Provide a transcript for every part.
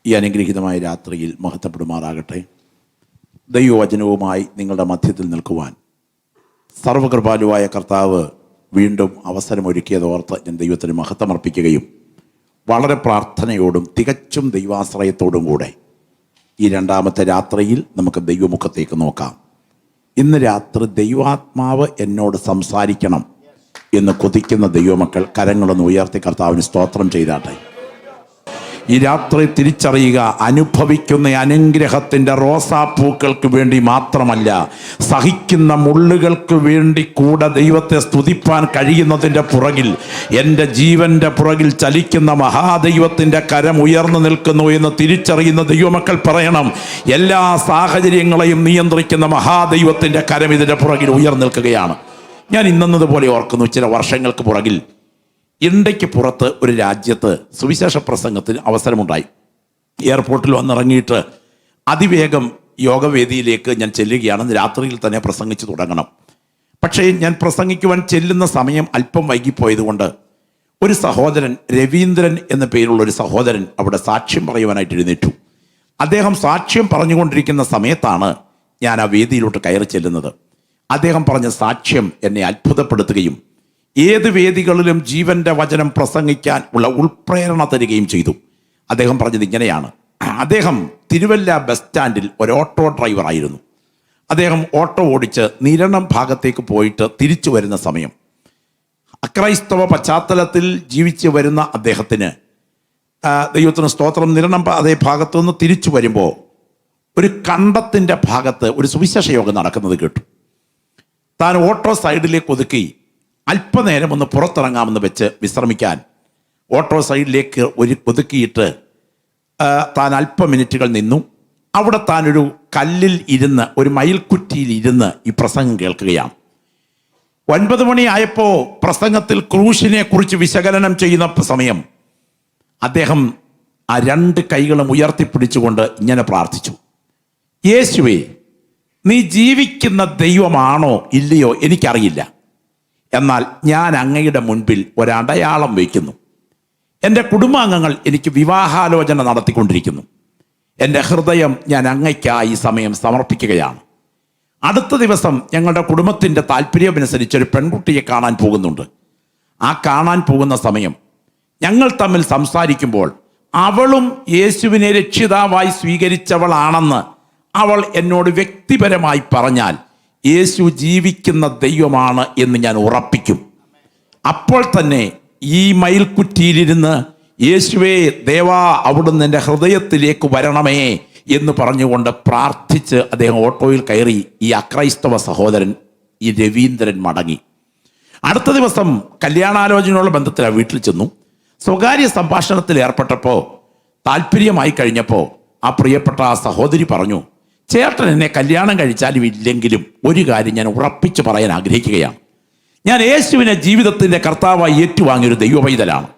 ഈ അനുഗ്രഹീതമായ രാത്രിയിൽ മഹത്വപ്പെടുമാറാകട്ടെ. ദൈവവചനവുമായി നിങ്ങളുടെ മധ്യത്തിൽ നിൽക്കുവാൻ സർവകൃപാലുവായ കർത്താവ് വീണ്ടും അവസരമൊരുക്കിയതോർത്ത് ഞാൻ ദൈവത്തിന് മഹത്വമർപ്പിക്കുകയും വളരെ പ്രാർത്ഥനയോടും തികച്ചും ദൈവാശ്രയത്തോടും കൂടെ ഈ രണ്ടാമത്തെ രാത്രിയിൽ നമുക്ക് ദൈവമുഖത്തേക്ക് നോക്കാം. ഇന്ന് രാത്രി ദൈവാത്മാവ് എന്നോട് സംസാരിക്കണം എന്ന് കൊതിക്കുന്ന ദൈവമക്കൾ കരങ്ങളൊന്ന് ഉയർത്തി കർത്താവിന് സ്തോത്രം ചെയ്താട്ടെ. ഈ രാത്രി തിരിച്ചറിയുക, അനുഭവിക്കുന്ന അനുഗ്രഹത്തിൻ്റെ റോസാപ്പൂക്കൾക്ക് വേണ്ടി മാത്രമല്ല, സഹിക്കുന്ന മുള്ളുകൾക്ക് വേണ്ടി കൂടെ ദൈവത്തെ സ്തുതിപ്പാൻ കഴിയുന്നതിൻ്റെ പുറകിൽ, എൻ്റെ ജീവൻ്റെ പുറകിൽ ചലിക്കുന്ന മഹാദൈവത്തിൻ്റെ കരം ഉയർന്നു നിൽക്കുന്നു എന്ന് തിരിച്ചറിയുന്ന ദൈവമക്കൾ പറയണം, എല്ലാ സാഹചര്യങ്ങളെയും നിയന്ത്രിക്കുന്ന മഹാദൈവത്തിൻ്റെ കരം ഇതിൻ്റെ പുറകിൽ ഉയർന്നു നിൽക്കുകയാണ്. ഞാൻ ഇന്നതുപോലെ ഓർക്കുന്നു, ചില വർഷങ്ങൾക്ക് പുറകിൽ ഇന്ത്യക്ക് പുറത്ത് ഒരു രാജ്യത്ത് സുവിശേഷ പ്രസംഗത്തിന് അവസരമുണ്ടായി. എയർപോർട്ടിൽ വന്നിറങ്ങിയിട്ട് അതിവേഗം യോഗവേദിയിലേക്ക് ഞാൻ ചെല്ലുകയാണ്. രാത്രിയിൽ തന്നെ പ്രസംഗിച്ച് തുടങ്ങണം. പക്ഷേ ഞാൻ പ്രസംഗിക്കുവാൻ ചെല്ലുന്ന സമയം അല്പം വൈകിപ്പോയതുകൊണ്ട് ഒരു സഹോദരൻ, രവീന്ദ്രൻ എന്ന പേരുള്ള ഒരു സഹോദരൻ അവിടെ സാക്ഷ്യം പറയുവാനായിട്ട് എഴുന്നേറ്റു. അദ്ദേഹം സാക്ഷ്യം പറഞ്ഞുകൊണ്ടിരിക്കുന്ന സമയത്താണ് ഞാൻ ആ വേദിയിലോട്ട് കയറി ചെല്ലുന്നത്. അദ്ദേഹം പറഞ്ഞ സാക്ഷ്യം എന്നെ അത്ഭുതപ്പെടുത്തുകയും ഏത് വേദികളിലും ജീവൻ്റെ വചനം പ്രസംഗിക്കാൻ ഉള്ള ഉൾപ്രേരണ തരികയും ചെയ്തു. അദ്ദേഹം പറഞ്ഞത് ഇങ്ങനെയാണ്. അദ്ദേഹം തിരുവല്ല ബസ് സ്റ്റാൻഡിൽ ഒരു ഓട്ടോ ഡ്രൈവറായിരുന്നു. അദ്ദേഹം ഓട്ടോ ഓടിച്ച് നിരണം ഭാഗത്തേക്ക് പോയിട്ട് തിരിച്ചു വരുന്ന സമയം, അക്രൈസ്തവ പശ്ചാത്തലത്തിൽ ജീവിച്ചു വരുന്ന അദ്ദേഹത്തിന്, ദൈവത്തിന് സ്തോത്രം, നിരണം അതേ ഭാഗത്തുനിന്ന് തിരിച്ചു വരുമ്പോൾ ഒരു കണ്ടത്തിൻ്റെ ഭാഗത്ത് ഒരു സുവിശേഷ യോഗം നടക്കുന്നത് കേട്ടു. താൻ ഓട്ടോ സൈഡിലേക്ക് ഒതുക്കി അല്പനേരം ഒന്ന് പുറത്തിറങ്ങാമെന്ന് വെച്ച് വിശ്രമിക്കാൻ ഓട്ടോ സൈഡിലേക്ക് ഒതുക്കിയിട്ട് താൻ അല്പ മിനിറ്റുകൾ നിന്നു. അവിടെ താനൊരു കല്ലിൽ ഇരുന്ന്, ഒരു മയിൽക്കുറ്റിയിൽ ഇരുന്ന് ഈ പ്രസംഗം കേൾക്കുകയാണ്. 9 മണിയായപ്പോൾ പ്രസംഗത്തിൽ ക്രൂശിനെ കുറിച്ച് വിശകലനം ചെയ്യുന്ന സമയം അദ്ദേഹം ആ 2 കൈകളും ഉയർത്തിപ്പിടിച്ചുകൊണ്ട് ഇങ്ങനെ പ്രാർത്ഥിച്ചു: യേശുവേ, നീ ജീവിക്കുന്ന ദൈവമാണോ ഇല്ലയോ എനിക്കറിയില്ല, എന്നാൽ ഞാൻ അങ്ങയുടെ മുൻപിൽ ഒരടയാളം വയ്ക്കുന്നു. എൻ്റെ കുടുംബാംഗങ്ങൾ എനിക്ക് വിവാഹാലോചന നടത്തിക്കൊണ്ടിരിക്കുന്നു. എൻ്റെ ഹൃദയം ഞാൻ അങ്ങയ്ക്കായി സമയം സമർപ്പിക്കുകയാണ്. അടുത്ത ദിവസം ഞങ്ങളുടെ കുടുംബത്തിൻ്റെ താല്പര്യമനുസരിച്ച് ഒരു പെൺകുട്ടിയെ കാണാൻ പോകുന്നുണ്ട്. ആ കാണാൻ പോകുന്ന സമയം ഞങ്ങൾ തമ്മിൽ സംസാരിക്കുമ്പോൾ അവളും യേശുവിനെ രക്ഷിതാവായി സ്വീകരിച്ചവളാണെന്ന് അവൾ എന്നോട് വ്യക്തിപരമായി പറഞ്ഞാൽ യേശു ജീവിക്കുന്ന ദൈവമാണ് എന്ന് ഞാൻ ഉറപ്പിക്കും. അപ്പോൾ തന്നെ ഈ മയിൽക്കുറ്റിയിലിരുന്ന് യേശുവേ ദേവാ, അവിടുന്ന് എൻ്റെ ഹൃദയത്തിലേക്ക് വരണമേ എന്ന് പറഞ്ഞുകൊണ്ട് പ്രാർത്ഥിച്ച് അദ്ദേഹം ഓട്ടോയിൽ കയറി. ഈ അക്രൈസ്തവ സഹോദരൻ, ഈ രവീന്ദ്രൻ, മടങ്ങി. അടുത്ത ദിവസം കല്യാണാലോചനയുള്ള ബന്ധത്തിൽ വീട്ടിൽ ചെന്നു. സ്വകാര്യ സംഭാഷണത്തിൽ ഏർപ്പെട്ടപ്പോൾ, താല്പര്യമായി കഴിഞ്ഞപ്പോൾ ആ പ്രിയപ്പെട്ട ആ സഹോദരി പറഞ്ഞു, ചേട്ടൻ എന്നെ കല്യാണം കഴിച്ചാലും ഇല്ലെങ്കിലും ഒരു കാര്യം ഞാൻ ഉറപ്പിച്ച് പറയാൻ ആഗ്രഹിക്കുകയാണ്. ഞാൻ യേശുവിനെ ജീവിതത്തിൻ്റെ കർത്താവായി ഏറ്റുവാങ്ങിയൊരു ദൈവപൈതലാണ്.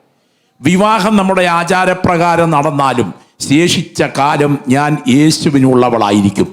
വിവാഹം നമ്മുടെ ആചാരപ്രകാരം നടന്നാലും ശേഷിച്ച കാലം ഞാൻ യേശുവിനുള്ളവളായിരിക്കും.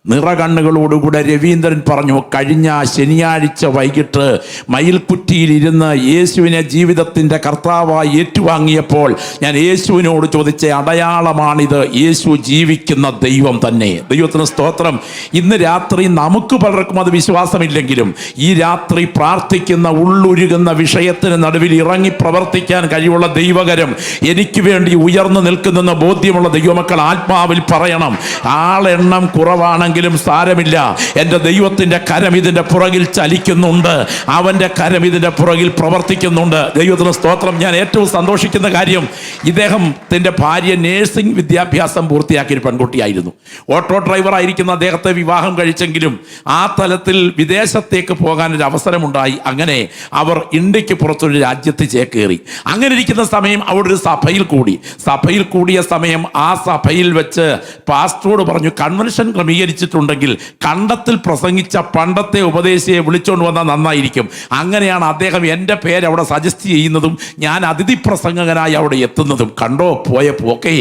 നിറകണ്ണുകളോടുകൂടെ രവീന്ദ്രൻ പറഞ്ഞു, കഴിഞ്ഞ ശനിയാഴ്ച വൈകിട്ട് മയിൽക്കുറ്റിയിലിരുന്ന് യേശുവിനെ ജീവിതത്തിൻ്റെ കർത്താവായി ഏറ്റുവാങ്ങിയപ്പോൾ ഞാൻ യേശുവിനോട് ചോദിച്ച അടയാളമാണിത്. യേശു ജീവിക്കുന്ന ദൈവം തന്നെ. ദൈവത്തിന് സ്തോത്രം. ഇന്ന് രാത്രി നമുക്ക് പലർക്കും അത് വിശ്വാസമില്ലെങ്കിലും ഈ രാത്രി പ്രാർത്ഥിക്കുന്ന, ഉള്ളുരുകുന്ന വിഷയത്തിന് നടുവിൽ ഇറങ്ങി പ്രവർത്തിക്കാൻ കഴിവുള്ള ദൈവകരം എനിക്ക് വേണ്ടി ഉയർന്നു നിൽക്കുന്നെന്ന് ബോധ്യമുള്ള ദൈവമക്കൾ ആത്മാവിൽ പറയണം. ആളെണ്ണം കുറവാണെങ്കിൽ സാരമില്ല, എൻ്റെ ദൈവത്തിൻ്റെ കരം ഇതിൻ്റെ പുറകിൽ ചലിക്കുന്നുണ്ട്. അവൻ്റെ കരം ഇതിൻ്റെ പുറകിൽ പ്രവർത്തിക്കുന്നുണ്ട്. ദൈവത്തിന് സ്തോത്രം. ഞാൻ ഏറ്റവും സന്തോഷിക്കുന്ന കാര്യം, ഇദ്ദേഹത്തിൻ്റെ ഭാര്യ നേഴ്സിംഗ് വിദ്യാഭ്യാസം പൂർത്തിയാക്കിയൊരു പെൺകുട്ടിയായിരുന്നു. ഓട്ടോ ഡ്രൈവറായിരിക്കുന്ന അദ്ദേഹത്തെ വിവാഹം കഴിച്ചെങ്കിലും ആ തലത്തിൽ വിദേശത്തേക്ക് പോകാനൊരു അവസരമുണ്ടായി. അങ്ങനെ അവർ ഇന്ത്യക്ക് പുറത്തൊരു രാജ്യത്ത് ചേക്കേറി. അങ്ങനെ ഇരിക്കുന്ന സമയം അവിടെ ഒരു സഭയിൽ കൂടിയ സമയം ആ സഭയിൽ വെച്ച് പാസ്റ്ററോട് പറഞ്ഞു, കൺവെൻഷൻ ക്രമീകരിച്ച് ഉദ്ദേശിച്ചിട്ടുണ്ടെങ്കിൽ കണ്ടത്തിൽ പ്രസംഗിച്ച പണ്ടത്തെ ഉപദേശിയെ വിളിച്ചുകൊണ്ട് വന്നാൽ നന്നായിരിക്കും. അങ്ങനെയാണ് അദ്ദേഹം എൻ്റെ പേര് അവിടെ സജസ്റ്റ് ചെയ്യുന്നതും ഞാൻ അതിഥി പ്രസംഗകനായി അവിടെ എത്തുന്നതും. കണ്ടോ പോയ പോക്കേ.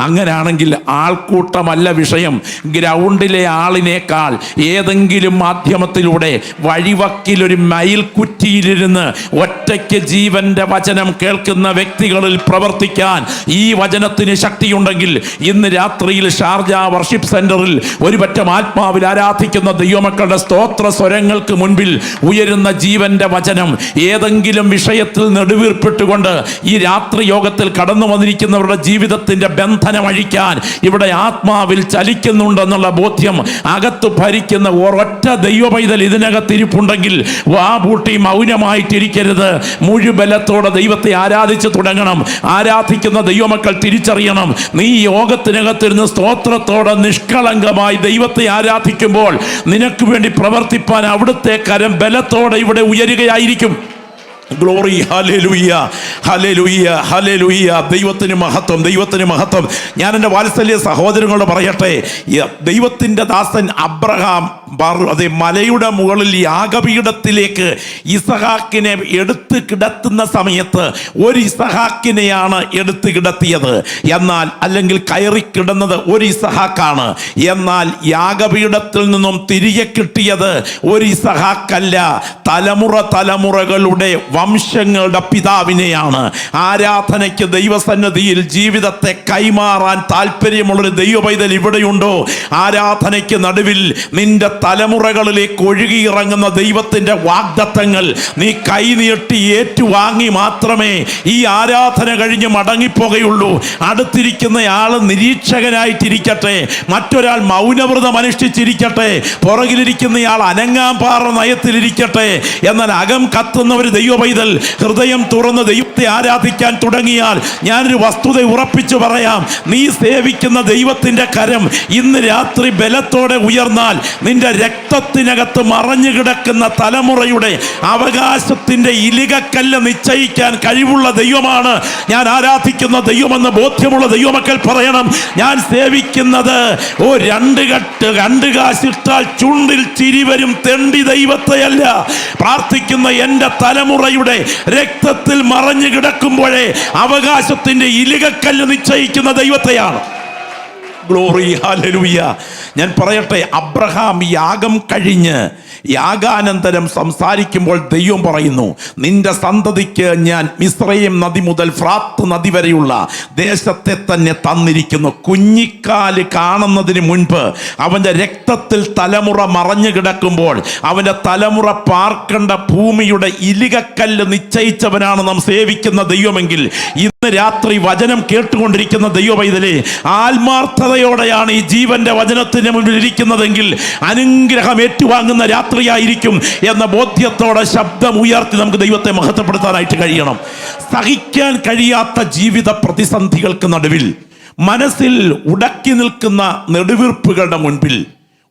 അങ്ങനെയാണെങ്കിൽ ആൾക്കൂട്ടമല്ല വിഷയം. ഗ്രൗണ്ടിലെ ആളിനേക്കാൾ ഏതെങ്കിലും മാധ്യമത്തിലൂടെ വഴിവക്കിലൊരു മയിൽ കുറ്റിയിലിരുന്ന് ഒറ്റയ്ക്ക് ജീവന്റെ വചനം കേൾക്കുന്ന വ്യക്തികളിൽ പ്രവർത്തിക്കാൻ ഈ വചനത്തിന് ശക്തിയുണ്ടെങ്കിൽ ഇന്ന് രാത്രിയിൽ ഷാർജ വർഷിപ്പ് സെന്ററിൽ ഒരുപറ്റം ആത്മാവിൽ ആരാധിക്കുന്ന ദൈവമക്കളുടെ സ്തോത്ര സ്വരങ്ങൾക്ക് മുൻപിൽ ഉയരുന്ന ജീവന്റെ വചനം ഏതെങ്കിലും വിഷയത്തിൽ നെടുവീർപ്പിട്ടുകൊണ്ട് ഈ രാത്രി യോഗത്തിൽ കടന്നു വന്നിരിക്കുന്നവരുടെ ജീവിതത്തിന്റെ ബന്ധനം അഴിക്കാൻ ഇവിടെ ആത്മാവിൽ ചലിക്കുന്നുണ്ടെന്നുള്ള ബോധ്യം അകത്ത് ഭരിക്കുന്ന ഒരൊറ്റ ദൈവ പൈതൽ ഇതിനകത്തിരിപ്പുണ്ടെങ്കിൽ വാ പൂട്ടി മൗനമായിട്ടിരിക്കരുത്. മുഴുബലത്തോടെ ദൈവത്തെ ആരാധിച്ച് തുടങ്ങണം. ആരാധിക്കുന്ന ദൈവമക്കൾ തിരിച്ചറിയണം, നീ യോഗത്തിനകത്തിരുന്ന് സ്തോത്രത്തോടെ നിഷ്കളങ്കമായി ദൈവത്തെ ആരാധിക്കുമ്പോൾ നിനക്ക് വേണ്ടി പ്രവർത്തിപ്പാൻ അവിടുത്തെ കരം ബലത്തോടെ ഇവിടെ ഉയരുകയായിരിക്കും. Glory, hallelujah, hallelujah, hallelujah. ദൈവത്തിന് മഹത്വം, ദൈവത്തിന് മഹത്വം. ഞാൻ എൻ്റെ വാത്സല്യ സഹോദരങ്ങളോട് പറയട്ടെ, ദൈവത്തിൻ്റെ ദാസൻ അബ്രഹാം അതെ മലയുടെ മുകളിൽ യാഗപീഠത്തിലേക്ക് ഇസഹാക്കിനെ എടുത്ത് കിടത്തുന്ന സമയത്ത് ഒരു ഇസഹാക്കിനെയാണ് എടുത്ത് കിടത്തിയത്. എന്നാൽ അല്ലെങ്കിൽ കയറി കിടന്നത് ഒരു ഇസഹാക്കാണ്. എന്നാൽ യാഗപീഠത്തിൽ നിന്നും തിരികെ കിട്ടിയത് ഒരു ഇസഹാക്കല്ല, തലമുറകളുടെ വംശങ്ങളുടെ പിതാവിനെയാണ്. ആരാധനയ്ക്ക് ദൈവസന്നിധിയിൽ ജീവിതത്തെ കൈമാറാൻ താല്പര്യമുള്ളൊരു ദൈവ പൈതൽ ഇവിടെയുണ്ടോ? ആരാധനയ്ക്ക് നടുവിൽ നിന്റെ തലമുറകളിലേക്ക് ഒഴുകിയിറങ്ങുന്ന ദൈവത്തിന്റെ വാഗ്ദത്തങ്ങൾ നീ കൈനീട്ടി ഏറ്റുവാങ്ങി മാത്രമേ ഈ ആരാധന കഴിഞ്ഞ് മടങ്ങിപ്പോകുകയുള്ളൂ. അടുത്തിരിക്കുന്നയാൾ നിരീക്ഷകനായിട്ടിരിക്കട്ടെ, മറ്റൊരാൾ മൗനവ്രതം അനുഷ്ഠിച്ചിരിക്കട്ടെ, പുറകിലിരിക്കുന്നയാൾ അനങ്ങാൻ പാറ നയത്തിലിരിക്കട്ടെ, എന്നാൽ അകം കത്തുന്ന ഒരു ദൈവ പൈതൽ ഹൃദയം തുറന്ന് ദൈവത്തെ ആരാധിക്കാൻ തുടങ്ങിയാൽ ഞാനൊരു വസ്തുത ഉറപ്പിച്ചു പറയാം, നീ സേവിക്കുന്ന ദൈവത്തിന്റെ കരം ഇന്ന് രാത്രി ബലത്തോടെ ഉയർന്നാൽ നിന്റെ രക്തത്തിനകത്ത് മറഞ്ഞു കിടക്കുന്ന തലമുറയുടെ അവകാശത്തിന്റെ ഇലികക്കല്ല് നിശ്ചയിക്കാൻ കഴിവുള്ള ദൈവമാണ് ഞാൻ ആരാധിക്കുന്ന ദൈവമെന്ന് ബോധ്യമുള്ള ദൈവമക്കൾ പറയണം, ഞാൻ സേവിക്കുന്നത് രണ്ട് കാശിട്ടാൽ ചുണ്ടിൽ ചിരി വരും തെണ്ടി ദൈവത്തെയല്ല. പ്രാർത്ഥിക്കുന്ന എൻ്റെ തലമുറയുടെ രക്തത്തിൽ മറഞ്ഞു കിടക്കുമ്പോഴേ അവകാശത്തിന്റെ ഇലികക്കല്ല് നിശ്ചയിക്കുന്ന ദൈവത്തെയാണ്. Glory, hallelujah. ഞാൻ പറയട്ടെ, അബ്രഹാം യാഗം കഴിഞ്ഞ് യാഗാനന്തരം സംസാരിക്കുമ്പോൾ ദൈവം പറയുന്നു, നിന്റെ സന്തതിക്ക് ഞാൻ മിസ്രയീം നദി മുതൽ ഫ്രാത്ത് നദി വരെയുള്ള ദേശത്തെ തന്നെ തന്നിരിക്കുന്നു. കുഞ്ഞിക്കാല് കാണുന്നതിന് മുൻപ് അവൻ്റെ രക്തത്തിൽ തലമുറ മറഞ്ഞു കിടക്കുമ്പോൾ അവൻ്റെ തലമുറ പാർക്കേണ്ട ഭൂമിയുടെ ഇലികക്കല്ല് നിശ്ചയിച്ചവനാണ് നാം സേവിക്കുന്ന ദൈവമെങ്കിൽ ഇന്ന് രാത്രി വചനം കേട്ടുകൊണ്ടിരിക്കുന്ന ദൈവ പൈതലേ, ആത്മാർത്ഥതയോടെയാണ് ഈ ജീവന്റെ വചനത്തിന് മുന്നിൽ ഇരിക്കുന്നതെങ്കിൽ അനുഗ്രഹം ഏറ്റുവാങ്ങുന്ന രാത്രിയായിരിക്കും എന്ന ബോധ്യത്തോടെ ശബ്ദം ഉയർത്തി നമുക്ക് ദൈവത്തെ മഹത്വപ്പെടുത്താനായിട്ട് കഴിയണം. സഹിക്കാൻ കഴിയാത്ത ജീവിത പ്രതിസന്ധികൾക്ക് നടുവിൽ മനസ്സിൽ ഉടക്കി നിൽക്കുന്ന നെടുവീർപ്പുകളുടെ മുൻപിൽ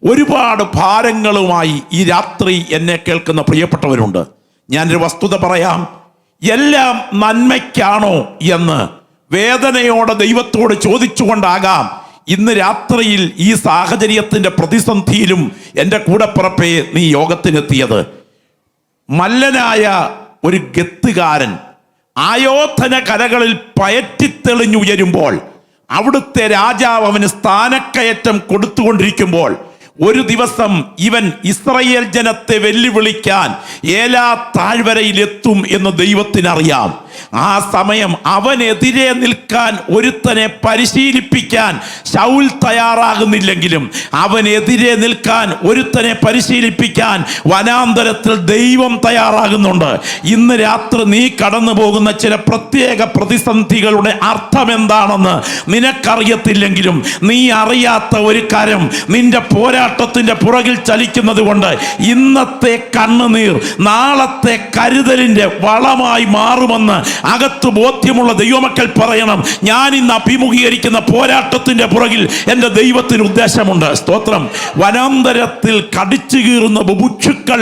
ഒരുപാട് ഭാരങ്ങളുമായി ഈ രാത്രി എന്നെ കേൾക്കുന്ന പ്രിയപ്പെട്ടവരുണ്ട്. ഞാനൊരു വസ്തുത പറയാം, എല്ലാം നന്മയ്ക്കാണോ എന്ന് വേദനയോടെ ദൈവത്തോട് ചോദിച്ചുകൊണ്ടാകാം ഇന്ന് രാത്രിയിൽ ഈ സാഹചര്യത്തിൻ്റെ പ്രതിസന്ധിയിലും എൻ്റെ കൂടപ്പിറപ്പേ നീ യോഗത്തിനെത്തിയത്. മല്ലനായ ഒരു ഗത്തുകാരൻ ആയോധന കലകളിൽ പയറ്റിത്തെളിഞ്ഞുയരുമ്പോൾ അവിടുത്തെ രാജാവ് അവന് സ്ഥാനക്കയറ്റം കൊടുത്തുകൊണ്ടിരിക്കുമ്പോൾ ഒരു ദിവസം ഇവൻ ഇസ്രായേൽ ജനത്തെ വെല്ലുവിളിക്കാൻ ഏലാ താഴ്വരയിലെത്തും എന്ന് ദൈവത്തിനറിയാം. ആ സമയം അവനെതിരെ നിൽക്കാൻ ഒരുത്തനെ പരിശീലിപ്പിക്കാൻ ശൗൽ തയ്യാറാകുന്നില്ലെങ്കിലും അവനെതിരെ നിൽക്കാൻ ഒരുത്തനെ പരിശീലിപ്പിക്കാൻ വനാന്തരത്തിൽ ദൈവം തയ്യാറാകുന്നുണ്ട്. ഇന്ന് രാത്രി നീ കടന്നു പോകുന്ന ചില പ്രത്യേക പ്രതിസന്ധികളുടെ അർത്ഥം എന്താണെന്ന് നിനക്കറിയത്തില്ലെങ്കിലും നീ അറിയാത്ത ഒരു കരം നിന്റെ പോരാട്ടത്തിന്റെ പുറകിൽ ചലിക്കുന്നത് കൊണ്ട് ഇന്നത്തെ കണ്ണുനീർ നാളത്തെ കരുതലിന്റെ വളമായി മാറുമെന്ന് അകത്ത് ബോധ്യമുള്ള ദൈവമക്കൾ പറയണം, ഞാൻ ഇന്ന് അഭിമുഖീകരിക്കുന്ന പോരാട്ടത്തിന്റെ പുറകിൽ എൻ്റെ ദൈവത്തിന് ഉദ്ദേശമുണ്ട്. സ്തോത്രം. വനാന്തരത്തിൽ കടിച്ചു കീറുന്ന ബുഭുക്ഷുക്കൾ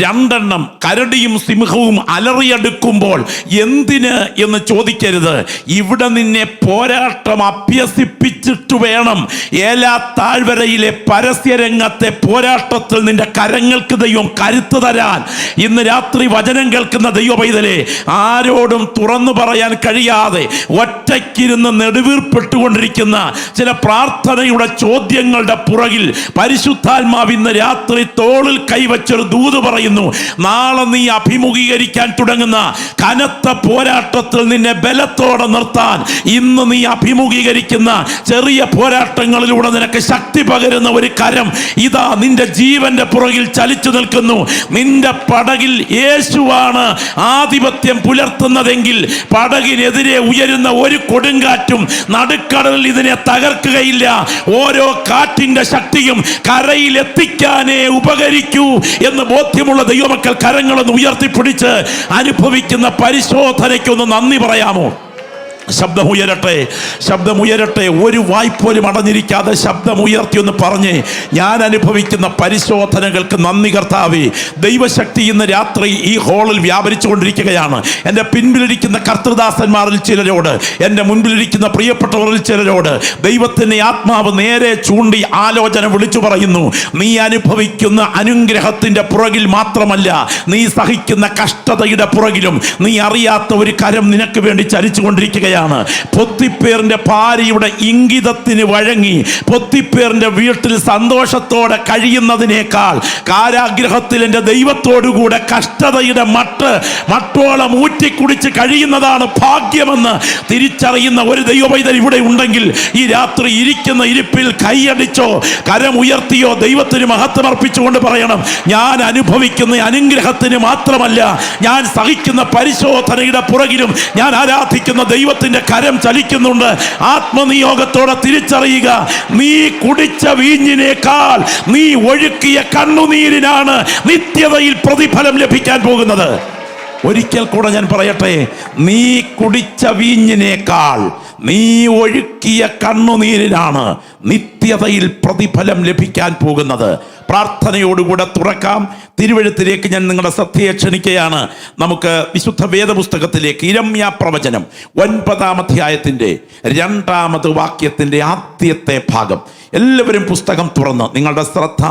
2 കരടിയും സിംഹവും അലറിയെടുക്കുമ്പോൾ എന്തിന് എന്ന് ചോദിക്കരുത്. ഇവിടെ നിന്നെ പോരാട്ടം അഭ്യസിപ്പിച്ചിട്ട് വേണം ഏലാ താഴ്വരയിലെ പരസ്യരംഗത്തെ പോരാട്ടത്തിൽ നിന്റെ കരങ്ങൾക്ക് ദൈവം കരുത്ത് തരാൻ. ഇന്ന് രാത്രി വചനം കേൾക്കുന്ന ദൈവ പൈതലേ, ആരോടും തുറന്നു പറയാൻ കഴിയാതെ ഒറ്റയ്ക്കിരുന്ന് നെടുവീർപ്പെട്ടുകൊണ്ടിരിക്കുന്ന ചില പ്രാർത്ഥനയുടെ ചോദ്യങ്ങളുടെ പുറകിൽ പരിശുദ്ധാത്മാവ് ഇന്ന് രാത്രി തോളിൽ കൈവച്ചൊരു ദൂത് പറയുന്നു. നാളെ നീ അഭിമുഖീകരിക്കാൻ തുടങ്ങുന്ന കനത്ത പോരാട്ടത്തിൽ നിന്നെ ബലത്തോടെ നിർത്താൻ ഇന്ന് നീ അഭിമുഖീകരിക്കുന്ന ചെറിയ പോരാട്ടങ്ങളിലൂടെ നിനക്ക് ശക്തി പകരുന്ന ഒരു കരം ഇതാ നിന്റെ ജീവന്റെ പുറകിൽ ചലിച്ചു നിൽക്കുന്നു. നിന്റെ പടകിൽ യേശുവാണ് ആധിപത്യം പുലർത്തുന്നതെങ്കിൽ പടകിനെതിരെ ഉയരുന്ന ഒരു കൊടുങ്കാറ്റും നടുക്കടലിൽ ഇതിനെ തകർക്കുകയില്ല. ഓരോ കാറ്റിന്റെ ശക്തിയും കരയിൽ എത്തിക്കാനേ ഉപകരിക്കൂ എന്ന് ബോധ്യമുള്ള ദൈവമക്കൾ കരങ്ങളൊന്ന് ഉയർത്തിപ്പിടിച്ച് അനുഭവിക്കുന്ന പരിശോധനയ്ക്കൊന്ന് നന്ദി പറയാമോ? ശബ്ദമുയരട്ടെ, ശബ്ദമുയരട്ടെ. ഒരു വായ്പോലും അടഞ്ഞിരിക്കാതെ ശബ്ദമുയർത്തി ഒന്ന് പറഞ്ഞ്, ഞാൻ അനുഭവിക്കുന്ന പരിശോധനകൾക്ക് നന്ദി കർത്താവേ. ദൈവശക്തി ഇന്ന് രാത്രി ഈ ഹാളിൽ വ്യാപരിച്ചു കൊണ്ടിരിക്കുകയാണ്. എൻ്റെ പിൻപിലിരിക്കുന്ന കർത്തൃദാസന്മാരിൽ ചിലരോട്, എൻ്റെ മുൻപിലിരിക്കുന്ന പ്രിയപ്പെട്ടവരിൽ ചിലരോട് ദൈവത്തിൻ്റെ ആത്മാവ് നേരെ ചൂണ്ടി ആലോചന വിളിച്ചു പറയുന്നു. നീ അനുഭവിക്കുന്ന അനുഗ്രഹത്തിൻ്റെ പുറകിൽ മാത്രമല്ല, നീ സഹിക്കുന്ന കഷ്ടതയുടെ പുറകിലും നീ അറിയാത്ത ഒരു കരം നിനക്ക് വേണ്ടി ചലിച്ചു കൊണ്ടിരിക്കുകയാണ്. പൊത്തിപ്പേറിന്റെ ഭാര്യയുടെ ഇംഗിതത്തിന് വഴങ്ങി പൊത്തിപ്പേറിന്റെ വീട്ടിൽ സന്തോഷത്തോടെ കഴിയുന്നതിനേക്കാൾ കാരാഗ്രഹത്തിൽ എൻ്റെ ദൈവത്തോടുകൂടെ കഷ്ടതയുടെ മട്ടോളം ഊറ്റിക്കുടിച്ച് കഴിയുന്നതാണ് ഭാഗ്യമെന്ന് തിരിച്ചറിയുന്ന ഒരു ദൈവപൈതൽ ഇവിടെ ഉണ്ടെങ്കിൽ ഈ രാത്രി ഇരിക്കുന്ന ഇരിപ്പിൽ കൈയടിച്ചോ കരമുയർത്തിയോ ദൈവത്തിന് മഹത്വമർപ്പിച്ചുകൊണ്ട് പറയണം, ഞാൻ അനുഭവിക്കുന്ന അനുഗ്രഹത്തിന് മാത്രമല്ല, ഞാൻ സഹിക്കുന്ന പരിശോധനയുടെ പുറകിലും ഞാൻ ആരാധിക്കുന്ന ദൈവത്തിന് കരം ചലിക്കുന്നുണ്ട്. ആത്മനിയോഗത്തോടെ തിരിച്ചറിയുക, നീ കുടിച്ച വീഞ്ഞിനേക്കാൾ നീ ഒഴുക്കിയ കണ്ണുനീരിനാണ് നിത്യതയിൽ പ്രതിഫലം ലഭിക്കാൻ പോകുന്നത്. ഒരിക്കൽ കൂടെ ഞാൻ പറയട്ടെ, നീ കുടിച്ച വീഞ്ഞിനേക്കാൾ നീ ഒഴുക്കിയ കണ്ണുനീരിനാണ് നിത്യതയിൽ പ്രതിഫലം ലഭിക്കാൻ പോകുന്നത്. പ്രാർത്ഥനയോടുകൂടെ തുറക്കാം. തിരുവെഴുത്തിലേക്ക് ഞാൻ നിങ്ങളുടെ ശ്രദ്ധയെ ക്ഷണിക്കുകയാണ്. നമുക്ക് വിശുദ്ധ വേദപുസ്തകത്തിലേക്ക് ഇരമ്യാ പ്രവചനം 9-ാം അധ്യായത്തിൻ്റെ 2-ാമത് വാക്യത്തിൻ്റെ ആദ്യത്തെ ഭാഗം. എല്ലാവരും പുസ്തകം തുറന്ന് നിങ്ങളുടെ ശ്രദ്ധ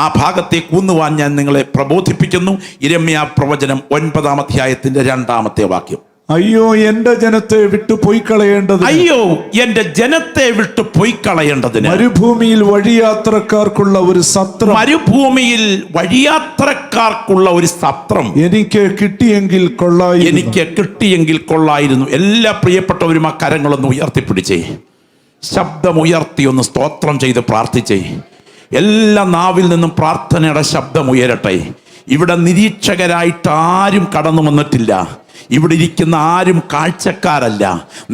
ആ ഭാഗത്തേക്ക് ഊന്നുവാൻ ഞാൻ നിങ്ങളെ പ്രബോധിപ്പിക്കുന്നു. ഇരമ്യാ പ്രവചനം 9-ാം അധ്യായത്തിൻ്റെ 2-ാമത്തെ വാക്യം. അയ്യോ എന്റെ ജനത്തെ വിട്ടു പോയി കളയേണ്ടതിന്, അയ്യോ എന്റെ ജനത്തെ വിട്ടു പോയി കളയേണ്ടതിന് മരുഭൂമിയിൽ വഴിയാത്രക്കാർക്കുള്ള ഒരു സത്രം, മരുഭൂമിയിൽ വഴിയാത്രക്കാർക്കുള്ള ഒരു സത്രം എനിക്ക് കിട്ടിയെങ്കിൽ കൊള്ളായിരുന്നു, എനിക്ക് കിട്ടിയെങ്കിൽ കൊള്ളായിരുന്നു. എല്ലാ പ്രിയപ്പെട്ടവരും ആ കരങ്ങളൊന്ന് ഉയർത്തിപ്പിടിച്ചേ, ശബ്ദമുയർത്തി ഒന്ന് സ്തോത്രം ചെയ്ത് പ്രാർത്ഥിച്ചേ. എല്ലാ നാവിൽ നിന്നും പ്രാർത്ഥനയുടെ ശബ്ദം ഉയരട്ടെ. ഇവിടെ നിരീക്ഷകരായിട്ട് ആരും കടന്നു വന്നിട്ടില്ല. ഇവിടെ ഇരിക്കുന്ന ആരും കാഴ്ചക്കാരല്ല.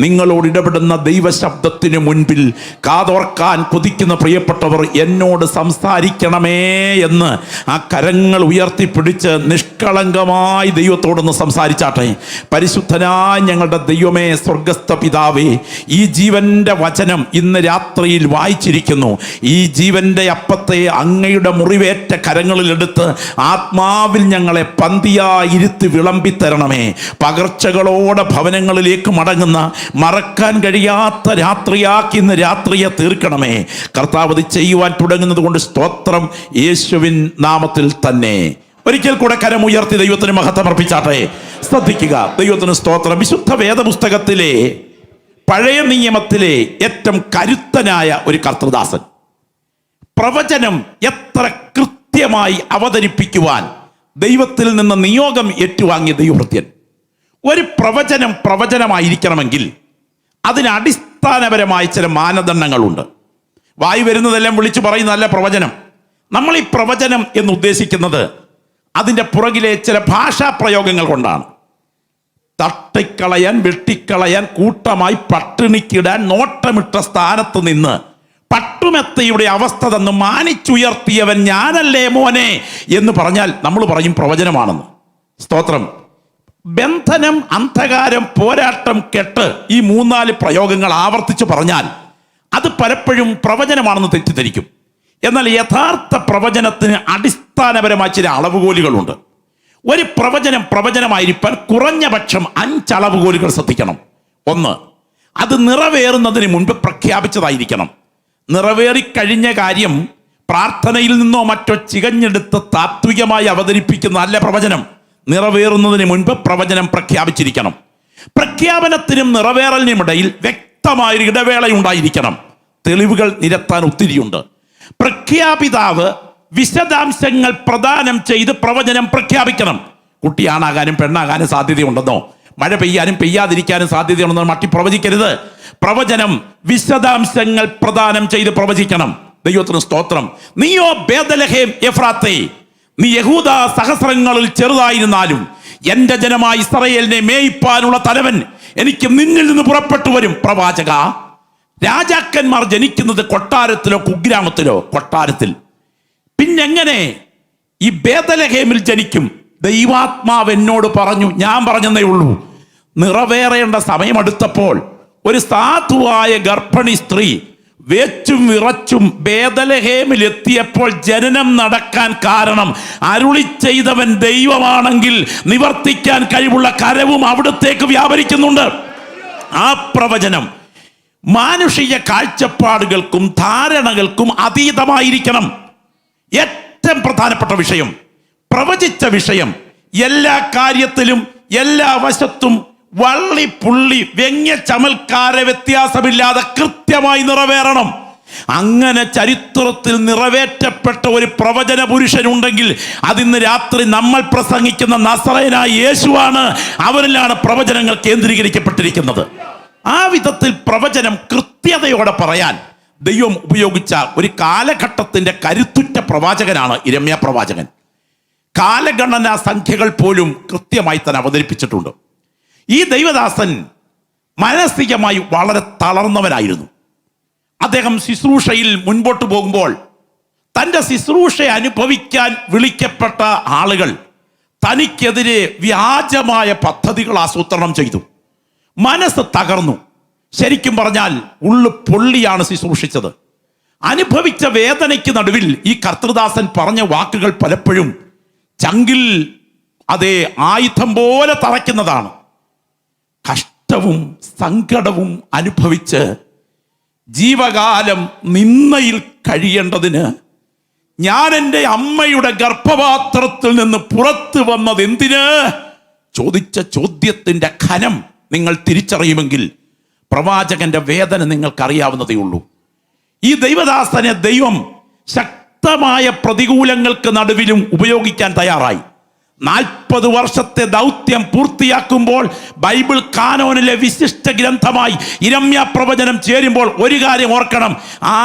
നിങ്ങളോട് ഇടപെടുന്ന ദൈവശബ്ദത്തിന് മുൻപിൽ കാതോർക്കാൻ കൊതിക്കുന്ന പ്രിയപ്പെട്ടവർ എന്നോട് സംസാരിക്കണമേ എന്ന് ആ കരങ്ങൾ ഉയർത്തിപ്പിടിച്ച് നിഷ്കളങ്കമായി ദൈവത്തോടൊന്ന് സംസാരിച്ചാട്ടെ. പരിശുദ്ധനായ ഞങ്ങളുടെ ദൈവമേ, സ്വർഗസ്ഥ പിതാവേ, ഈ ജീവന്റെ വചനം ഇന്ന് രാത്രിയിൽ വായിച്ചിരിക്കുന്നു. ഈ ജീവന്റെ അപ്പത്തെ അങ്ങയുടെ മുറിവേറ്റ കരങ്ങളിലെടുത്ത് ആത്മാവിൽ ഞങ്ങളെ പന്തിയായിരുത്തി വിളമ്പിത്തരണമേ. പകർച്ചകളോടെ ഭവനങ്ങളിലേക്ക് മടങ്ങുന്ന മറക്കാൻ കഴിയാത്ത രാത്രിയാക്കി ഇന്ന് രാത്രിയെ തീർക്കണമേ. കർത്താവ് ചെയ്യുവാൻ തുടങ്ങുന്നത് കൊണ്ട് സ്തോത്രം, യേശുവിൻ നാമത്തിൽ തന്നെ. ഒരിക്കൽ കൂടെ കരമുയർത്തി ദൈവത്തിന് മഹത്വമർപ്പിച്ചാട്ടെ. ശ്രദ്ധിക്കുക, ദൈവത്തിന് സ്തോത്രം. വിശുദ്ധ വേദപുസ്തകത്തിലെ പഴയ നിയമത്തിലെ ഏറ്റവും കരുത്തനായ ഒരു കർത്തൃദാസൻ, പ്രവചനം എത്ര കൃത്യമായി അവതരിപ്പിക്കുവാൻ ദൈവത്തിൽ നിന്ന് നിയോഗം ഏറ്റുവാങ്ങിയ ദൈവഭൃത്യൻ. ഒരു പ്രവചനമായിരിക്കണമെങ്കിൽ അതിന് അടിസ്ഥാനപരമായ ചില മാനദണ്ഡങ്ങളുണ്ട്. വായി വരുന്നതെല്ലാം വിളിച്ചു പറയുന്നതല്ല പ്രവചനം. നമ്മൾ ഈ പ്രവചനം എന്ന് ഉദ്ദേശിക്കുന്നത് അതിൻ്റെ പുറകിലെ ചില ഭാഷാ പ്രയോഗങ്ങൾ കൊണ്ടാണ്. തട്ടിക്കളയാൻ, വെട്ടിക്കളയാൻ, കൂട്ടമായി പട്ടിണിക്കിടാൻ, നോട്ടമിട്ട സ്ഥാനത്ത് നിന്ന് പട്ടുമെത്തയുടെ അവസ്ഥ തന്ന് മാനിച്ചുയർത്തിയവൻ ഞാനല്ലേ മോനെ എന്ന് പറഞ്ഞാൽ നമ്മൾ പറയും പ്രവചനമാണെന്ന്. സ്തോത്രം. ബന്ധനം, അന്ധകാരം, പോരാട്ടം, കെട്ട്, ഈ 3-4 പ്രയോഗങ്ങൾ ആവർത്തിച്ച് പറഞ്ഞാൽ അത് പലപ്പോഴും പ്രവചനമാണെന്ന് തെറ്റിദ്ധരിക്കും. എന്നാൽ യഥാർത്ഥ പ്രവചനത്തിന് അടിസ്ഥാനപരമായ ചില അളവുകോലുകളുണ്ട്. ഒരു പ്രവചനമായിരിക്കാൻ കുറഞ്ഞ പക്ഷം 5 അളവുകോലുകൾ ശ്രദ്ധിക്കണം. 1, അത് നിറവേറുന്നതിന് മുൻപ് പ്രഖ്യാപിച്ചതായിരിക്കണം. നിറവേറിക്കഴിഞ്ഞ കാര്യം പ്രാർത്ഥനയിൽ നിന്നോ മറ്റോ ചികഞ്ഞെടുത്ത് താത്വികമായി അവതരിപ്പിക്കുന്ന അല്ല പ്രവചനം. നിറവേറുന്നതിന് മുൻപ് പ്രവചനം പ്രഖ്യാപിച്ചിരിക്കണം. പ്രഖ്യാപനത്തിനും നിറവേറലിനുമിടയിൽ വ്യക്തമായൊരു ഇടവേളയുണ്ടായിരിക്കണം. തെളിവുകൾ നിരത്താൻ ഒത്തിരിയുണ്ട്. പ്രഖ്യാപിതാവ് വിശദാംശങ്ങൾ പ്രദാനം ചെയ്ത് പ്രവചനം പ്രഖ്യാപിക്കണം. കുട്ടിയാണാകാനും പെണ്ണാകാനും സാധ്യതയുണ്ടെന്നോ, മഴ പെയ്യാനും പെയ്യാതിരിക്കാനും സാധ്യതയുണ്ടെന്നോ മട്ടി പ്രവചിക്കരുത്. പ്രവചനം വിശദാംശങ്ങൾ പ്രദാനം ചെയ്ത് പ്രവചിക്കണം. ദൈവത്തിന് സ്തോത്രം. നീയോ ബേദലഹേം എഫ്രാത്തേ, നീ യഹൂദ സഹസ്രങ്ങളിൽ ചെറുതായിരുന്നാലും എന്റെ ജനമായ ഇസ്രായേലിനെ മേയിപ്പാനുള്ള തലവൻ എനിക്ക് നിന്നിൽ നിന്ന് പുറപ്പെട്ടു വരും. പ്രവാചക, രാജാക്കന്മാർ ജനിക്കുന്നത് കൊട്ടാരത്തിലോ കുഗ്രാമത്തിലോ? കൊട്ടാരത്തിൽ. പിന്നെങ്ങനെ ഈ ബേദലഹേമിൽ ജനിക്കും? ദൈവാത്മാവ് എന്നോട് പറഞ്ഞു, ഞാൻ പറഞ്ഞതേ ഉള്ളൂ. നിറവേറേണ്ട സമയമെടുത്തപ്പോൾ ഒരു സാധുവായ ഗർഭിണി സ്ത്രീ വേച്ചും വിറച്ചും ബേദലഹേമിൽ എത്തിയപ്പോൾ ജനനം നടക്കാൻ കാരണം അരുളി ചെയ്തവൻ ദൈവമാണെങ്കിൽ നിവർത്തിക്കാൻ കഴിവുള്ള കരവും അവിടത്തേക്ക് വ്യാപരിക്കുന്നുണ്ട്. ആ പ്രവചനം മാനുഷിക കാഴ്ചപ്പാടുകൾക്കും ധാരണകൾക്കും അതീതമായിരിക്കണം. ഏറ്റവും പ്രധാനപ്പെട്ട വിഷയം, പ്രവചിച്ച വിഷയം എല്ലാ കാര്യത്തിലും എല്ലാ വശത്തും വള്ളി പുള്ളി വ്യംഗ്യ ചമൽക്കാര വ്യത്യാസമില്ലാതെ കൃത്യമായി നിറവേറണം. അങ്ങനെ ചരിത്രത്തിൽ നിറവേറ്റപ്പെട്ട ഒരു പ്രവചന പുരുഷനുണ്ടെങ്കിൽ അതിന്ന് രാത്രി നമ്മൾ പ്രസംഗിക്കുന്ന നസറേനായ യേശുവാണ്. അവരിലാണ് പ്രവചനങ്ങൾ കേന്ദ്രീകരിക്കപ്പെട്ടിരിക്കുന്നത്. ആ വിധത്തിൽ പ്രവചനം കൃത്യതയോടെ പറയാൻ ദൈവം ഉപയോഗിച്ച ഒരു കാലഘട്ടത്തിന്റെ കരുത്തുറ്റ പ്രവാചകനാണ് ഇരമ്യാ പ്രവാചകൻ. കാലഗണനാ സംഖ്യകൾ പോലും കൃത്യമായി തന്നെ അവതരിപ്പിച്ചിട്ടുണ്ട്. ഈ ദൈവദാസൻ മാനസികമായി വളരെ തളർന്നവനായിരുന്നു. അദ്ദേഹം ശുശ്രൂഷയിൽ മുൻപോട്ട് പോകുമ്പോൾ തൻ്റെ ശുശ്രൂഷ അനുഭവിക്കാൻ വിളിക്കപ്പെട്ട ആളുകൾ തനിക്കെതിരെ വ്യാജമായ പദ്ധതികൾ ആസൂത്രണം ചെയ്തു. മനസ്സ് തകർന്നു. ശരിക്കും പറഞ്ഞാൽ ഉള്ളു പൊള്ളിയാണ് ശുശ്രൂഷിച്ചത്. അനുഭവിച്ച വേദനയ്ക്ക് നടുവിൽ ഈ കർത്തൃദാസൻ പറഞ്ഞ വാക്കുകൾ പലപ്പോഴും ചങ്കിൽ അതേ ആയുധം പോലെ തറയ്ക്കുന്നതാണ്. കഷ്ടവും സങ്കടവും അനുഭവിച്ച് ജീവകാലം നിന്നയിൽ കഴിയേണ്ടതിന് ഞാൻ എൻ്റെ അമ്മയുടെ ഗർഭപാത്രത്തിൽ നിന്ന് പുറത്തു വന്നത് എന്തിന്? ചോദിച്ച ചോദ്യത്തിൻ്റെ ഘനം നിങ്ങൾ തിരിച്ചറിയുമെങ്കിൽ പ്രവാചകന്റെ വേദന നിങ്ങൾക്കറിയാവുന്നതേ ഉള്ളൂ. ഈ ദൈവദാസനെ ദൈവം ശക്തമായ പ്രതികൂലങ്ങൾക്ക് നടുവിലും ഉപയോഗിക്കാൻ തയ്യാറായി. 40 വർഷത്തെ ദൗത്യം പൂർത്തിയാക്കുമ്പോൾ ബൈബിൾ കാനോനിലെ വിശിഷ്ട ഗ്രന്ഥമായി ഇരമ്യാ പ്രവചനം ചേരുമ്പോൾ ഒരു കാര്യം ഓർക്കണം,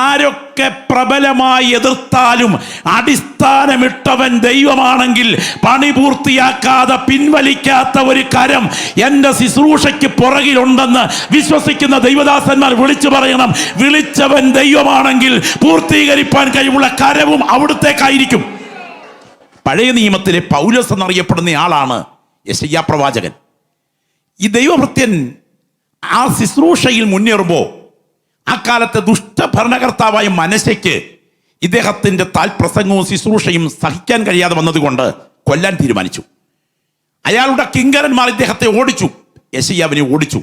ആരൊക്കെ പ്രബലമായി എതിർത്താലും അടിസ്ഥാനമിട്ടവൻ ദൈവമാണെങ്കിൽ പണി പൂർത്തിയാക്കാതെ പിൻവലിക്കാത്ത ഒരു കരം എൻ്റെ ശുശ്രൂഷയ്ക്ക് പുറകിലുണ്ടെന്ന് വിശ്വസിക്കുന്ന ദൈവദാസന്മാർ വിളിച്ചു പറയണം. വിളിച്ചവൻ ദൈവമാണെങ്കിൽ പൂർത്തീകരിപ്പാൻ കഴിവുള്ള കരവും അവിടുത്തേക്കായിരിക്കും. പഴയ നിയമത്തിലെ പൗലോസ് എന്നറിയപ്പെടുന്ന ആളാണ് യെശയ്യാ പ്രവാചകൻ. ഈ ദൈവഭൃത്യൻ ആ ശുശ്രൂഷയിൽ മുന്നേറുമ്പോൾ ആ കാലത്തെ ദുഷ്ടഭരണകർത്താവായ മനശ്ശെക്ക് ഇദ്ദേഹത്തിൻ്റെ താൽപ്രസംഗവും ശുശ്രൂഷയും സഹിക്കാൻ കഴിയാതെ വന്നതുകൊണ്ട് കൊല്ലാൻ തീരുമാനിച്ചു. അയാളുടെ കിങ്കരന്മാർ ഇദ്ദേഹത്തെ ഓടിച്ചു, യെശയ്യാവിനെ ഓടിച്ചു.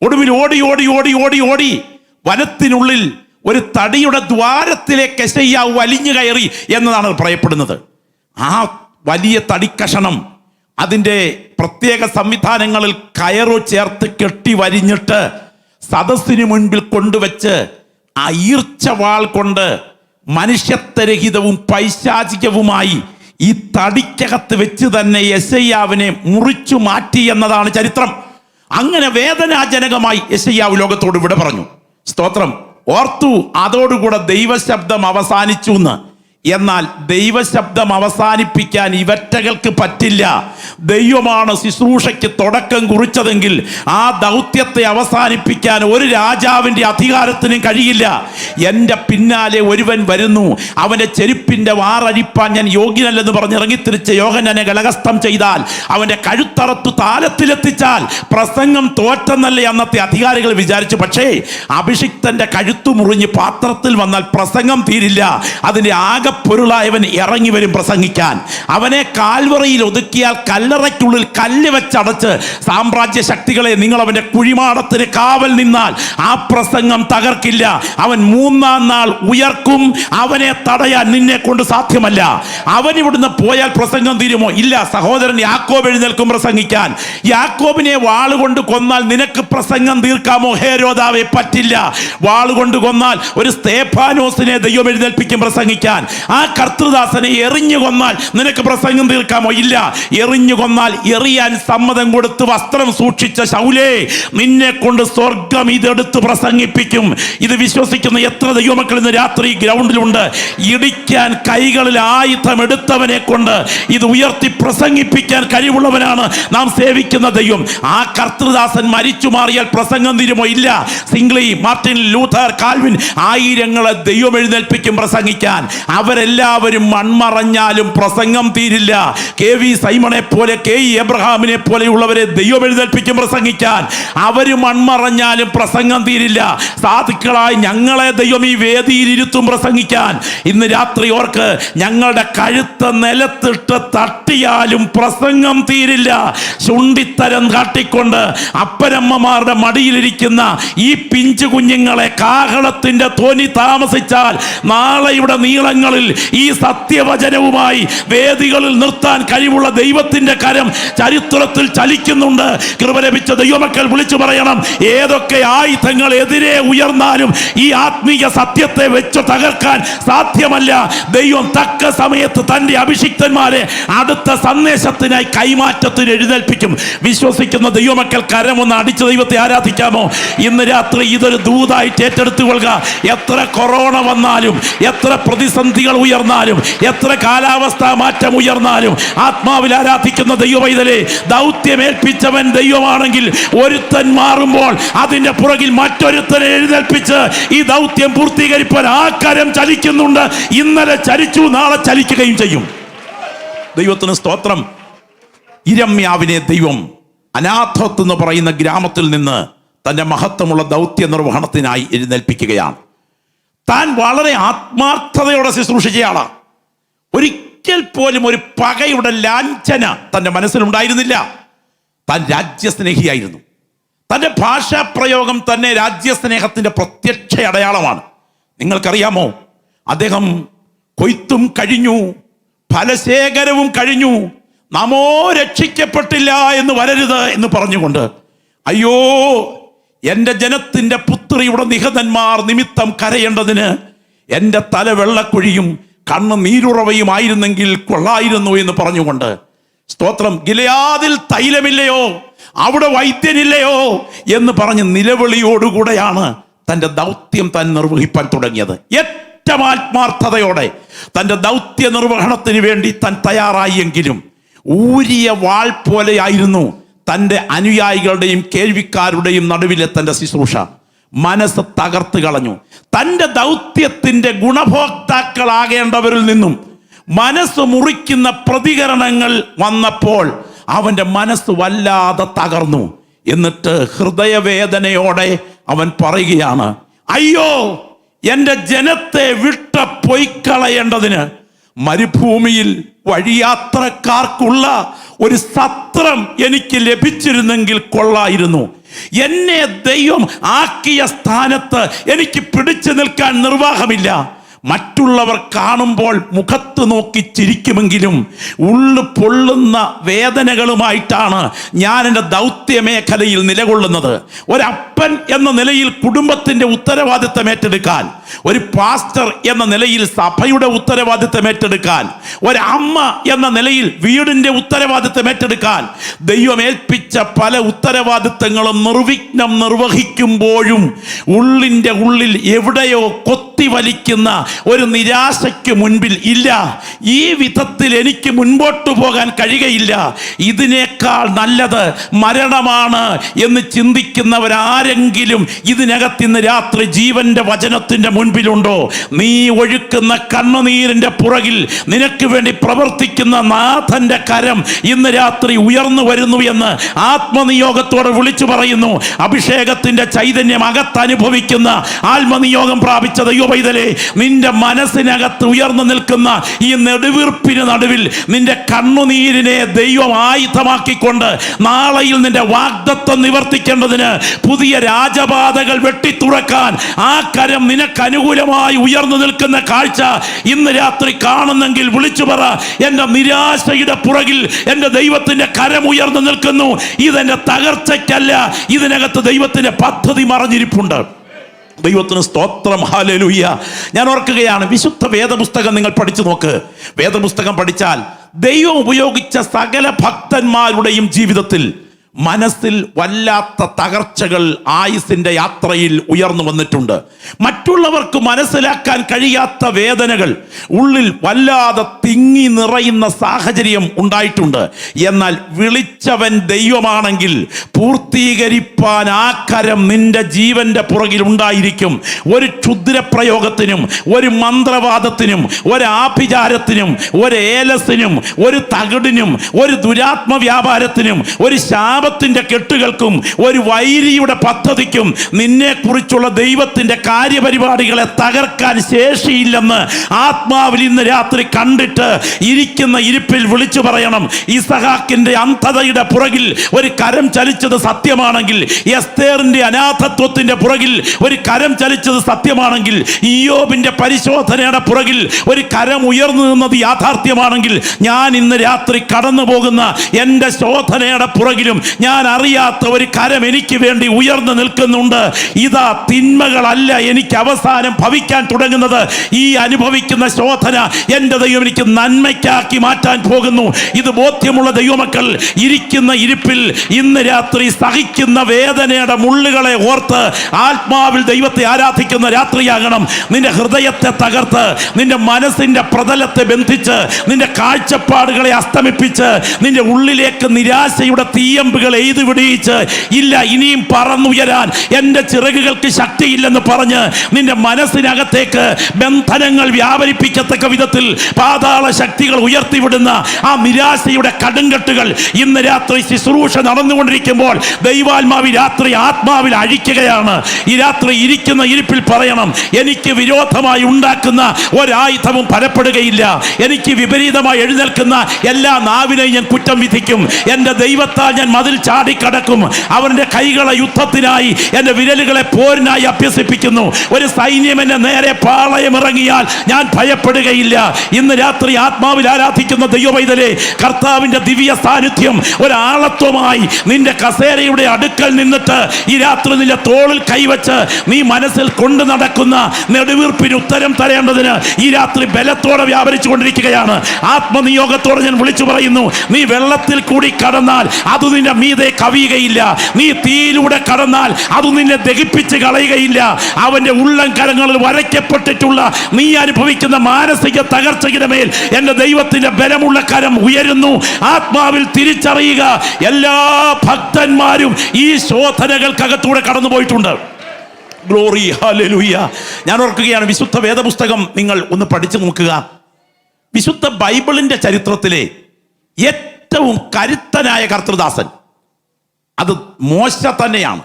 ഒടുവിൽ ഓടി ഓടി ഓടി ഓടി ഓടി വനത്തിനുള്ളിൽ ഒരു തടിയുടെ ദ്വാരത്തിലേക്ക് യെശയ്യാവ് വലിഞ്ഞു കയറി എന്നതാണ് പറയപ്പെടുന്നത്. ആ വലിയ തടിക്കഷണം അതിൻ്റെ പ്രത്യേക സംവിധാനങ്ങളിൽ കയറു ചേർത്ത് കെട്ടി വരിഞ്ഞിട്ട് സദസ്സിന് മുൻപിൽ കൊണ്ടുവച്ച് ആ ഈർച്ചവാൾ കൊണ്ട് മനുഷ്യത്വരഹിതവും പൈശാചികവുമായി ഈ തടിക്കകത്ത് വെച്ച് തന്നെ യെശയ്യാവിനെ മുറിച്ചു മാറ്റി എന്നതാണ് ചരിത്രം. അങ്ങനെ വേദനാജനകമായി യെശയ്യാവ് ലോകത്തോട് വിട പറഞ്ഞു. സ്തോത്രം. ഓർത്തു, അതോടുകൂടെ ദൈവശബ്ദം അവസാനിച്ചു എന്ന്. എന്നാൽ ദൈവശബ്ദം അവസാനിപ്പിക്കാൻ ഇവറ്റകൾക്ക് പറ്റില്ല. ദൈവമാണ് ശുശ്രൂഷയ്ക്ക് തുടക്കം കുറിച്ചതെങ്കിൽ ആ ദൗത്യത്തെ അവസാനിപ്പിക്കാൻ ഒരു രാജാവിൻ്റെ അധികാരത്തിനും കഴിയില്ല. എൻ്റെ പിന്നാലെ ഒരുവൻ വരുന്നു, അവൻ്റെ ചെരുപ്പിൻ്റെ വാറഴിപ്പാൻ ഞാൻ യോഗ്യനല്ലെന്ന് പറഞ്ഞ് ഇറങ്ങിത്തിരിച്ച യോഹന്നാനെ ഗലഹസ്തം ചെയ്താൽ, അവൻ്റെ കഴുത്തറത്തു താലത്തിലെത്തിച്ചാൽ പ്രസംഗം തോറ്റെന്നല്ലേ അന്നത്തെ അധികാരികൾ വിചാരിച്ചു. പക്ഷേ അഭിഷിക്തൻ്റെ കഴുത്തു മുറിഞ്ഞ് പാത്രത്തിൽ വന്നാൽ പ്രസംഗം തീരില്ല. അതിൻ്റെ ആകെപ്പൊരുളായവൻ ഇറങ്ങി വരും പ്രസംഗിക്കാൻ. അവനെ കാൽവറയിൽ ഒതുക്കിയാൽ കല്ലറയ്ക്കുള്ളിൽ കല്ല് വെച്ചടച്ച് സാമ്രാജ്യ ശക്തികളെ നിങ്ങൾ അവൻ്റെ കുഴിമാടത്തിന് കാവൽ നിന്നാൽ ആ പ്രസംഗം തകർക്കില്ല. അവൻ 3-ാം നാൾ ഉയർക്കും. അവനെ തടയാൻ നിന്നെ കൊണ്ട് സാധ്യമല്ല. അവൻ ഇവിടുന്ന് പോയാൽ പ്രസംഗം തീരുമോ? ഇല്ല. സഹോദരൻ യാക്കോബ് എഴുന്നേൽക്കും പ്രസംഗിക്കാൻ. യാക്കോബിനെ വാളുകൊണ്ട് കൊന്നാൽ നിനക്ക് പ്രസംഗം തീർക്കാമോ? ഹേരോദാവേ, പറ്റില്ല. വാളുകൊണ്ട് കൊന്നാൽ ഒരു സ്തേഫാനോസിനെ ദൈവം എഴുന്നേൽപ്പിക്കും പ്രസംഗിക്കാൻ. ആ കർത്തൃദാസനെ എറിഞ്ഞു കൊന്നാൽ നിനക്ക് പ്രസംഗം തീർക്കാമോ? ഇല്ല. എറിഞ്ഞു കൊന്നാൽ എറിയാൻ സമ്മതം കൊടുത്ത് വസ്ത്രം സൂക്ഷിച്ച ശൗലേ, നിന്നെ കൊണ്ട് സ്വർഗം ഇതെടുത്ത് പ്രസംഗിപ്പിക്കും. ഇത് വിശ്വസിക്കുന്ന എത്ര ദൈവമക്കൾ ഇന്ന് രാത്രി ഗ്രൗണ്ടിലുണ്ട്? ഇടിക്കാൻ കൈകളിൽ ആയുധം എടുത്തവനെ കൊണ്ട് ഇത് ഉയർത്തി പ്രസംഗിപ്പിക്കാൻ കഴിവുള്ളവനാണ് നാം സേവിക്കുന്ന ദൈവം. ആ കർത്തൃദാസൻ മരിച്ചു മാറിയാൽ പ്രസംഗം തീരുമോ? ഇല്ല. സിംഗ്ലി, മാർട്ടിൻ ലൂഥർ, കാൽവിൻ, ആയിരങ്ങളെ ദൈവം എഴുന്നേൽപ്പിക്കും പ്രസംഗിക്കാൻ. അവരെല്ലാവരും മൺമറഞ്ഞാലും പ്രസംഗം തീരില്ല. KV സൈമണെ പോലെ, KE എബ്രഹാമിനെ പോലെയുള്ളവരെ ദൈവം എഴുന്നേൽപ്പിക്കും പ്രസംഗിക്കാൻ. അവർ മൺമറഞ്ഞാലും പ്രസംഗം തീരില്ല. സാധുക്കളായി ഞങ്ങളെ ദൈവം ഈ വേദിയിൽ ഇരുത്തും പ്രസംഗിക്കാൻ. ഇന്ന് രാത്രി ഓർക്ക്, ഞങ്ങളുടെ കഴുത്ത് നിലത്തിട്ട് തട്ടിയാലും പ്രസംഗം തീരില്ല. ചുണ്ടിത്തരം കാട്ടിക്കൊണ്ട് അപ്പനമ്മമാരുടെ മടിയിലിരിക്കുന്ന ഈ പിഞ്ചു കുഞ്ഞുങ്ങളെ കാഹളത്തിന്റെ ധ്വനി താമസിച്ചാൽ നാളെയുടെ നീളങ്ങളിൽ ഈ സത്യവചനവുമായി വേദികളിൽ നിർത്താൻ കഴിവുള്ള ദൈവത്തിന്റെ കരം ചരിത്രത്തിൽ ചലിക്കുന്നുണ്ട്. കൃപ ലഭിച്ച ദൈവമക്കൾ വിളിച്ചു പറയണം, ഏതൊക്കെ ആയുധങ്ങൾ എതിരെ ഉയർന്നാലും ഈ ആത്മീയ സത്യത്തെ വെച്ച് തകർക്കാൻ സാധ്യമല്ല. ദൈവം തക്ക സമയത്ത് തന്റെ അഭിഷിക്തന്മാരെ അടുത്ത സന്ദേശത്തിനായി കൈമാറ്റത്തിന് എഴുന്നേൽപ്പിക്കും. വിശ്വസിക്കുന്ന ദൈവമക്കൾ കരമൊന്ന് അടിച്ച് ദൈവത്തെ ആരാധിക്കാമോ? ഇന്ന് രാത്രി ഇതൊരു ദൂതായിട്ട് ഏറ്റെടുത്തുകൊള്ളുക. എത്ര കൊറോണ വന്നാലും, എത്ര പ്രതിസന്ധികൾ ഉയർന്നാലും, എത്ര കാലാവസ്ഥാ മാറ്റം ഉയർന്നാലും, ആത്മാവിൽ ആരാധിക്കുന്ന ദൈവമൈതലേ, ദൗത്യമേൽപ്പിച്ചവൻ ദൈവമാണെങ്കിൽ ഒരുത്തൻ മാറുമ്പോൾ അതിന്റെ പുറകിൽ മറ്റൊരുത്തനെ എഴുന്നേൽപ്പിച്ച് ഈ ദൗത്യം പൂർത്തീകരിപ്പാൻ ആ കരം ചലിക്കുന്നുണ്ട്. ഇന്നലെ ചലിച്ചു, നാളെ ചലിക്കുകയും ചെയ്യും. ദൈവത്തിന് സ്തോത്രം. ഇരമ്യാവിനെ ദൈവം അനാഥോത്ത് എന്ന് പറയുന്ന ഗ്രാമത്തിൽ നിന്ന് തന്റെ മഹത്വമുള്ള ദൗത്യ നിർവഹണത്തിനായി എഴുന്നേൽപ്പിക്കുകയാണ്. താൻ വളരെ ആത്മാർത്ഥതയോടെ ശുശ്രൂഷിച്ചയാളാണ്. ഒരിക്കൽ പോലും ഒരു പകയുടെ ലാഞ്ചന തൻ്റെ മനസ്സിലുണ്ടായിരുന്നില്ല. താൻ രാജ്യസ്നേഹിയായിരുന്നു. തൻ്റെ ഭാഷാപ്രയോഗം തന്നെ രാജ്യസ്നേഹത്തിൻ്റെ പ്രത്യക്ഷ അടയാളമാണ്. നിങ്ങൾക്കറിയാമോ, അദ്ദേഹം കൊയ്ത്തും കഴിഞ്ഞു, ഫലശേഖരവും കഴിഞ്ഞു, നാമോ രക്ഷിക്കപ്പെട്ടില്ല എന്ന് വരരുത് എന്ന് പറഞ്ഞുകൊണ്ട്, അയ്യോ എൻ്റെ ജനത്തിൻ്റെ പുത്രിയുടെ നിഹതന്മാർ നിമിത്തം കരയേണ്ടതിന് എൻ്റെ തല വെള്ളക്കുഴിയും കണ്ണ് നീരുറവയുമായിരുന്നെങ്കിൽ കൊള്ളായിരുന്നു എന്ന് പറഞ്ഞുകൊണ്ട്, സ്തോത്രം, ഗിലെയാദിൽ തൈലമില്ലയോ, അവിടെ വൈദ്യനില്ലയോ എന്ന് പറഞ്ഞ് നിലവിളിയോടുകൂടെയാണ് തൻ്റെ ദൗത്യം താൻ നിർവഹിപ്പാൻ തുടങ്ങിയത്. ഏറ്റവും ആത്മാർത്ഥതയോടെ തൻ്റെ ദൗത്യ നിർവഹണത്തിന് വേണ്ടി താൻ തയ്യാറായി. എങ്കിലും ഊരിയ വാൾ പോലെയായിരുന്നു തൻ്റെ അനുയായികളുടെയും കേൾവിക്കാരുടെയും നടുവിലെ തൻ്റെ ശുശ്രൂഷ. മനസ്സ് തകർത്ത് കളഞ്ഞു. തൻ്റെ ദൗത്യത്തിൻ്റെ ഗുണഭോക്താക്കളാകേണ്ടവരിൽ നിന്നും മനസ്സ് മുറിക്കുന്ന പ്രതികരണങ്ങൾ വന്നപ്പോൾ അവൻ്റെ മനസ്സ് വല്ലാതെ തകർന്നു. എന്നിട്ട് ഹൃദയവേദനയോടെ അവൻ പറയുകയാണ്, അയ്യോ എൻ്റെ ജനത്തെ വിട്ട പൊയ്ക്കളയേണ്ടതിന് മരുഭൂമിയിൽ വഴിയാത്രക്കാർക്കുള്ള ഒരു സത്രം എനിക്ക് ലഭിച്ചിരുന്നെങ്കിൽ കൊള്ളായിരുന്നു. എന്നെ ദൈവം ആക്കിയ സ്ഥാനത്ത് എനിക്ക് പിടിച്ചു നിൽക്കാൻ നിർവാഹമില്ല. മറ്റുള്ളവർ കാണുമ്പോൾ മുഖത്ത് നോക്കി ചിരിക്കുമെങ്കിലും ഉള്ളു പൊള്ളുന്ന വേദനകളുമായിട്ടാണ് ഞാൻ എൻ്റെ ദൗത്യ മേഖലയിൽ നിലകൊള്ളുന്നത്. ഒരപ്പൻ എന്ന നിലയിൽ കുടുംബത്തിൻ്റെ ഉത്തരവാദിത്തം ഏറ്റെടുക്കാൻ, ഒരു പാസ്റ്റർ എന്ന നിലയിൽ സഭയുടെ ഉത്തരവാദിത്തം ഏറ്റെടുക്കാൻ, ഒരമ്മ എന്ന നിലയിൽ വീടിൻ്റെ ഉത്തരവാദിത്തം ഏറ്റെടുക്കാൻ, ദൈവം ഏൽപ്പിച്ച പല ഉത്തരവാദിത്തങ്ങളും നിർവിഘ്നം നിർവഹിക്കുമ്പോഴും ഉള്ളിൻ്റെ ഉള്ളിൽ എവിടെയോ കൊത്തി വലിക്കുന്ന ഒരു നിരാശയ്ക്ക് മുൻപിൽ ഇല്ല. ഈ വിധത്തിൽ എനിക്ക് മുൻപോട്ട് പോകാൻ കഴിയുകയില്ല, ഇതിനേക്കാൾ നല്ലത് മരണമാണ് എന്ന് ചിന്തിക്കുന്നവരാരെങ്കിലും ഇതിനകത്ത് ഇന്ന് രാത്രി ജീവന്റെ വചനത്തിന്റെ മുൻപിലുണ്ടോ? നീ ഒഴുക്കുന്ന കണ്ണുനീരിന്റെ പുറകിൽ നിനക്ക് വേണ്ടി പ്രവർത്തിക്കുന്ന നാഥന്റെ കരം ഇന്ന് രാത്രി ഉയർന്നു വരുന്നു എന്ന് ആത്മനിയോഗത്തോടെ വിളിച്ചു പറയുന്നു. അഭിഷേകത്തിന്റെ ചൈതന്യം അകത്ത് അനുഭവിക്കുന്ന, ആത്മനിയോഗം പ്രാപിച്ച ദൈവപൈതലേ, നിന്റെ മനസ്സിനകത്ത് ഉയർന്നു നിൽക്കുന്ന ഈ നെടുവീർപ്പിന് നടുവിൽ നിന്റെ കണ്ണുനീരിനെ ദൈവം ആയുധമാക്കിക്കൊണ്ട് നാളെയിൽ നിന്റെ വാഗ്ദത്തം നിവർത്തിക്കേണ്ടതിന് പുതിയ രാജപാതകൾ വെട്ടിത്തുറക്കാൻ ആ കരം നിനക്ക് അനുകൂലമായി ഉയർന്നു നിൽക്കുന്ന കാഴ്ച ഇന്ന് രാത്രി കാണുന്നെങ്കിൽ വിളിച്ചു പറ, എന്റെ നിരാശയുടെ പുറകിൽ എന്റെ ദൈവത്തിന്റെ കരം ഉയർന്നു നിൽക്കുന്നു. ഇതെന്റെ തകർച്ചയ്ക്കല്ല, ഇതിനകത്ത് ദൈവത്തിന്റെ പദ്ധതി മറഞ്ഞിരിപ്പുണ്ട്. ദൈവത്തിന് സ്തോത്രം, ഹല്ലേലൂയ. ഞാൻ ഓർക്കുകയാണ്, വിശുദ്ധ വേദപുസ്തകം നിങ്ങൾ പഠിച്ചു നോക്ക്. വേദപുസ്തകം പഠിച്ചാൽ ദൈവം ഉപയോഗിച്ച സകല ഭക്തന്മാരുടെയും ജീവിതത്തിൽ മനസ്സിൽ വല്ലാത്ത തകർച്ചകൾ ആയുസിന്റെ യാത്രയിൽ ഉയർന്നു വന്നിട്ടുണ്ട്. മറ്റുള്ളവർക്ക് മനസ്സിലാക്കാൻ കഴിയാത്ത വേദനകൾ ഉള്ളിൽ വല്ലാതെ തിങ്ങി നിറയുന്ന സാഹചര്യം ഉണ്ടായിട്ടുണ്ട്. എന്നാൽ വിളിച്ചവൻ ദൈവമാണെങ്കിൽ പൂർത്തീകരിപ്പാൻ ആ കരം നിന്റെ ജീവന്റെ പുറകിൽ ഉണ്ടായിരിക്കും. ഒരു ക്ഷുദ്രപ്രയോഗത്തിനും, ഒരു മന്ത്രവാദത്തിനും, ഒരു ആഭിചാരത്തിനും, ഒരു ഏലസിനും, ഒരു തകിടിനും, ഒരു ദുരാത്മ വ്യാപാരത്തിനും, ഒരു ശാപത്തിന്റെ കെട്ടുകൾക്കും, ഒരു വൈരിയുടെ പദ്ധതിക്കും നിന്നെ കുറിച്ചുള്ള ദൈവത്തിന്റെ കാര്യപരിപാടികളെ തകർക്കാൻ ശേഷിയില്ലെന്ന് ആത്മാവിൽ ഇന്ന് രാത്രി കണ്ടിട്ട് ഇരിക്കുന്ന ഇരിപ്പിൽ വിളിച്ചു പറയണം. ഇസഹാക്കിന്റെ അന്ധതയുടെ പുറകിൽ ഒരു കരം ചലിച്ചത് സത്യമാണെങ്കിൽ, എസ്തേറിന്റെ അനാഥത്വത്തിന്റെ പുറകിൽ ഒരു കരം ചലിച്ചത് സത്യമാണെങ്കിൽ, ഇയ്യോബിന്റെ പരിശോധനയുടെ പുറകിൽ ഒരു കരം ഉയർന്നു നിന്നത് യാഥാർത്ഥ്യമാണെങ്കിൽ, ഞാൻ ഇന്ന് രാത്രി കടന്നു പോകുന്ന എൻ്റെ ശോധനയുടെ പുറകിലും ഞാൻ അറിയാത്ത ഒരു കരം എനിക്ക് വേണ്ടി ഉയർന്നു നിൽക്കുന്നുണ്ട്. ഇതാ തിന്മകളല്ല എനിക്ക് അവസാനം ഭവിക്കാൻ തുടങ്ങുന്നത്. ഈ അനുഭവിക്കുന്ന ശോധന എൻ്റെ ദൈവം എനിക്ക് നന്മയ്ക്കാക്കി മാറ്റാൻ പോകുന്നു. ഇത് ബോധ്യമുള്ള ദൈവമക്കൾ ഇരിക്കുന്ന ഇരിപ്പിൽ ഇന്ന് രാത്രി സഹിക്കുന്ന വേദനയുടെ മുള്ളുകളെ ഓർത്ത് ആത്മാവിൽ ദൈവത്തെ ആരാധിക്കുന്ന രാത്രിയാകണം. നിന്റെ ഹൃദയത്തെ തകർത്ത്, നിന്റെ മനസ്സിന്റെ പ്രതലത്തെ ബന്ധിച്ച്, നിന്റെ കാഴ്ചപ്പാടുകളെ അസ്തമിപ്പിച്ച്, നിന്റെ ഉള്ളിലേക്ക് നിരാശയുടെ തീയമ്പുകൾ എഴുതി വിടിയിച്ച്, ഇല്ല ഇനിയും പറന്നുയരാൻ എൻ്റെ ചിറകുകൾക്ക് ശക്തിയില്ലെന്ന് പറഞ്ഞ് നിന്റെ മനസ്സിനകത്തേക്ക് ബന്ധനങ്ങൾ വ്യാപരിപ്പിക്കത്തക്ക വിധത്തിൽ പാതാള ശക്തികൾ ഉയർത്തിവിടുന്ന ആ നിരാശയുടെ കടുങ്കെട്ടുകൾ ഇന്ന് രാത്രി ശുശ്രൂഷ നടന്നുകൊണ്ടിരിക്കുമ്പോൾ ദൈവാത്മാവി രാത്രി ആത്മാവിൽ അഴിക്കുകയാണ്. ഈ രാത്രി ഇരിക്കുന്ന ഇരിപ്പിൽ പറയണം, എനിക്ക് വിരോധമായി ഉണ്ടാക്കുന്ന ഒരായുധവും ഫലപ്പെടുകയില്ല. എനിക്ക് വിപരീതമായി എഴുന്നേൽക്കുന്ന എല്ലാ നാവിനെയും ഞാൻ കുറ്റം വിധിക്കും. എൻ്റെ ദൈവത്താൽ ഞാൻ മതിൽ ചാടിക്കടക്കും. അവന്റെ കൈകളെ യുദ്ധത്തിനായി, എൻ്റെ വിരലുകളെ പോരിനായി അഭ്യസിപ്പിക്കുന്നു. ഒരു സൈന്യം എന്നെ നേരെ പാളയം ഇറങ്ങിയാൽ ഞാൻ ഭയപ്പെടുകയില്ല. ഇന്ന് രാത്രി ആത്മാവിൽ ആരാധിക്കുന്ന ദൈവപൈതലേ, കർത്താവിന്റെ ദിവ്യ സാന്നിധ്യം ഒരാളത്വമായി നിന്റെ കസേരയുടെ അടുക്കൽ നിന്നിട്ട് ഈ രാത്രി നിന്റെ തോളിൽ കൈവച്ച് നീ മനസ്സിൽ കൊണ്ടു നടക്കുന്ന നെടുവീർപ്പിന് ഉത്തരം തരേണ്ടതിന് ഈ രാത്രി ബലത്തോടെ വ്യാപരിച്ചു കൊണ്ടിരിക്കുകയാണ്. ആത്മനിയോഗത്തോടെ ഞാൻ വിളിച്ചു പറയുന്നു, നീ വെള്ളത്തിൽ കൂടി കടന്നാൽ അത് നിന്റെ മീതെ കവിയുകയില്ല. നീ തീയിലൂടെ കടന്നാൽ അത് നിന്നെ ദഹിപ്പിച്ച് കളയുകയില്ല. അവന്റെ ഉള്ളം കരങ്ങളിൽ വരയ്ക്കപ്പെട്ടിട്ടുള്ള നീ അനുഭവിക്കുന്ന മാനസിക തകർച്ചയുടെ മേൽ എൻ്റെ ദൈവത്തിന്റെ ബലമുള്ള കരം ഉയരുന്നു. ആത്മാവിൽ തിരിച്ചറിയുക, എല്ലാ ഭക്തന്മാരും ഈ ശോധനകൾക്കകത്തൂടെ കടന്നുപോയിട്ടുണ്ട്. Glory, hallelujah. ഞാൻ ഓർക്കുകയാണ്, വിശുദ്ധ വേദപുസ്തകം നിങ്ങൾ ഒന്ന് പഠിച്ചു നോക്കുക. വിശുദ്ധ ബൈബിളിന്റെ ചരിത്രത്തിലെ ഏറ്റവും കരുത്തനായ കർത്തൃദാസൻ അത് മോശ തന്നെയാണ്.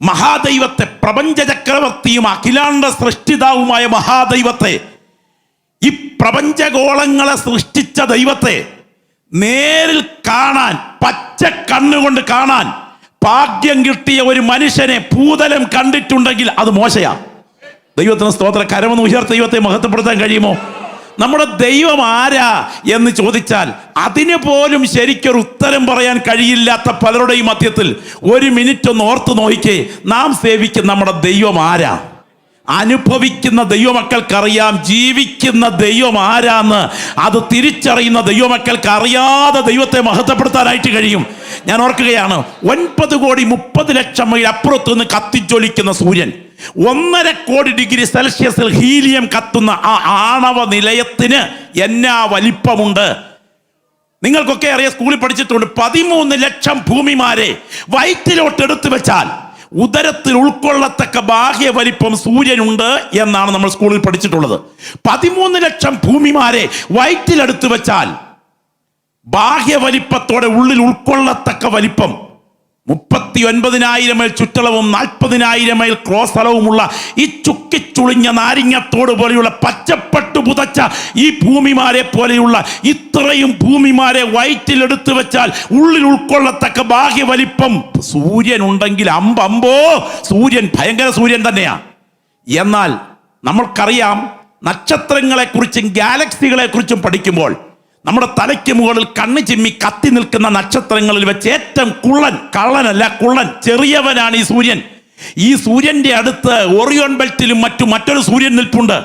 മഹാദൈവത്തെ, പ്രപഞ്ച ചക്രവർത്തിയും അഖിലാണ്ട സൃഷ്ടിതാവുമായ മഹാദൈവത്തെ, ഈ പ്രപഞ്ചഗോളങ്ങളെ സൃഷ്ടിച്ച ദൈവത്തെ നേരിൽ കാണാൻ, പച്ച കണ്ണുകൊണ്ട് കാണാൻ ഭാഗ്യം കിട്ടിയ ഒരു മനുഷ്യനെ ഭൂതലം കണ്ടിട്ടുണ്ടെങ്കിൽ അത് മോശയാണ്. ദൈവത്തിന് സ്തോത്രം. കരമൊന്ന് ഉയർത്തി ദൈവത്തെ മഹത്വപ്പെടുത്താൻ കഴിയുമോ? നമ്മുടെ ദൈവം ആരാ എന്ന് ചോദിച്ചാൽ അതിന് പോലും ശരിക്കൊരു ഉത്തരം പറയാൻ കഴിയില്ലാത്ത പലരുടെയും മധ്യത്തിൽ ഒരു മിനിറ്റ് ഒന്ന് ഓർത്ത് നോക്കിക്കേ, നാം സേവിക്കുന്ന നമ്മുടെ ദൈവം ആരാ? അനുഭവിക്കുന്ന ദൈവമക്കൾക്കറിയാം ജീവിക്കുന്ന ദൈവം ആരാന്ന്. അത് തിരിച്ചറിയുന്ന ദൈവമക്കൾക്ക് അറിയാതെ ദൈവത്തെ മഹത്വപ്പെടുത്താനായിട്ട് കഴിയും. ഞാൻ ഓർക്കുകയാണ്, 9,30,00,000 മൈൽ അപ്പുറത്ത് നിന്ന് കത്തിജ്വലിക്കുന്ന സൂര്യൻ 1.5 കോടി ഡിഗ്രി സെൽഷ്യസിൽ ഹീലിയം കത്തുന്ന ആ ആണവ നിലയത്തിന് എന്നാ വലിപ്പമുണ്ട്? നിങ്ങൾക്കൊക്കെ അറിയാം, സ്കൂളിൽ പഠിച്ചിട്ടുണ്ട്. 13 ലക്ഷം ഭൂമിമാരെ വയറ്റിലോട്ട് എടുത്തു വെച്ചാൽ ഉദരത്തിൽ ഉൾക്കൊള്ളത്തക്ക ബാഹ്യ വലിപ്പം സൂര്യനുണ്ട് എന്നാണ് നമ്മൾ സ്കൂളിൽ പഠിച്ചിട്ടുള്ളത്. 13 ലക്ഷം ഭൂമിമാരെ വയറ്റിലെടുത്തു വെച്ചാൽ ബാഹ്യ വലിപ്പത്തോടെ ഉള്ളിൽ ഉൾക്കൊള്ളത്തക്ക വലിപ്പം 39,000 മൈൽ ചുറ്റളവും 40,000 മൈൽ ക്രോസ് സ്ഥലവുമുള്ള ഈ ചുക്കിച്ചുളിഞ്ഞ നാരിങ്ങത്തോട് പോലെയുള്ള പച്ചപ്പട്ടു പുതച്ച ഈ ഭൂമിമാരെ പോലെയുള്ള ഇത്രയും ഭൂമിമാരെ വയറ്റിലെടുത്തു വെച്ചാൽ ഉള്ളിൽ ഉൾക്കൊള്ളത്തക്ക ബാഹ്യ വലിപ്പം സൂര്യൻ ഉണ്ടെങ്കിൽ അമ്പോ, സൂര്യൻ ഭയങ്കര സൂര്യൻ തന്നെയാണ്. എന്നാൽ നമ്മൾക്കറിയാം, നക്ഷത്രങ്ങളെക്കുറിച്ചും ഗാലക്സികളെക്കുറിച്ചും പഠിക്കുമ്പോൾ നമ്മുടെ തലയ്ക്ക് മുകളിൽ കണ്ണ് ചിമ്മി കത്തി നിൽക്കുന്ന നക്ഷത്രങ്ങളിൽ വെച്ച് ഏറ്റവും കള്ളനല്ല കുള്ളൻ ചെറിയവനാണ് ഈ സൂര്യൻ. ഈ സൂര്യന്റെ അടുത്ത് ഓറിയോൺ ബെൽറ്റിലും മറ്റൊരു സൂര്യൻ നിൽപ്പുണ്ട്.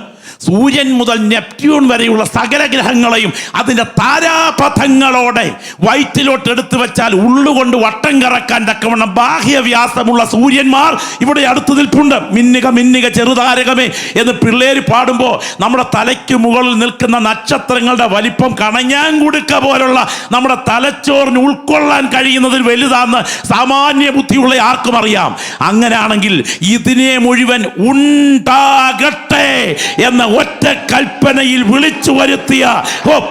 സൂര്യൻ മുതൽ നെപ്റ്റ്യൂൺ വരെയുള്ള സകല ഗ്രഹങ്ങളെയും അതിൻ്റെ താരാപഥങ്ങളോടെ വയറ്റിലോട്ട് എടുത്തു വെച്ചാൽ ഉള്ളുകൊണ്ട് വട്ടം കറക്കാൻ തക്കവണ്ണം ബാഹ്യവ്യാസമുള്ള സൂര്യന്മാർ ഇവിടെ അടുത്ത് നിൽപ്പുണ്ട്. മിന്നുക മിന്നുക ചെറുതാരകമേ എന്ന് പിള്ളേര് പാടുമ്പോൾ നമ്മുടെ തലയ്ക്ക് മുകളിൽ നിൽക്കുന്ന നക്ഷത്രങ്ങളുടെ വലിപ്പം കണഞ്ഞാങ്കുടുക്ക പോലുള്ള നമ്മുടെ തലച്ചോറിന് ഉൾക്കൊള്ളാൻ കഴിയുന്നതിൽ വലുതാന്ന് സാമാന്യ ബുദ്ധിയുള്ള ആർക്കും അറിയാം. അങ്ങനെയാണെങ്കിൽ ഇതിനെ മുഴുവൻ ഉണ്ടാകട്ടെ എന്ന ഒറ്റ കൽപ്പനയിൽ വിളിച്ചു വരുത്തിയ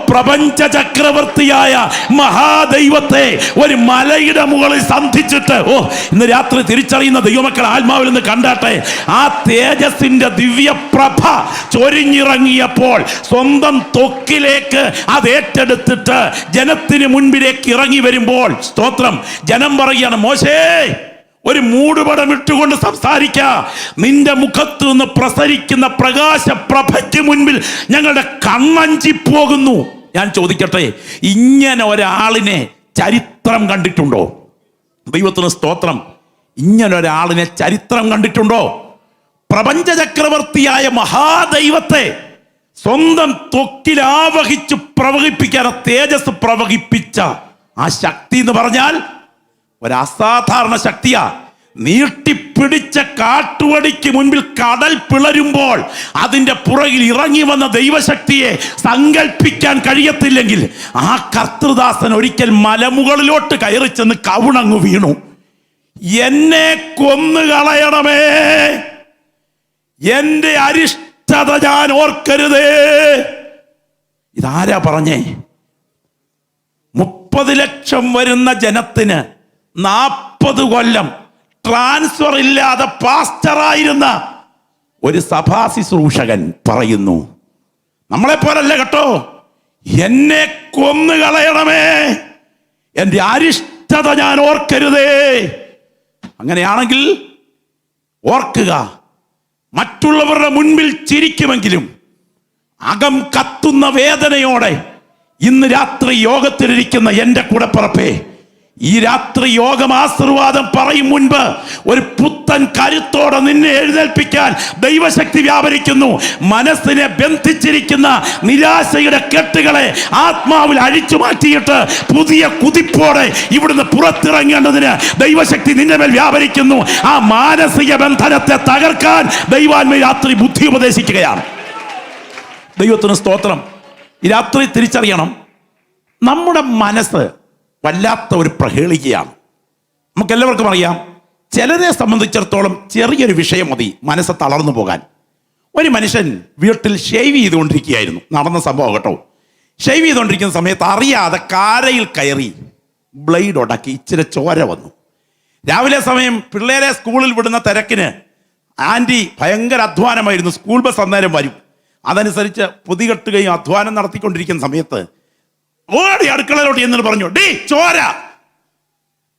പ്രപഞ്ച ചക്രവർത്തിയായ മഹാദൈവത്തെ ഒരു മലയുടെ മുകളിൽ സന്ധിച്ചിട്ട് ഇന്ന് രാത്രി തിരിച്ചറിയുന്ന ദൈവമക്കൾ ആത്മാവിൽ നിന്ന് കണ്ടാട്ടെ. ആ തേജസ്സിന്റെ ദിവ്യപ്രഭ ചൊരിഞ്ഞിറങ്ങിയപ്പോൾ സ്വന്തം ത്വക്കിലേക്ക് അത് ഏറ്റെടുത്തിട്ട് ജനത്തിന് മുൻപിലേക്ക് ഇറങ്ങി വരുമ്പോൾ സ്തോത്രം, ജനം പറയുകയാണ്, മോശേ ഒരു മൂടുപടം ഇട്ടുകൊണ്ട് സംസാരിക്ക, നിന്റെ മുഖത്ത് നിന്ന് പ്രസരിക്കുന്ന പ്രകാശപ്രഭയ്ക്ക് മുൻപിൽ ഞങ്ങളുടെ കണ്ണഞ്ചി പോകുന്നു. ഞാൻ ചോദിക്കട്ടെ, ഇങ്ങനെ ഒരാളിനെ ചരിത്രം കണ്ടിട്ടുണ്ടോ? ദൈവത്തിന് സ്തോത്രം. ഇങ്ങനെ ഒരാളിനെ ചരിത്രം കണ്ടിട്ടുണ്ടോ? പ്രപഞ്ച ചക്രവർത്തിയായ മഹാദൈവത്തെ സ്വന്തം ത്വക്കിൽ ആവഹിച്ച് പ്രവഹിപ്പിക്കാൻ, തേജസ് പ്രവഹിപ്പിച്ച ആ ശക്തി എന്ന് പറഞ്ഞാൽ ഒരു അസാധാരണ ശക്തിയാ. നീട്ടിപ്പിടിച്ച കാട്ടുവടിക്ക് മുൻപിൽ കടൽ പിളരുമ്പോൾ അതിൻ്റെ പുറകിൽ ഇറങ്ങി വന്ന ദൈവശക്തിയെ സങ്കല്പിക്കാൻ കഴിയത്തില്ലെങ്കിൽ ആ കർത്തൃദാസൻ ഒരിക്കൽ മലമുകളിലോട്ട് കയറി ചെന്ന് കവുണങ്ങു വീണു. എന്നെ കൊന്നുകളയണമേ, എന്റെ അരിഷ്ടത ഞാൻ ഓർക്കരുതേ. ഇതാരാ പറഞ്ഞേ? 30 ലക്ഷം വരുന്ന ജനത്തിന് 40 കൊല്ലം ട്രാൻസ്ഫർ ഇല്ലാതെ പാസ്റ്ററായിരുന്ന ഒരു സഭാ ശുശ്രൂഷകൻ പറയുന്നു, നമ്മളെ പോലല്ല കേട്ടോ, എന്നെ കൊന്നുകളയണമേ, എൻ്റെ അരിഷ്ടത ഞാൻ ഓർക്കരുതേ. അങ്ങനെയാണെങ്കിൽ ഓർക്കുക, മറ്റുള്ളവരുടെ മുൻപിൽ ചിരിക്കുമെങ്കിലും അകം കത്തുന്ന വേദനയോടെ ഇന്ന് രാത്രി യോഗത്തിലിരിക്കുന്ന എൻ്റെ കൂടപ്പിറപ്പേ, ഈ രാത്രി യോഗം ആശീർവാദം പറയും മുൻപ് ഒരു പുത്തൻ കരുത്തോടെ നിന്നെ എഴുന്നേൽപ്പിക്കാൻ ദൈവശക്തി വ്യാപരിക്കുന്നു. മനസ്സിനെ ബന്ധിച്ചിരിക്കുന്ന നിരാശയുടെ കെട്ടുകളെ ആത്മാവിൽ അഴിച്ചു മാറ്റിയിട്ട് പുതിയ കുതിപ്പോടെ ഇവിടുന്ന് പുറത്തിറങ്ങേണ്ടതിന് ദൈവശക്തി നിന്റെ മേൽ വ്യാപരിക്കുന്നു. ആ മാനസിക ബന്ധനത്തെ തകർക്കാൻ ദൈവാത്മ രാത്രി ബുദ്ധി ഉപദേശിക്കുകയാണ്. ദൈവത്തിന് സ്തോത്രം. ഈ രാത്രി തിരിച്ചറിയണം, നമ്മുടെ മനസ്സ് വല്ലാത്ത ഒരു പ്രഹേളികയാണ്. നമുക്കെല്ലാവർക്കും അറിയാം, ചിലരെ സംബന്ധിച്ചിടത്തോളം ചെറിയൊരു വിഷയം മതി മനസ്സ് തളർന്നു പോകാൻ. ഒരു മനുഷ്യൻ വീട്ടിൽ ഷേവ് ചെയ്തുകൊണ്ടിരിക്കുകയായിരുന്നു, നടന്ന സംഭവം കേട്ടോ. ഷേവ് ചെയ്തുകൊണ്ടിരിക്കുന്ന സമയത്ത് അറിയാതെ കാരയിൽ കയറി ബ്ലേഡ് ഉടക്കി ഇച്ചിരി ചോര വന്നു. രാവിലെ സമയം പിള്ളേരെ സ്കൂളിൽ വിടുന്ന തിരക്കിന് ആൻറ്റി ഭയങ്കര അധ്വാനമായിരുന്നു. സ്കൂൾ ബസ് അന്നേരം വരും. അതനുസരിച്ച് പൊതികെട്ടുകയും അധ്വാനം നടത്തിക്കൊണ്ടിരിക്കുന്ന സമയത്ത് ഓടി അടുക്കളയിലോട്ട് എന്നിട്ട് പറഞ്ഞു, ഡീ ചോര.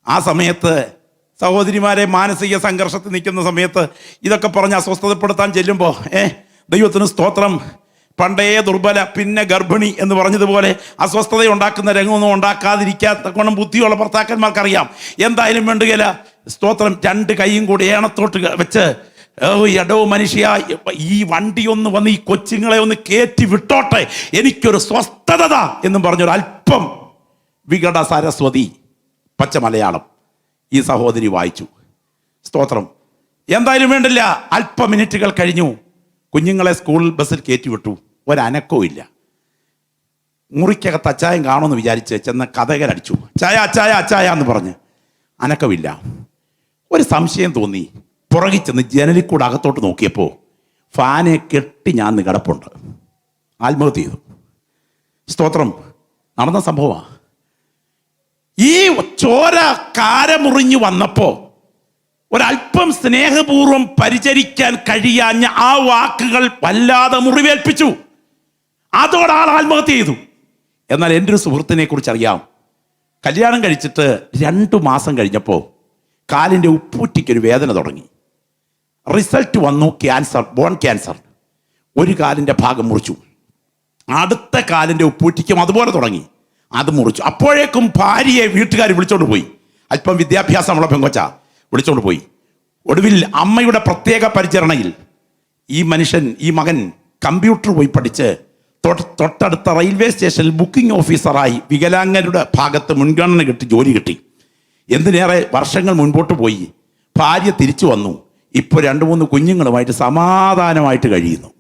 ആ സമയത്ത് സഹോദരിമാരെ മാനസിക സംഘർഷത്തിൽ നിൽക്കുന്ന സമയത്ത് ഇതൊക്കെ പറഞ്ഞ് അസ്വസ്ഥതപ്പെടുത്താൻ ചെല്ലുമ്പോൾ ദൈവത്തിന് സ്തോത്രം, പണ്ടേ ദുർബല പിന്നെ ഗർഭിണി എന്ന് പറഞ്ഞതുപോലെ അസ്വസ്ഥത ഉണ്ടാക്കുന്ന രംഗമൊന്നും ഉണ്ടാക്കാതിരിക്കാത്തക്കോണം ബുദ്ധിയുള്ള ഭർത്താക്കന്മാർക്കറിയാം. എന്തായാലും വേണ്ടുകയില്ല, സ്തോത്രം, 2 കൈയും കൂടി ഏണത്തോട്ട് വെച്ച്, എടോ മനുഷ്യ, ഈ വണ്ടി ഒന്ന് വന്ന് ഈ കൊച്ചുങ്ങളെ ഒന്ന് കയറ്റി വിട്ടോട്ടെ, എനിക്കൊരു സ്വസ്ഥത എന്നും പറഞ്ഞൊരു അല്പം വികട സരസ്വതി പച്ച മലയാളം ഈ സഹോദരി വായിച്ചു. സ്തോത്രം. എന്തായാലും വേണ്ടില്ല. അല്പ മിനിറ്റുകൾ കഴിഞ്ഞു. കുഞ്ഞുങ്ങളെ സ്കൂൾ ബസ്സിൽ കയറ്റിവിട്ടു. ഒരനക്കവും ഇല്ല. മുറിക്കകത്ത് അച്ചായം കാണുമെന്ന് വിചാരിച്ച് ചെന്ന് കഥകരടിച്ചു. ചായ അച്ചായ അച്ചായ എന്ന് പറഞ്ഞ് അനക്കമില്ല. ഒരു സംശയം തോന്നി. പുറകിൽ ചെന്ന് ജനലിൽ കൂടെ അകത്തോട്ട് നോക്കിയപ്പോൾ ഫാനെ കെട്ടി ഞാൻ കിടപ്പുണ്ട്. ആത്മഹത്യ ചെയ്തു. സ്തോത്രം. നടന്ന സംഭവമാണ്. ഈ ചോര കാരമുറിഞ്ഞു വന്നപ്പോ ഒരല്പം സ്നേഹപൂർവം പരിചരിക്കാൻ കഴിയാഞ്ഞ ആ വാക്കുകൾ വല്ലാതെ മുറിവേൽപ്പിച്ചു. അതോടെ ആൾ ആത്മഹത്യ ചെയ്തു. എന്നാൽ എൻ്റെ ഒരു സുഹൃത്തിനെ കുറിച്ച് അറിയാം. കല്യാണം കഴിച്ചിട്ട് 2 മാസം കഴിഞ്ഞപ്പോൾ കാലിൻ്റെ ഉപ്പൂറ്റിക്കൊരു വേദന തുടങ്ങി. റിസൾട്ട് വന്നു, ക്യാൻസർ, ബോൺ ക്യാൻസർ. ഒരു കാലിൻ്റെ ഭാഗം മുറിച്ചു. അടുത്ത കാലിൻ്റെ ഉപ്പൂറ്റിക്കും അതുപോലെ തുടങ്ങി, അത് മുറിച്ചു. അപ്പോഴേക്കും ഭാര്യയെ വീട്ടുകാർ വിളിച്ചോണ്ട് പോയി. അല്പം വിദ്യാഭ്യാസമുള്ള പെങ്കൊച്ച വിളിച്ചോണ്ട് പോയി. ഒടുവിൽ അമ്മയുടെ പ്രത്യേക പരിചരണയിൽ ഈ മകൻ കമ്പ്യൂട്ടർ പോയി പഠിച്ച് തൊട്ടടുത്ത റെയിൽവേ സ്റ്റേഷനിൽ ബുക്കിംഗ് ഓഫീസറായി വികലാംഗരുടെ ഭാഗത്ത് മുൻഗണന കിട്ടി ജോലി കിട്ടി. എന്തിനേറെ വർഷങ്ങൾ മുൻപോട്ട് പോയി. ഭാര്യ തിരിച്ചു വന്നു. ഇപ്പോൾ 2-3 കുഞ്ഞുങ്ങളുമായിട്ട് സമാധാനമായിട്ട് കഴിയുന്നു.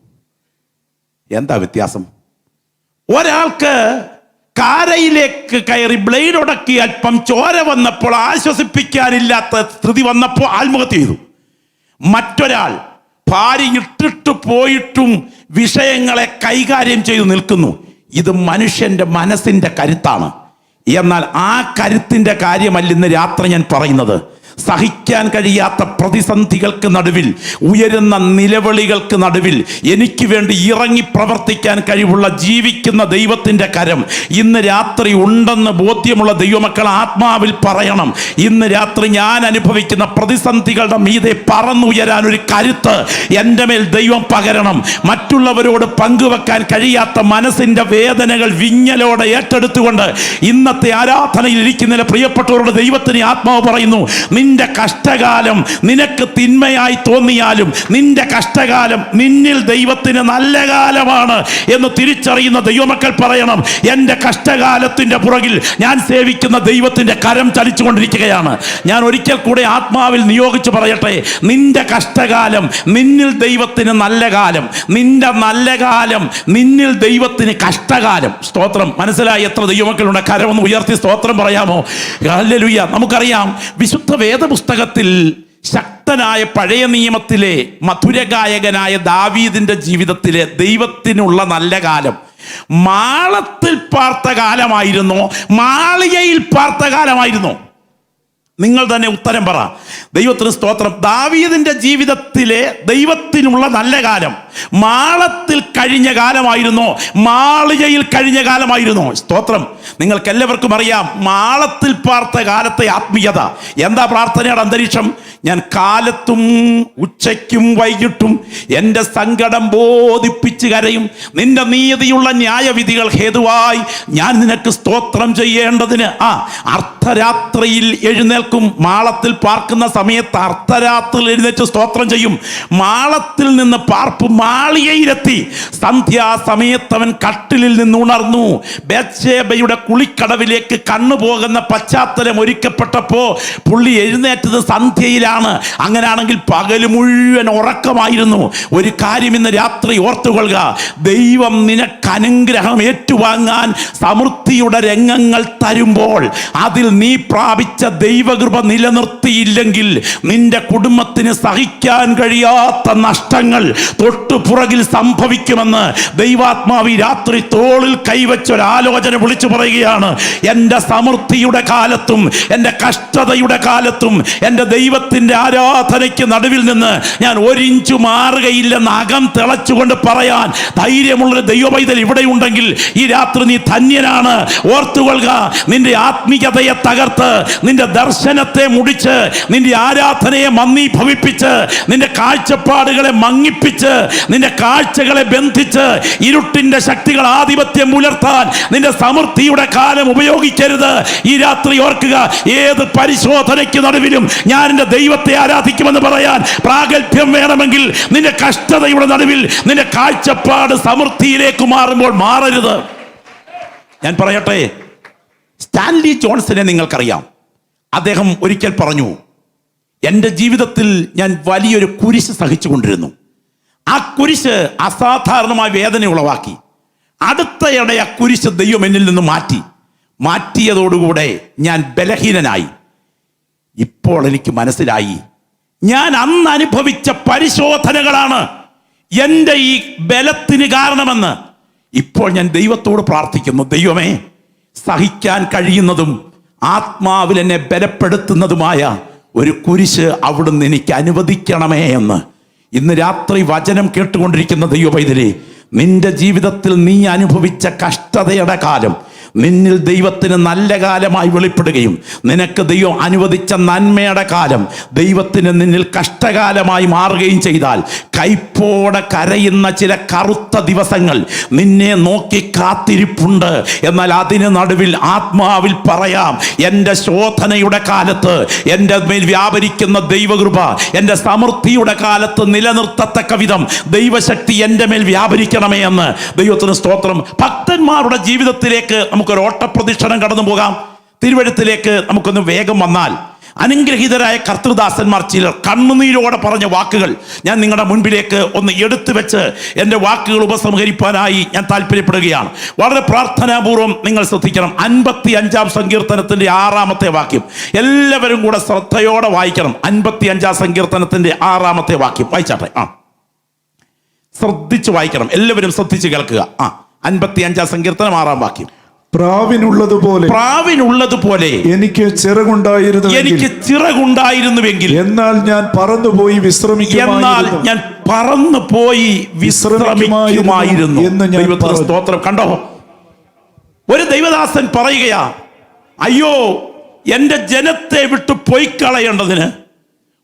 എന്താ വ്യത്യാസം? ഒരാൾക്ക് കാരയിലേക്ക് കയറി ബ്ലേഡ് ഉടക്കി അല്പം ചോര വന്നപ്പോൾ ആശ്വസിപ്പിക്കാനില്ലാത്ത സ്ഥിതി വന്നപ്പോൾ ആത്മഹത്യ ചെയ്തു. മറ്റൊരാൾ ഭാര്യ ഇട്ടിട്ട് പോയിട്ടും വിഷയങ്ങളെ കൈകാര്യം ചെയ്തു നിൽക്കുന്നു. ഇത് മനുഷ്യന്റെ മനസ്സിന്റെ കരുത്താണ്. എന്നാൽ ആ കരുത്തിന്റെ കാര്യമല്ല ഇന്ന് രാത്രി ഞാൻ പറയുന്നത്. സഹിക്കാൻ കഴിയാത്ത പ്രതിസന്ധികൾക്ക് നടുവിൽ, ഉയരുന്ന നിലവിളികൾക്ക് നടുവിൽ എനിക്ക് വേണ്ടി ഇറങ്ങി പ്രവർത്തിക്കാൻ കഴിവുള്ള ജീവിക്കുന്ന ദൈവത്തിൻ്റെ കരം ഇന്ന് രാത്രി ഉണ്ടെന്ന് ബോധ്യമുള്ള ദൈവമക്കൾ ആത്മാവിൽ പറയണം. ഇന്ന് രാത്രി ഞാൻ അനുഭവിക്കുന്ന പ്രതിസന്ധികളുടെ മീതെ പറന്നുയരാൻ ഒരു കരുത്ത് എൻ്റെ മേൽ ദൈവം പകരണം. മറ്റുള്ളവരോട് പങ്കുവെക്കാൻ കഴിയാത്ത മനസ്സിൻ്റെ വേദനകൾ വിങ്ങലോടെ ഏറ്റെടുത്തുകൊണ്ട് ഇന്നത്തെ ആരാധനയിൽ ഇരിക്കുന്ന പ്രിയപ്പെട്ടവരോട് ദൈവത്തിന് ആത്മാവ് പറയുന്നു, നിന്റെ കഷ്ടകാലം നിനക്ക് തിന്മയായി തോന്നിയാലും നിന്റെ കഷ്ടകാലം നിന്നിൽ ദൈവത്തിന് നല്ല കാലമാണ് എന്ന് തിരിച്ചറിയുന്ന ദൈവമക്കൾ പറയണം, എൻ്റെ കഷ്ടകാലത്തിൻ്റെ പുറകിൽ ഞാൻ സേവിക്കുന്ന ദൈവത്തിൻ്റെ കരം ചലിച്ചുകൊണ്ടിരിക്കുകയാണ്. ഞാൻ ഒരിക്കൽ കൂടെ ആത്മാവിൽ നിയോഗിച്ച് പറയട്ടെ, നിന്റെ കഷ്ടകാലം നിന്നിൽ ദൈവത്തിന് നല്ല കാലം, നിന്റെ നല്ല കാലം നിന്നിൽ ദൈവത്തിന് കഷ്ടകാലം. സ്തോത്രം. മനസ്സിലായി? എത്ര ദൈവമക്കളുണ്ട്? കരമൊന്ന് ഉയർത്തി സ്തോത്രം പറയാമോ? ഹല്ലേലൂയ. നമുക്കറിയാം, വിശുദ്ധ വേദപുസ്തകത്തിൽ ശക്തനായ പഴയ നിയമത്തിലെ മധുരഗായകനായ ദാവീദിന്റെ ജീവിതത്തിലെ ദൈവത്തിനുള്ള നല്ല കാലം മാളത്തിൽ പാർത്ത കാലമായിരുന്നോ മാളികയിൽ പാർത്ത കാലമായിരുന്നോ? നിങ്ങൾ തന്നെ ഉത്തരം പറ. ദൈവത്തിന് സ്തോത്രം. ദാവീദിന്റെ ജീവിതത്തിലെ ദൈവത്തിനുള്ള നല്ല കാലം മാളത്തിൽ കഴിഞ്ഞ കാലമായിരുന്നോ മാളികയിൽ കഴിഞ്ഞ കാലമായിരുന്നോ? സ്തോത്രം. നിങ്ങൾക്ക് എല്ലാവർക്കും അറിയാം മാളത്തിൽ പാർത്ത കാലത്തെ ആത്മീയത എന്താ? പ്രാർത്ഥനയുടെ അന്തരീക്ഷം. ഞാൻ കാലത്തും ഉച്ചയ്ക്കും വൈകിട്ടും എൻ്റെ സങ്കടം ബോധിപ്പിച്ച് കരയും. നിന്റെ നീതിയുള്ള ന്യായവിധികൾ ഹേതുവായി ഞാൻ നിനക്ക് സ്തോത്രം ചെയ്യേണ്ടതിന് അർദ്ധരാത്രിയിൽ എഴുന്നേൽക്കും. മാളത്തിൽ പാർക്കുന്ന സമയത്ത് അർദ്ധരാത്രിയിൽ എഴുന്നേറ്റ് സ്തോത്രം ചെയ്യും. മാളത്തിൽ നിന്ന് പാർപ്പ് മാളികയിലെത്തി. സന്ധ്യാസമയത്ത് അവൻ കട്ടിലിൽ നിന്ന് ഉണർന്നു. ബത്ശേബയുടെ കുളിക്കടവിലേക്ക് കണ്ണുപോകുന്ന പശ്ചാത്തലം ഒരുക്കപ്പെട്ടപ്പോ പുള്ളി എഴുന്നേറ്റത് സന്ധ്യയിലാണ്. അങ്ങനെയാണെങ്കിൽ പകല് മുഴുവൻ ഉറക്കമായിരുന്നു. ഒരു കാര്യം ഇന്ന് രാത്രി ഓർത്തുകൊള്ളുക, ദൈവം നിനക്ക് അനുഗ്രഹം ഏറ്റുവാങ്ങാൻ സമൃദ്ധിയുടെ രംഗങ്ങൾ തരുമ്പോൾ അതിൽ നീ പ്രാപിച്ച ദൈവകൃപ നിലനിർത്തിയില്ലെങ്കിൽ നിന്റെ കുടുംബത്തിന് സഹിക്കാൻ കഴിയാത്ത നഷ്ടങ്ങൾ തൊട്ടുപുറകിൽ സംഭവിക്കുമെന്ന് ദൈവാത്മാവി രാത്രി തോളിൽ കൈവച്ചൊരാലോചന വിളിച്ചു പറയുകയാണ്. എൻ്റെ സമൃദ്ധിയുടെ കാലത്തും എൻ്റെ കഷ്ടതയുടെ കാലത്തും എൻ്റെ ദൈവത്തിൻ്റെ ആരാധനയ്ക്ക് നടുവിൽ നിന്ന് ഞാൻ 1 ഇഞ്ച് മാറുകയില്ലെന്ന് അകം തിളച്ചുകൊണ്ട് പറയാൻ ധൈര്യമുള്ളൊരു ദൈവപൈതൽ ഇവിടെ ഉണ്ടെങ്കിൽ ഈ രാത്രി നീ ധന്യനാണ്. ഓർത്തുകൊള്ളുക, നിന്റെ ആത്മീയതയെ തകർത്ത്, നിന്റെ ദർശനത്തെ മുടിച്ച്, നിന്റെ ആരാധനയെ മന്ദീഭവിപ്പിച്ച്, നിന്റെ കാഴ്ചപ്പാടുകളെ മങ്ങിപ്പിച്ച്, നിന്റെ കാഴ്ചകളെ ബന്ധിച്ച് ഇരുട്ടിന്റെ ശക്തികൾ ആധിപത്യം പുലർത്താൻ നിന്റെ സമൃദ്ധിയുടെ കാലം ഉപയോഗിക്കരുത്. ഈ രാത്രി ഓർക്കുക, ഏത് പരിശോധനയ്ക്ക് നടുവിലും ഞാൻ എൻ്റെ ദൈവത്തെ ആരാധിക്കുമെന്ന് പറയാൻ പ്രാഗൽഭ്യം വേണമെങ്കിൽ നിന്റെ കഷ്ടതയുടെ നടുവിൽ നിന്റെ കാഴ്ചപ്പാട് സമൃദ്ധിയിലേക്ക് മാറുമ്പോൾ മാറരുത്. ഞാൻ പറയട്ടെ, സ്റ്റാൻലി ജോൺസനെ നിങ്ങൾക്കറിയാം. അദ്ദേഹം ഒരിക്കൽ പറഞ്ഞു, എൻ്റെ ജീവിതത്തിൽ ഞാൻ വലിയൊരു കുരിശ് സഹിച്ചുകൊണ്ടിരുന്നു. ആ കുരിശ് അസാധാരണമായ വേദന ഉളവാക്കി. അടുത്തയിടെ ആ കുരിശ് ദൈവം എന്നിൽ നിന്ന് മാറ്റിയതോടുകൂടെ ഞാൻ ബലഹീനനായി. ഇപ്പോൾ എനിക്ക് മനസ്സിലായി, ഞാൻ അന്ന് അനുഭവിച്ച പരിശോധനകളാണ് എൻ്റെ ഈ ബലത്തിന് കാരണമെന്ന്. ഇപ്പോൾ ഞാൻ ദൈവത്തോട് പ്രാർത്ഥിക്കുന്നു, ദൈവമേ, സഹിക്കാൻ കഴിയുന്നതും ആത്മാവിൽ എന്നെ ബലപ്പെടുത്തുന്നതുമായ ഒരു കുരിശ് അവിടുന്ന് എനിക്ക് അനുവദിക്കണമേ എന്ന്. ഇന്ന് രാത്രി വചനം കേട്ടുകൊണ്ടിരിക്കുന്ന ദൈവപൈതലേ, നിന്റെ ജീവിതത്തിൽ നീ അനുഭവിച്ച കഷ്ടതയുടെ കാലം നിന്നിൽ ദൈവത്തിന് നല്ല കാലമായി വെളിപ്പെടുകയും നിനക്ക് ദൈവം അനുവദിച്ച നന്മയുടെ കാലം ദൈവത്തിന് നിന്നിൽ കഷ്ടകാലമായി മാറുകയും ചെയ്താൽ, കൈപ്പോടെ കരയുന്ന ചില കറുത്ത ദിവസങ്ങൾ നിന്നെ നോക്കി കാത്തിരിപ്പുണ്ട്. എന്നാൽ അതിന് നടുവിൽ ആത്മാവിൽ പറയാം, എൻ്റെ ശോധനയുടെ കാലത്ത് എൻ്റെ മേൽ വ്യാപരിക്കുന്ന ദൈവകൃപ എൻ്റെ സമൃദ്ധിയുടെ കാലത്ത് നിലനിർത്തത്തക്ക വിധം ദൈവശക്തി എൻ്റെ മേൽ വ്യാപരിക്കണമേ എന്ന്. ദൈവത്തിന് സ്തോത്രം. ഭക്തന്മാരുടെ ജീവിതത്തിലേക്ക് നമുക്കൊരു ഓട്ടപ്രദക്ഷിണം കടന്നു പോകാം. തിരുവഴുത്തിലേക്ക് നമുക്കൊന്ന് വേഗം വന്നാൽ, അനുഗ്രഹീതരായ കർത്തൃദാസന്മാർ ചിലർ കണ്ണുനീരോടെ പറഞ്ഞ വാക്കുകൾ ഞാൻ നിങ്ങളുടെ മുൻപിലേക്ക് ഒന്ന് എടുത്തു വെച്ച് എൻ്റെ വാക്കുകൾ ഉപസംഹരിക്കാനായി ഞാൻ താല്പര്യപ്പെടുകയാണ്. വളരെ പ്രാർത്ഥനാപൂർവം നിങ്ങൾ ശ്രദ്ധിക്കണം. 55-ാം സങ്കീർത്തനത്തിൻ്റെ 6-ാമത്തെ വാക്യം എല്ലാവരും കൂടെ ശ്രദ്ധയോടെ വായിക്കണം. 55-ാം സങ്കീർത്തനത്തിൻ്റെ 6-ാമത്തെ വാക്യം വായിച്ചാട്ടെ. ശ്രദ്ധിച്ച് വായിക്കണം, എല്ലാവരും ശ്രദ്ധിച്ച് കേൾക്കുക. 55-ാം സങ്കീർത്തനം 6-ാം വാക്യം. പ്രാവിനുള്ളതുപോലെ എനിക്ക് ചിറകുണ്ടായിരുന്നുവെങ്കിൽ എന്നാൽ ഞാൻ പറന്നുപോയി വിശ്രമിക്കുമായിരുന്നു എന്ന് ദൈവത്തിന് സ്തോത്രം. കണ്ടോ, ഒരു ദൈവദാസൻ പറയുകയാ, അയ്യോ, എൻ്റെ ജനത്തെ വിട്ടു പോയി കളയേണ്ടതിന്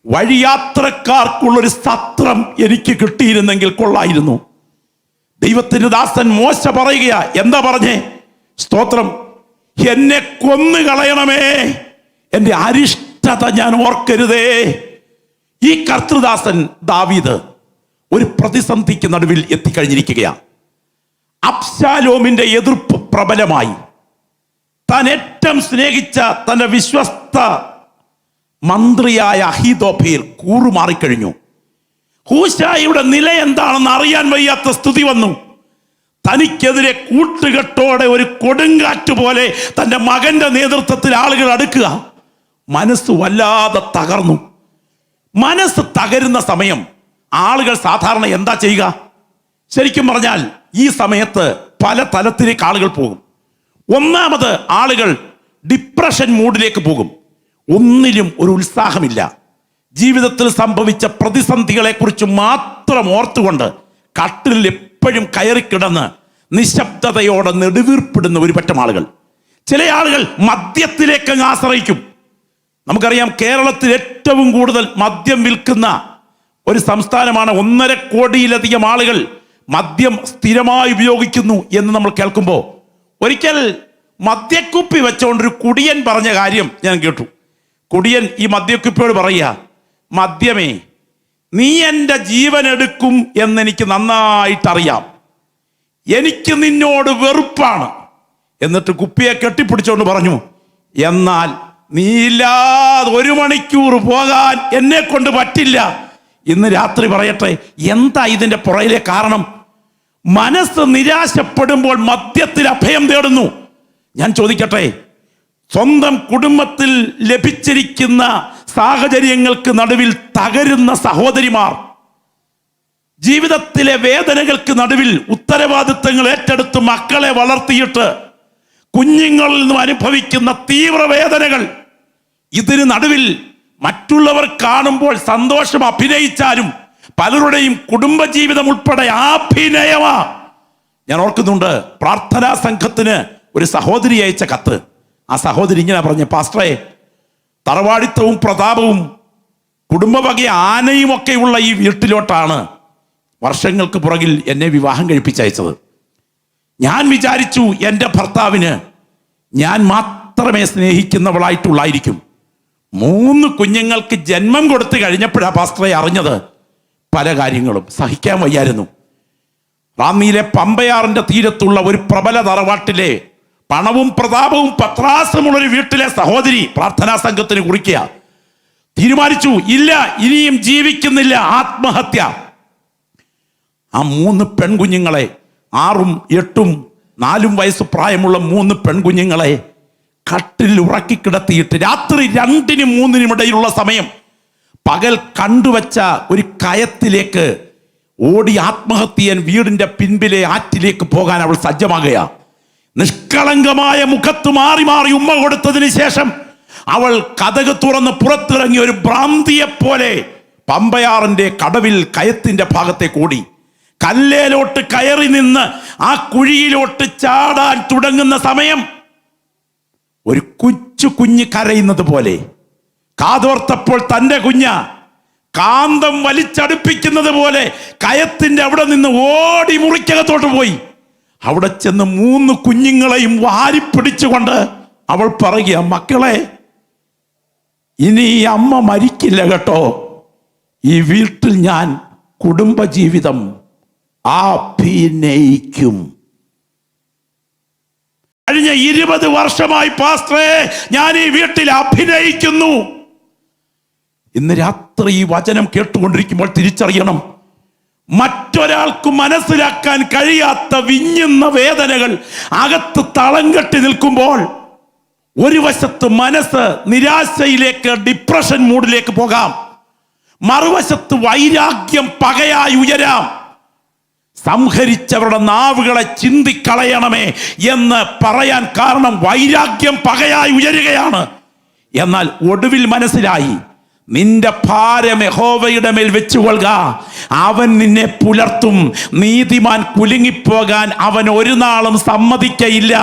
വഴിയാത്രക്കാർക്കുള്ളൊരു സത്രം എനിക്ക് കിട്ടിയിരുന്നെങ്കിൽ കൊള്ളായിരുന്നു. ദൈവത്തിന്റെ ദാസൻ മോശ പറയുകയാ, എന്താ പറഞ്ഞേ? സ്തോത്രം, എന്നെ കൊന്നു കളയണമേ, എൻ്റെ അരിഷ്ടത ഞാൻ ഓർക്കരുതേ. ഈ കർത്തൃദാസൻ ദാവീദ് ഒരു പ്രതിസന്ധിക്ക് നടുവിൽ എത്തിക്കഴിഞ്ഞിരിക്കുകയാണ്. അബ്ശാലോമിന്റെ എതിർപ്പ് പ്രബലമായി. താൻ ഏറ്റവും സ്നേഹിച്ച തന്റെ വിശ്വസ്ത മന്ത്രിയായ അഹീതോഫേൽ കൂറുമാറിക്കഴിഞ്ഞു. ഹൂശായിയുടെ നില എന്താണെന്ന് അറിയാൻ വയ്യാത്ത സ്ഥിതി വന്നു. തനിക്കെതിരെ കൂട്ടുകെട്ടോടെ ഒരു കൊടുങ്കാറ്റ് പോലെ തൻ്റെ മകന്റെ നേതൃത്വത്തിൽ ആളുകൾ അടുക്കുക. മനസ്സ് വല്ലാതെ തകർന്നു. മനസ്സ് തകരുന്ന സമയം ആളുകൾ സാധാരണ എന്താ ചെയ്യുക? ശരിക്കും പറഞ്ഞാൽ ഈ സമയത്ത് പല തലത്തിലേക്ക് ആളുകൾ പോകും. ഒന്നാമത്, ആളുകൾ ഡിപ്രഷൻ മൂഡിലേക്ക് പോകും. ഒന്നിലും ഒരു ഉത്സാഹമില്ല. ജീവിതത്തിൽ സംഭവിച്ച പ്രതിസന്ധികളെ കുറിച്ച് മാത്രം ഓർത്തുകൊണ്ട് കട്ടിലിൽ എപ്പോഴും കയറിക്കിടന്ന് നിശബ്ദതയോടെ നെടുവീർപ്പിടുന്ന ഒരു പറ്റം ആളുകൾ. ചില ആളുകൾ മദ്യത്തിലേക്ക് ആശ്രയിക്കും. നമുക്കറിയാം, കേരളത്തിൽ ഏറ്റവും കൂടുതൽ മദ്യം വിൽക്കുന്ന ഒരു സംസ്ഥാനമാണ്. 1.5 കോടിയിലധികം ആളുകൾ മദ്യം സ്ഥിരമായി ഉപയോഗിക്കുന്നു എന്ന് നമ്മൾ കേൾക്കുമ്പോൾ, ഒരിക്കൽ മദ്യക്കുപ്പി വെച്ചുകൊണ്ടൊരു കുടിയൻ പറഞ്ഞ കാര്യം ഞാൻ കേട്ടു. കുടിയൻ ഈ മദ്യക്കുപ്പിയോട് പറയുക, മദ്യമേ, നീ എൻ്റെ ജീവൻ എടുക്കും എന്നെനിക്ക് നന്നായിട്ടറിയാം. എനിക്ക് നിന്നോട് വെറുപ്പാണ്. എന്നിട്ട് കുപ്പിയെ കെട്ടിപ്പിടിച്ചുകൊണ്ട് പറഞ്ഞു, എന്നാൽ നീ ഇല്ലാതെ 1 മണിക്കൂർ പോകാൻ എന്നെ കൊണ്ട് പറ്റില്ല. ഇന്ന് രാത്രി പറയട്ടെ, എന്താ ഇതിൻ്റെ പുറയിലെ കാരണം? മനസ്സ് നിരാശപ്പെടുമ്പോൾ മദ്യത്തിൽ അഭയം തേടുന്നു. ഞാൻ ചോദിക്കട്ടെ, സ്വന്തം കുടുംബത്തിൽ ലഭിച്ചിരിക്കുന്ന സാഹചര്യങ്ങൾക്ക് നടുവിൽ തകരുന്ന സഹോദരിമാർ, ജീവിതത്തിലെ വേദനകൾക്ക് നടുവിൽ ഉത്തരവാദിത്തങ്ങൾ ഏറ്റെടുത്ത് മക്കളെ വളർത്തിയിട്ട് കുഞ്ഞുങ്ങളിൽ നിന്നും അനുഭവിക്കുന്ന തീവ്രവേദനകൾ, ഇതിന് നടുവിൽ മറ്റുള്ളവർ കാണുമ്പോൾ സന്തോഷം അഭിനയിച്ചാലും പലരുടെയും കുടുംബജീവിതം ഉൾപ്പെടെ അഭിനയമാ. ഞാൻ ഓർക്കുന്നുണ്ട്, പ്രാർത്ഥനാ സംഘത്തിന് ഒരു സഹോദരി അയച്ച കത്ത്. ആ സഹോദരി ഇങ്ങനെ പറഞ്ഞു, പാസ്റ്ററെ, തറവാടിത്തവും പ്രതാപവും കുടുംബവക ആനയും ഒക്കെയുള്ള ഈ വീട്ടിലോട്ടാണ് വർഷങ്ങൾക്ക് പുറകിൽ എന്നെ വിവാഹം കഴിപ്പിച്ചയച്ചത്. ഞാൻ വിചാരിച്ചു എൻ്റെ ഭർത്താവിന് ഞാൻ മാത്രമേ സ്നേഹിക്കുന്നവളായിട്ടുള്ളായിരിക്കും. 3 കുഞ്ഞുങ്ങൾക്ക് ജന്മം കൊടുത്തു കഴിഞ്ഞപ്പോഴാണ് പാസ്റ്ററെ അറിഞ്ഞത് പല കാര്യങ്ങളും. സഹിക്കാൻ വയ്യായിരുന്നു. റാന്നിയിലെ പമ്പയാറിന്റെ തീരത്തുള്ള ഒരു പ്രബല തറവാട്ടിലെ പണവും പ്രതാപവും പത്രാസമുള്ളൊരു വീട്ടിലെ സഹോദരി പ്രാർത്ഥനാ സംഘത്തിന് കുറിക്കുക, തീരുമാനിച്ചു, ഇല്ല, ഇനിയും ജീവിക്കുന്നില്ല, ആത്മഹത്യ. ആ 3 പെൺകുഞ്ഞുങ്ങളെ, 6ഉം 8ഉം 4 വയസ്സ് പ്രായമുള്ള 3 പെൺകുഞ്ഞുങ്ങളെ കട്ടിലിൽ ഉറക്കിക്കിടത്തിയിട്ട് രാത്രി 2-നും 3-നും ഇടയിലുള്ള സമയം പകൽ കണ്ടുവച്ച ഒരു കയത്തിലേക്ക് ഓടി ആത്മഹത്യ ചെയ്യാൻ വീടിന്റെ പിൻപിലെ ആറ്റിലേക്ക് പോകാൻ അവൾ സജ്ജമാകുക. നിഷ്കളങ്കമായ മുഖത്ത് മാറി മാറി ഉമ്മ കൊടുത്തതിന് ശേഷം അവൾ കതക് തുറന്ന് പുറത്തിറങ്ങി ഒരു ഭ്രാന്തിയെപ്പോലെ പമ്പയാറിന്റെ കടവിൽ കയത്തിന്റെ ഭാഗത്തേക്ക് ഓടി. കല്ലേലോട്ട് കയറി നിന്ന് ആ കുഴിയിലോട്ട് ചാടാൻ തുടങ്ങുന്ന സമയം ഒരു കുഞ്ഞ് കരയുന്നത് പോലെ, കാതോർത്തപ്പോൾ തന്റെ കുഞ്ഞ കാന്തം വലിച്ചടുപ്പിക്കുന്നത് പോലെ കയത്തിന്റെ അവിടെ നിന്ന് ഓടി മുറിക്കകത്തോട്ട് പോയി. അവിടെ ചെന്ന് 3 കുഞ്ഞുങ്ങളെയും വാരിപ്പിടിച്ചുകൊണ്ട് അവൾ പറയുക, മക്കളെ, ഇനി ഈ അമ്മ മരിക്കില്ല കേട്ടോ. ഈ വീട്ടിൽ ഞാൻ കുടുംബജീവിതം അഭിനയിക്കും. കഴിഞ്ഞ 20 വർഷമായി പാസ്റ്ററേ ഞാൻ ഈ വീട്ടിൽ അഭിനയിക്കുന്നു. ഇന്ന് രാത്രി ഈ വചനം കേട്ടുകൊണ്ടിരിക്കുമ്പോൾ തിരിച്ചറിയണം, മറ്റൊരാൾക്ക് മനസ്സിലാക്കാൻ കഴിയാത്ത വിങ്ങുന്ന വേദനകൾ അകത്ത് തളം കെട്ടി നിൽക്കുമ്പോൾ ഒരു വശത്ത് മനസ്സ് നിരാശയിലേക്ക്, ഡിപ്രഷൻ മൂഡിലേക്ക് പോകാം, മറുവശത്ത് വൈരാഗ്യം പകയായി ഉയരാം. സംഹരിച്ചവരുടെ നാവുകളെ ചിന്തിക്കളയണമേ എന്ന് പറയാൻ കാരണം വൈരാഗ്യം പകയായി ഉയരുകയാണ്. എന്നാൽ ഒടുവിൽ മനസ്സിലായി, നിന്റെ ഭാരം യഹോവയുടെ മേൽ വെച്ചുകൊള്ളുക, അവൻ നിന്നെ പുലർത്തും. നീതിമാൻ കുലുങ്ങിപ്പോകാൻ അവൻ ഒരു നാളും സമ്മതിക്കയില്ല.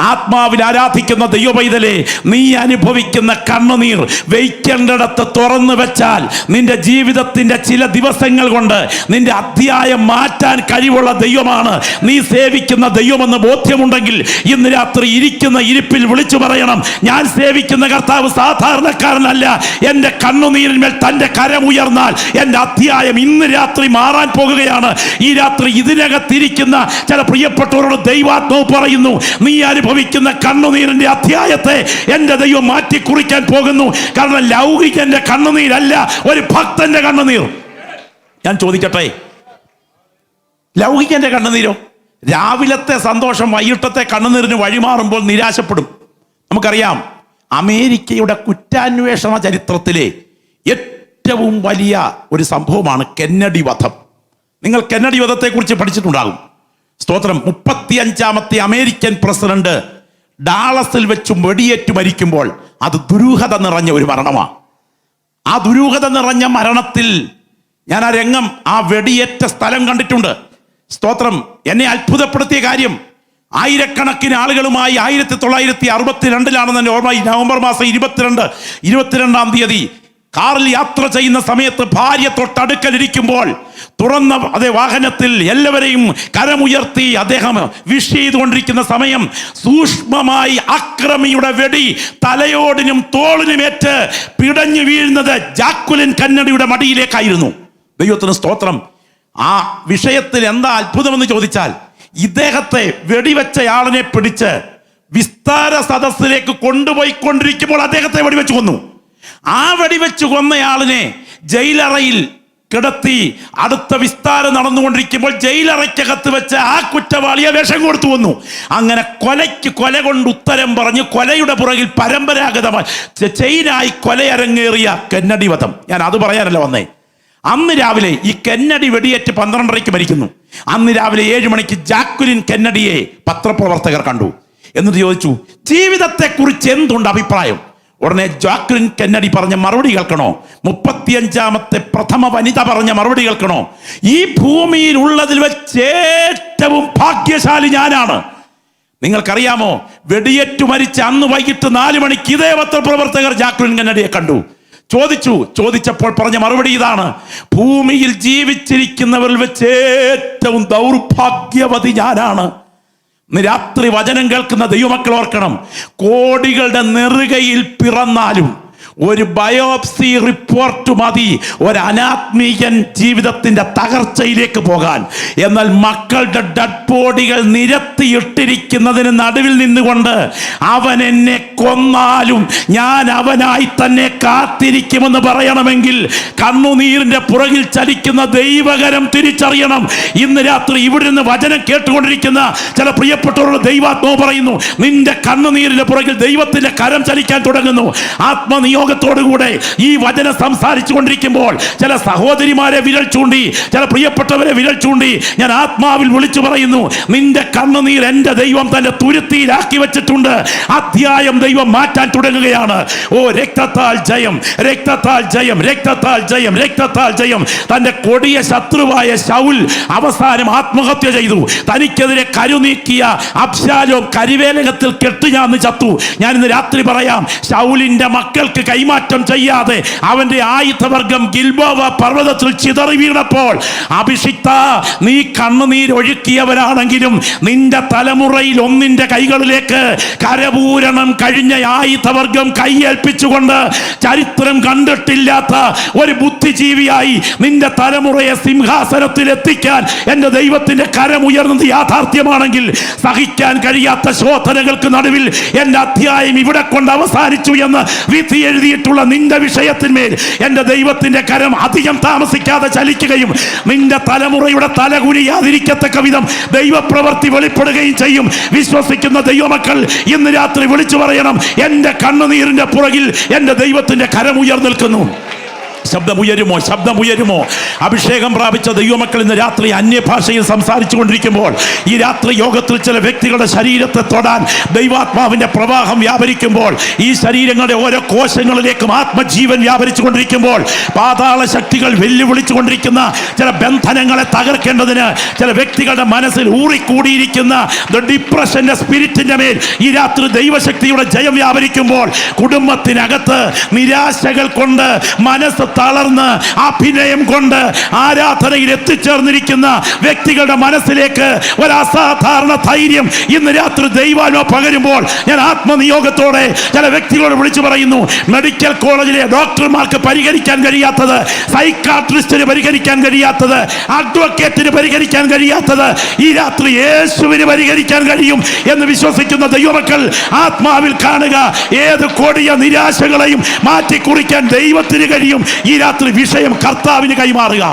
ആത്മാവിൽ ആരാധിക്കുന്ന ദൈവപൈതലേ, നീ അനുഭവിക്കുന്ന കണ്ണുനീർ വെയ്ക്കേണ്ടിടത്ത് തുറന്നു വെച്ചാൽ നിന്റെ ജീവിതത്തിന്റെ ചില ദിവസങ്ങൾ കൊണ്ട് നിന്റെ അധ്യായം മാറ്റാൻ കഴിവുള്ള ദൈവമാണ് നീ സേവിക്കുന്ന ദൈവമെന്ന് ബോധ്യമുണ്ടെങ്കിൽ ഇന്ന് രാത്രി ഇരിക്കുന്ന ഇരിപ്പിൽ വിളിച്ചു പറയണം, ഞാൻ സേവിക്കുന്ന കർത്താവ് സാധാരണക്കാരനല്ല. എൻ്റെ കണ്ണുനീരിന്മേൽ തൻ്റെ കരം ഉയർന്നാൽ എൻ്റെ അധ്യായം ഇന്ന് രാത്രി മാറാൻ പോകുകയാണ്. ഈ രാത്രി ഇതിനകത്തിരിക്കുന്ന ചില പ്രിയപ്പെട്ടവരോട് ദൈവാത്മാവ് പറയുന്നു, നീ അനുഭവിക്കുന്ന കണ്ണുനീരിന്റെ അധ്യായത്തെ എൻ്റെ ദൈവം മാറ്റി കുറിക്കാൻ പോകുന്നു. കാരണം ലൗകികന്റെ കണ്ണുനീരല്ല, ഒരു ഭക്തന്റെ കണ്ണുനീർ. ഞാൻ ചോദിക്കട്ടെ, ലൗകികന്റെ കണ്ണുനീരോ? രാവിലത്തെ സന്തോഷം വൈകിട്ടത്തെ കണ്ണുനീരിന് വഴിമാറുമ്പോൾ നിരാശപ്പെടും. നമുക്കറിയാം, അമേരിക്കയുടെ കുറ്റാന്വേഷണ ചരിത്രത്തിലെ ഏറ്റവും വലിയ ഒരു സംഭവമാണ് കെന്നഡി വധം. നിങ്ങൾ കെന്നഡി വധത്തെ കുറിച്ച് പഠിച്ചിട്ടുണ്ടാകും. സ്തോത്രം. 35ാമത്തെ അമേരിക്കൻ പ്രസിഡന്റ് ഡാളസിൽ വെച്ച് വെടിയേറ്റ് മരിക്കുമ്പോൾ അത് ദുരൂഹത നിറഞ്ഞ ഒരു മരണമാണ്. ആ ദുരൂഹത നിറഞ്ഞ മരണത്തിൽ ഞാൻ ആ രംഗം, ആ വെടിയേറ്റ സ്ഥലം കണ്ടിട്ടുണ്ട്. സ്തോത്രം. എന്നെ അത്ഭുതപ്പെടുത്തിയ കാര്യം, ആയിരക്കണക്കിന് ആളുകളുമായി 1962 എൻ്റെ ഓർമ്മ, നവംബർ മാസം 22-ാം തീയതി കാറിൽ യാത്ര ചെയ്യുന്ന സമയത്ത് ഭാര്യ തൊട്ടടുക്കലിരിക്കുമ്പോൾ തുറന്ന അതേ വാഹനത്തിൽ എല്ലാവരെയും കരമുയർത്തി അദ്ദേഹം വിഷ് ചെയ്തുകൊണ്ടിരിക്കുന്ന സമയം സൂക്ഷ്മമായി അക്രമിയുടെ വെടി തലയോടിനും തോളിനുമേറ്റ് പിടഞ്ഞു വീഴുന്നത് ജാക്വലിൻ കെന്നഡിയുടെ മടിയിലേക്കായിരുന്നു. ദൈവത്തിന് സ്തോത്രം. ആ വിഷയത്തിൽ എന്താ അത്ഭുതമെന്ന് ചോദിച്ചാൽ, ഇദ്ദേഹത്തെ വെടിവെച്ചയാളിനെ പിടിച്ച് വിസ്താര സദസ്സിലേക്ക് കൊണ്ടുപോയിക്കൊണ്ടിരിക്കുമ്പോൾ അദ്ദേഹത്തെ വെടിവെച്ച് കൊന്നു. ആ വെടിവെച്ച് കൊന്നയാളിനെ ജയിലറയിൽ കിടത്തി അടുത്ത വിസ്താരം നടന്നുകൊണ്ടിരിക്കുമ്പോൾ ജയിലറയ്ക്കകത്ത് വെച്ച് ആ കുറ്റവാളിയെ വിഷം കൊടുത്തു വന്നു. അങ്ങനെ കൊലയ്ക്ക് കൊല കൊണ്ട് ഉത്തരം പറഞ്ഞ് കൊലയുടെ പുറകിൽ പരമ്പരാഗതമായി ചെയിനായി കൊലയരങ്ങേറിയ കെന്നഡി വധം. ഞാൻ അത് പറയാനല്ല വന്നേ. അന്ന് രാവിലെ ഈ കെന്നഡി വെടിയേറ്റ് 12:30 മരിക്കുന്നു. അന്ന് രാവിലെ 7 മണിക്ക് ജാക്വലിൻ കെന്നഡിയെ പത്രപ്രവർത്തകർ കണ്ടു. എന്നിട്ട് ചോദിച്ചു, ജീവിതത്തെക്കുറിച്ച് എന്തുണ്ട് അഭിപ്രായം? ഉടനെ ജാക്വലിൻ കെന്നഡി പറഞ്ഞ മറുപടി കേൾക്കണോ? 35ാമത്തെ പ്രഥമ വനിത പറഞ്ഞ മറുപടി കേൾക്കണോ? ഈ ഭൂമിയിൽ ഉള്ളതിൽ വെച്ച് ഏറ്റവും ഭാഗ്യശാലി ഞാനാണ്. നിങ്ങൾക്കറിയാമോ, വെടിയേറ്റു മരിച്ച അന്ന് വൈകിട്ട് 4 മണിക്ക് ഇതേ പത്രപ്രവർത്തകർ ജാക്വലിൻ കെന്നഡിയെ കണ്ടു. ചോദിച്ചപ്പോൾ പറഞ്ഞ മറുപടി ഇതാണ്, ഭൂമിയിൽ ജീവിച്ചിരിക്കുന്നവരിൽ വെച്ച് ഏറ്റവും ദൗർഭാഗ്യവതി ഞാനാണ്. ഇന്ന് രാത്രി വചനം കേൾക്കുന്ന ദൈവമക്കൾ ഓർക്കണം, കോടികളുടെ നെറുകയിൽ പിറന്നാലും ഒരു ബയോപ്സി റിപ്പോർട്ട് മതി ഒരു അനാത്മീയൻ ജീവിതത്തിന്റെ തകർച്ചയിലേക്ക് പോകാൻ. എന്നാൽ മക്കളുടെ ഡെഡ് ബോഡികൾ നിരത്തിയിട്ടിരിക്കുന്നതിന് നടുവിൽ നിന്നുകൊണ്ട് അവൻ എന്നെ കൊന്നാലും ഞാൻ അവനായി തന്നെ കാത്തിരിക്കുമെന്ന് പറയണമെങ്കിൽ കണ്ണുനീരിന്റെ പുറകിൽ ചലിക്കുന്ന ദൈവകരം തിരിച്ചറിയണം. ഇന്ന് രാത്രി ഇവിടെ നിന്ന് വചനം കേട്ടുകൊണ്ടിരിക്കുന്ന ചില പ്രിയപ്പെട്ടവരുടെ ദൈവാത്മാവ് പറയുന്നു, നിന്റെ കണ്ണുനീരിന്റെ പുറകിൽ ദൈവത്തിന്റെ കരം ചലിക്കാൻ തുടങ്ങുന്നു. ആത്മനിയോഗത്തോടുകൂടെ ഈ വചനം സംസാരിച്ചു കൊണ്ടിരിക്കുമ്പോൾ ചില സഹോദരിമാരെ വിരൽ ചൂണ്ടി, ചില പ്രിയപ്പെട്ടവരെ വിരൽ ചൂണ്ടി ഞാൻ ആത്മാവിൽ വിളിച്ചു പറയുന്നു, നിന്റെ കണ്ണുനീർ എൻ്റെ ദൈവം തന്റെ തുരുത്തിയിലാക്കി വെച്ചിട്ടുണ്ട്. അധ്യായം ദൈവം മാറ്റാൻ തുടങ്ങുകയാണ്. ഓ രക്തത്താൽ ജയം, രക്തത്താൽ ജയം, രക്തത്താൽ ജയം, രക്തത്താൽ ജയം. തന്റെ കൊടിയ ശത്രുവായ ശൗൽ അവസാനം ആത്മഹത്യ ചെയ്തു. തനിക്കെതിരെ കരുനീക്കിയ അബ്ശാലോം കരിവേലകത്തിൽ കെട്ടുഞാന്ന് ചത്തു. ഞാൻ ഇന്ന് രാത്രി പറയാം, ശൗലിന്റെ മക്കൾക്ക് കൈമാറ്റം ചെയ്യാതെ അവന്റെ ആയുധവർഗം ഗിൽബോവ പർവ്വതത്തിൽ ചിതറി വീണപ്പോൾ, അഭിഷിക്ത നീ കണ്ണുനീരൊഴുക്കിയവരാണെങ്കിലും നിന്റെ തലമുറയിൽ ഒന്നിന്റെ കൈകളിലേക്ക് കരപൂരണം കഴിഞ്ഞ ആയുധവർഗം കൈയേൽപ്പിച്ചുകൊണ്ട് ചരിത്രം കണ്ടിട്ടില്ലാത്ത ഒരു ബുദ്ധിജീവിയായി നിന്റെ തലമുറയെ സിംഹാസനത്തിൽ എത്തിക്കാൻ എൻ്റെ ദൈവത്തിന്റെ കരം ഉയർന്നത് യാഥാർത്ഥ്യമാണെങ്കിൽ, സഹിക്കാൻ കഴിയാത്ത ശോധനകൾക്ക് നടുവിൽ എൻ്റെ അധ്യായം ഇവിടെ കൊണ്ട് അവസാനിച്ചു എന്ന് വിധി എഴുതിയിട്ടുള്ള നിന്റെ വിഷയത്തിന്മേൽ എൻ്റെ ദൈവത്തിന്റെ കരം അധികം താമസിക്കാതെ ചലിക്കുകയും നിന്റെ തലമുറയുടെ തലകുനിയാതിരിക്കത്തക്ക വിധം ദൈവപ്രവൃത്തി വെളിപ്പെടുകയും ചെയ്യും. വിശ്വസിക്കുന്ന ദൈവമക്കൾ ഇന്ന് രാത്രി വിളിച്ചു പറയണം, എൻ്റെ കണ്ണുനീരിന്റെ പുറകിൽ എൻ്റെ ദൈവത്തിന്റെ കരം ഉയർന്നിൽക്കുന്നു. ശബ്ദമുയരുമോ? ശബ്ദമുയരുമോ? അഭിഷേകം പ്രാപിച്ച ദൈവമക്കൾ ഇന്ന് രാത്രി അന്യഭാഷയിൽ സംസാരിച്ചു കൊണ്ടിരിക്കുമ്പോൾ, ഈ രാത്രി യോഗത്തിൽ ചില വ്യക്തികളുടെ ശരീരത്തെ തൊടാൻ ദൈവാത്മാവിന്റെ പ്രവാഹം വ്യാപരിക്കുമ്പോൾ, ഈ ശരീരങ്ങളുടെ ഓരോ കോശങ്ങളിലേക്കും ആത്മജീവൻ വ്യാപരിച്ചു കൊണ്ടിരിക്കുമ്പോൾ, പാതാള ശക്തികൾ വെല്ലുവിളിച്ചു കൊണ്ടിരിക്കുന്ന ചില ബന്ധനങ്ങളെ തകർക്കേണ്ടതിന് ചില വ്യക്തികളുടെ മനസ്സിൽ ഊറിക്കൂടിയിരിക്കുന്ന ഡിപ്രഷന്റെ സ്പിരിറ്റിന്റെ മേൽ ഈ രാത്രി ദൈവശക്തിയുടെ ജയം വ്യാപരിക്കുമ്പോൾ, കുടുംബത്തിനകത്ത് നിരാശകൾ കൊണ്ട് മനസ്സ് തളർന്ന് അഭിനയം കൊണ്ട് ആരാധനയിൽ എത്തിച്ചേർന്നിരിക്കുന്ന വ്യക്തികളുടെ മനസ്സിലേക്ക് ഒരു അസാധാരണ ധൈര്യം ഇന്ന് രാത്രി ദൈവാത്മാവ് പകരുമ്പോൾ, ഞാൻ ആത്മനിയോഗത്തോടെ ചില വ്യക്തികളോട് വിളിച്ചു പറയുന്നു, മെഡിക്കൽ കോളേജിലെ ഡോക്ടർമാർക്ക് പരിഹരിക്കാൻ കഴിയാത്തത്, സൈക്കാട്രിസ്റ്റിന് പരിഹരിക്കാൻ കഴിയാത്തത്, അഡ്വക്കേറ്റിന് പരിഹരിക്കാൻ കഴിയാത്തത് ഈ രാത്രി യേശുവിന് പരിഹരിക്കാൻ കഴിയും എന്ന് വിശ്വസിക്കുന്ന ദൈവമക്കൾ ആത്മാവിൽ കാണുക. ഏത് കൊടിയ നിരാശകളെയും മാറ്റിക്കുറിക്കാൻ ദൈവത്തിന് കഴിയും. ഈ രാത്രി വിഷയം കർത്താവിന് കൈമാറുക.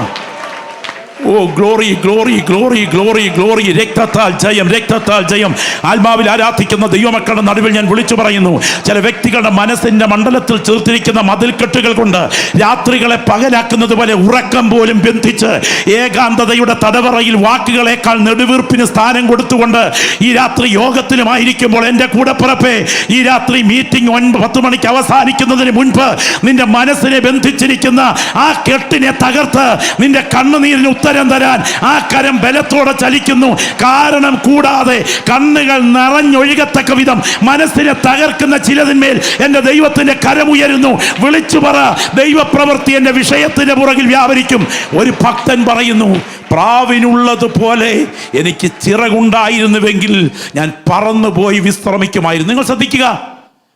Oh glory glory glory glory glory. രക്തത്താൽ ജയം, രക്തത്താൽ ജയം. ആത്മാവിൽ ആരാധിക്കുന്ന ദൈവമക്കളുടെ നടുവിൽ ഞാൻ വിളിച്ചു പറയുന്നു, ചില വ്യക്തികളുടെ മനസ്സിന്റെ മണ്ഡലത്തിൽ ചേർത്തിരിക്കുന്ന മതിൽക്കെട്ടുകൾ കൊണ്ട് രാത്രികളെ പകലാക്കുന്നത് പോലെ ഉറക്കം പോലും ബന്ധിച്ച് ഏകാന്തതയുടെ തടവറയിൽ വാക്കുകളേക്കാൾ നെടുവീർപ്പിന് സ്ഥാനം കൊടുത്തുകൊണ്ട് ഈ രാത്രി യോഗത്തിലുമായിരിക്കുമ്പോൾ, എൻ്റെ കൂടപ്പിറപ്പേ, ഈ രാത്രി മീറ്റിംഗ് 10 മണിക്ക് അവസാനിക്കുന്നതിന് മുൻപ് നിന്റെ മനസ്സിനെ ബന്ധിച്ചിരിക്കുന്ന ആ കെട്ടിനെ തകർത്ത് നിന്റെ കണ്ണുനീരിന് ഉത്തരം തരാൻ ആ കരം ബലത്തോടെ ചലിക്കുന്നു. കാരണം കൂടാതെ കണ്ണുകൾ നിറഞ്ഞൊഴുകത്തക്ക വിധം മനസ്സിനെ തകർക്കുന്ന ചിലതിന്മേൽ എൻ്റെ ദൈവത്തിന്റെ കരമുയരുന്നു. വിളിച്ചു പറ, ദൈവപ്രവൃത്തി എൻ്റെ വിഷയത്തിന്റെ പുറകിൽ വ്യാപരിക്കും. ഒരു ഭക്തൻ പറയുന്നു, പ്രാവിനുള്ളതുപോലെ എനിക്ക് ചിറകുണ്ടായിരുന്നുവെങ്കിൽ ഞാൻ പറന്നുപോയി വിശ്രമിക്കുമായിരുന്നു. നിങ്ങൾ ശ്രദ്ധിക്കുക,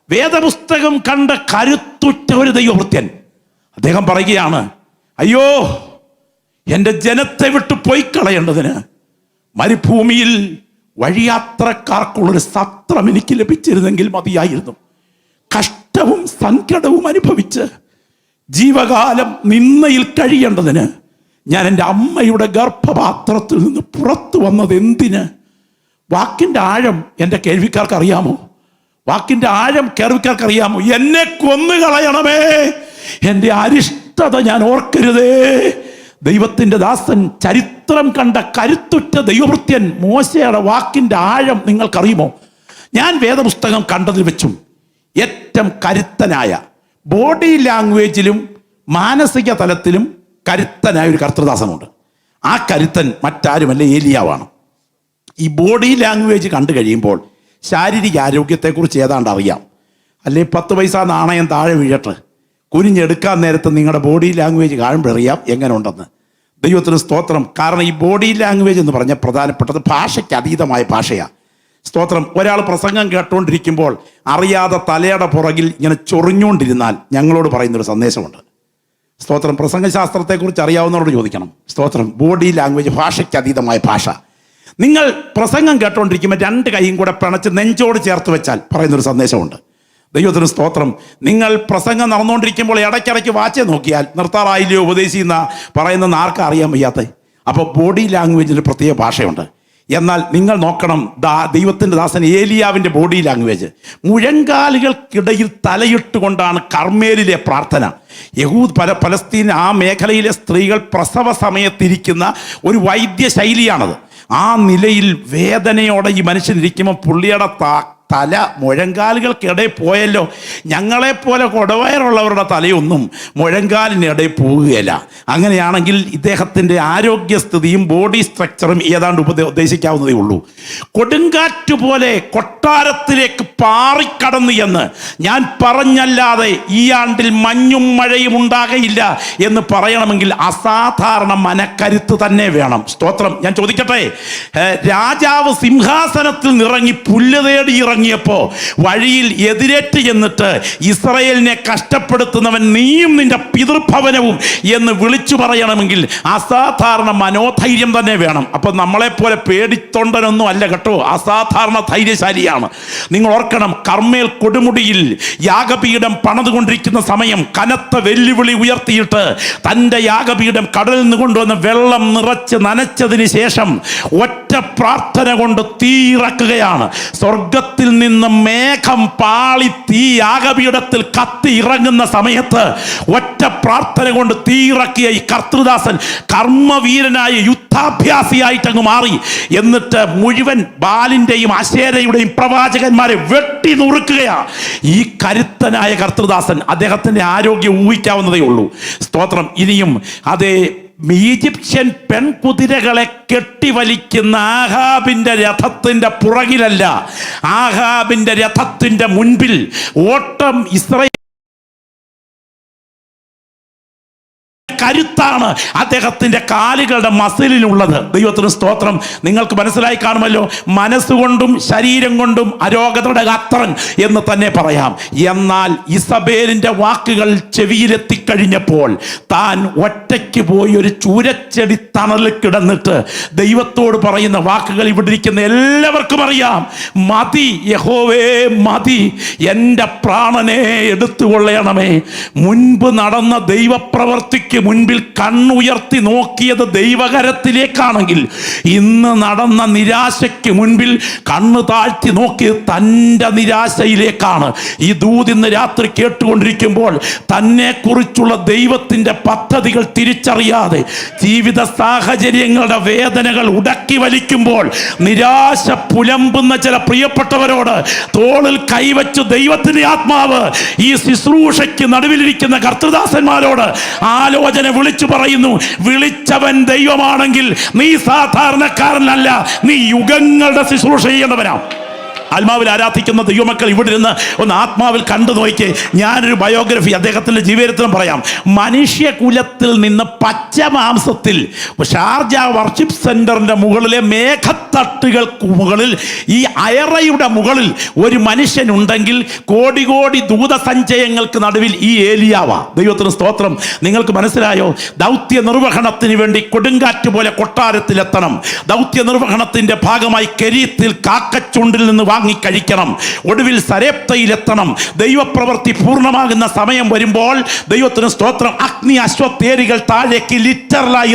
വേദപുസ്തകം കണ്ട കരുത്തുറ്റ ഒരു ദൈവഭൃത്യൻ അദ്ദേഹം പറയുകയാണ്, അയ്യോ എൻ്റെ ജനത്തെ വിട്ടു പോയി കളയേണ്ടതിന് മരുഭൂമിയിൽ വഴിയാത്രക്കാർക്കുള്ളൊരു സത്രം എനിക്ക് ലഭിച്ചിരുന്നെങ്കിൽ മതിയായിരുന്നു. കഷ്ടവും സങ്കടവും അനുഭവിച്ച് ജീവകാലം നിന്നയിൽ കഴിയേണ്ടതിന് ഞാൻ എൻ്റെ അമ്മയുടെ ഗർഭപാത്രത്തിൽ നിന്ന് പുറത്തു വന്നത് എന്തിന്? വാക്കിൻ്റെ ആഴം എൻ്റെ കേൾവിക്കാർക്ക് അറിയാമോ? വാക്കിൻ്റെ ആഴം കേൾവിക്കാർക്ക് അറിയാമോ? എന്നെ കൊന്നുകളയണമേ, എൻ്റെ അരിഷ്ടത ഞാൻ ഓർക്കരുതേ. ദൈവത്തിൻ്റെ ദാസൻ, ചരിത്രം കണ്ട കരുത്തുറ്റ ദൈവഭൃത്യൻ മോശയുടെ വാക്കിൻ്റെ ആഴം നിങ്ങൾക്കറിയുമോ? ഞാൻ വേദപുസ്തകം കണ്ടതിൽ വെച്ചും ഏറ്റവും കരുത്തനായ, ബോഡി ലാംഗ്വേജിലും മാനസിക തലത്തിലും കരുത്തനായ ഒരു കർത്തൃദാസനുണ്ട്. ആ കരുത്തൻ മറ്റാരുമല്ല, ഏലിയാവാണ്. ഈ ബോഡി ലാംഗ്വേജ് കണ്ടു കഴിയുമ്പോൾ ശാരീരിക ആരോഗ്യത്തെക്കുറിച്ച് ഏതാണ്ട് അറിയാം. അല്ലെ 10 പൈസ നാണയം താഴെ വീഴട്ടെ, കുനിഞ്ഞെടുക്കാൻ നേരത്ത് നിങ്ങളുടെ ബോഡി ലാംഗ്വേജ് കാണുമ്പോഴറിയാം എങ്ങനെ ഉണ്ടെന്ന്. ദൈവത്തിന് സ്തോത്രം. കാരണം ഈ ബോഡി ലാംഗ്വേജ് എന്ന് പറഞ്ഞാൽ പ്രധാനപ്പെട്ടത് ഭാഷയ്ക്ക് അതീതമായ ഭാഷയാണ്. സ്തോത്രം. ഒരാൾ പ്രസംഗം കേട്ടുകൊണ്ടിരിക്കുമ്പോൾ അറിയാതെ തലയുടെ പുറകിൽ ഇങ്ങനെ ചൊറിഞ്ഞുകൊണ്ടിരുന്നാൽ ഞങ്ങളോട് പറയുന്നൊരു സന്ദേശമുണ്ട്. സ്തോത്രം. പ്രസംഗശാസ്ത്രത്തെക്കുറിച്ച് അറിയാവുന്നവരോട് ചോദിക്കണം. സ്തോത്രം. ബോഡി ലാംഗ്വേജ്, ഭാഷയ്ക്ക് അതീതമായ ഭാഷ. നിങ്ങൾ പ്രസംഗം കേട്ടുകൊണ്ടിരിക്കുമ്പോൾ രണ്ട് കൈയും കൂടെ പിണച്ച് നെഞ്ചോട് ചേർത്ത് വെച്ചാൽ പറയുന്നൊരു സന്ദേശമുണ്ട്. ദൈവത്തിന് സ്തോത്രം. നിങ്ങൾ പ്രസംഗം നടന്നുകൊണ്ടിരിക്കുമ്പോൾ ഇടയ്ക്കിടയ്ക്ക് വാച്ച് നോക്കിയാൽ നിർത്താറായില്ലയോ ഉപദേശിക്കുന്ന പറയുന്നെന്ന് ആർക്കും അറിയാൻ വയ്യാത്ത. അപ്പോൾ ബോഡി ലാംഗ്വേജിന് പ്രത്യേക ഭാഷയുണ്ട്. എന്നാൽ നിങ്ങൾ നോക്കണം, ദൈവത്തിൻ്റെ ദാസൻ ഏലിയാവിൻ്റെ ബോഡി ലാംഗ്വേജ്. മുഴങ്കാലുകൾക്കിടയിൽ തലയിട്ടുകൊണ്ടാണ് കർമ്മേലിലെ പ്രാർത്ഥന. പലസ്തീൻ ആ മേഖലയിലെ സ്ത്രീകൾ പ്രസവ സമയത്തിരിക്കുന്ന ഒരു വൈദ്യശൈലിയാണത്. ആ നിലയിൽ വേദനയോടെ ഈ മനുഷ്യനിരിക്കുമ്പോൾ പുള്ളിയുടെ തല മുഴങ്കാലുകൾക്കിടയിൽ പോയല്ലോ. ഞങ്ങളെപ്പോലെ കൊടവയറുള്ളവരുടെ തലയൊന്നും മുഴങ്കാലിനിടയിൽ പോവുകയില്ല. അങ്ങനെയാണെങ്കിൽ ഇദ്ദേഹത്തിൻ്റെ ആരോഗ്യസ്ഥിതിയും ബോഡി സ്ട്രക്ചറും ഏതാണ്ട് ഉദ്ദേശിക്കാവുന്നതേ ഉള്ളൂ. കൊടുങ്കാറ്റ് പോലെ കൊട്ടാരത്തിലേക്ക് പാറിക്കടന്നു എന്ന് ഞാൻ പറഞ്ഞല്ലാതെ ഈ ആണ്ടിൽ മഞ്ഞും മഴയും ഉണ്ടാകയില്ല എന്ന് പറയണമെങ്കിൽ അസാധാരണ മനക്കരുത്ത് തന്നെ വേണം. സ്തോത്രം. ഞാൻ ചോദിക്കട്ടെ, രാജാവ് സിംഹാസനത്തിൽ നിറങ്ങി പുല്ല് തേടി ഇറങ്ങിയപ്പോ വഴിയിൽ എതിരേറ്റ് ചെന്നിട്ട് ഇസ്രായേലിനെ കഷ്ടപ്പെടുത്തുന്നവൻ നീയും നിന്റെ പിതൃഭവനവും എന്ന് വിളിച്ചു പറയണമെങ്കിൽ അസാധാരണ മനോധൈര്യം തന്നെ വേണം. അപ്പൊ നമ്മളെപ്പോലെ പേടിത്തൊണ്ടനൊന്നും അല്ല കേട്ടോ, അസാധാരണ ധൈര്യശാലിയാണ്. നിങ്ങൾ ഓർക്കണം, കർമ്മേൽ കൊടുമുടിയിൽ യാഗപീഠം പണിതുകൊണ്ടിരിക്കുന്ന സമയം കനത്ത വെല്ലുവിളി ഉയർത്തിയിട്ട് തൻ്റെ യാഗപീഠം കടലിൽ നിന്ന് കൊണ്ടുവന്ന് വെള്ളം നിറച്ച് നനച്ചതിന് ശേഷം ഒറ്റ പ്രാർത്ഥന കൊണ്ട് തീ ഇറക്കുകയാണ്. സ്വർഗത്തിൽ നിന്ന് മേഘം പാളി തീ യാഗപീഠത്തിൽ കത്തി ഇറങ്ങുന്ന സമയത്ത് ഒറ്റ പ്രാർത്ഥന കൊണ്ട് തീ ഇറക്കിയ ഈ കർത്തൃദാസൻ കർമ്മവീരനായ യുദ്ധാഭ്യാസിയായിട്ട് അങ്ങ് മാറി. എന്നിട്ട് മുഴുവൻ ബാലിന്റെയും അശേരയുടെയും പ്രവാചകന്മാരെ വെട്ടി നുറുക്കുകയാണ് ഈ കരുത്തനായ കർത്തൃദാസൻ. അദ്ദേഹത്തിന്റെ ആരോഗ്യം ഊഹിക്കാവുന്നതേ ഉള്ളൂ. സ്തോത്രം. ഇനിയും അതേ ഈജിപ്ഷ്യൻ പെൺകുതിരകളെ കെട്ടിവലിക്കുന്ന ആഹാബിന്റെ രഥത്തിന്റെ പുറകിലല്ല, ആഹാബിന്റെ രഥത്തിന്റെ മുൻപിൽ ഓട്ടം ഇസ്രായേൽ കരുത്താണ് അദ്ദേഹത്തിന്റെ കാലുകളുടെ മസിലിനുള്ളത്. ദൈവത്തിന് സ്തോത്രം. നിങ്ങൾക്ക് മനസ്സിലായി കാണുമല്ലോ, മനസ്സുകൊണ്ടും ശരീരം കൊണ്ടും അരോഗതയുടെ അത്രൻ എന്ന് തന്നെ പറയാം. എന്നാൽ ഇസബേലിന്റെ വാക്കുകൾ ചെവിയിലെത്തിക്കഴിഞ്ഞപ്പോൾ താൻ ഒറ്റയ്ക്ക് പോയി ഒരു ചൂരച്ചെടി തണലിൽ കിടന്നിട്ട് ദൈവത്തോട് പറയുന്ന വാക്കുകൾ ഇവിടെ ഇരിക്കുന്ന എല്ലാവർക്കും അറിയാം. മതി യഹോവേ മതി, എൻ്റെ പ്രാണനെ എടുത്തുകൊള്ളണമേ. മുൻപ് നടന്ന ദൈവപ്രവർത്തിക്ക് മുൻപിൽ കണ്ണുയർത്തി നോക്കിയത് ദൈവകരത്തിലേക്കാണെങ്കിൽ ഇന്ന് നടന്ന നിരാശയ്ക്ക് മുൻപിൽ കണ്ണു താഴ്ത്തി നോക്കിയത് തൻ്റെ നിരാശയിലേക്കാണ്. ഈ ദൂത് ഇന്ന് രാത്രി കേട്ടുകൊണ്ടിരിക്കുമ്പോൾ തന്നെ കുറിച്ചുള്ള ദൈവത്തിൻ്റെ പദ്ധതികൾ തിരിച്ചറിയാതെ ജീവിത സാഹചര്യങ്ങളുടെ വേദനകൾ ഉടക്കി വലിക്കുമ്പോൾ നിരാശ പുലമ്പുന്ന ചില പ്രിയപ്പെട്ടവരോട് തോളിൽ കൈവച്ച് ദൈവത്തിൻ്റെ ആത്മാവ് ഈ ശുശ്രൂഷയ്ക്ക് നടുവിലിരിക്കുന്ന കർത്തൃദാസന്മാരോട് ആലോചന വിളിച്ചു പറയുന്നു. വിളിച്ചവൻ ദൈവമാണെങ്കിൽ നീ സാധാരണക്കാരനല്ല, നീ യുഗങ്ങളുടെ ശുശ്രൂഷ ചെയ്യേണ്ടവനാണ്. ആത്മാവിൽ ആരാധിക്കുന്ന ദൈവമക്കൾ ഇവിടെ ഇരുന്ന് ഒന്ന് ആത്മാവിൽ കണ്ടു നോക്കി. ഞാനൊരു ബയോഗ്രഫി അദ്ദേഹത്തിൻ്റെ ജീവിതത്തിലും പറയാം. മനുഷ്യകുലത്തിൽ നിന്ന് പച്ചമാംസത്തിൽ ഷാർജ വർഷിപ്പ് സെന്ററിന്റെ മുകളിലെ മേഘത്തട്ടുകൾക്ക് മുകളിൽ ഈ അയറയുടെ മുകളിൽ ഒരു മനുഷ്യനുണ്ടെങ്കിൽ കോടി കോടി ദൂതസഞ്ചയങ്ങൾക്ക് നടുവിൽ ഈ ഏലിയാവാ. ദൈവത്തിന് സ്തോത്രം. നിങ്ങൾക്ക് മനസ്സിലായോ? ദൗത്യ നിർവഹണത്തിന് വേണ്ടി കൊടുങ്കാറ്റ് പോലെ കൊട്ടാരത്തിലെത്തണം. ദൗത്യ നിർവഹണത്തിന്റെ ഭാഗമായി കെരീത്തിൽ കാക്കച്ചുണ്ടിൽ നിന്ന് കഴിക്കണം. ഒടുവിൽ സരേപ്തയിലെത്തണം. ദൈവപ്രവൃത്തി പൂർണ്ണമാകുന്ന സമയം വരുമ്പോൾ ദൈവത്തിന് സ്തോത്രം, അഗ്നി അശ്വത്തേരികൾ താഴേക്ക് ലിറ്ററലായി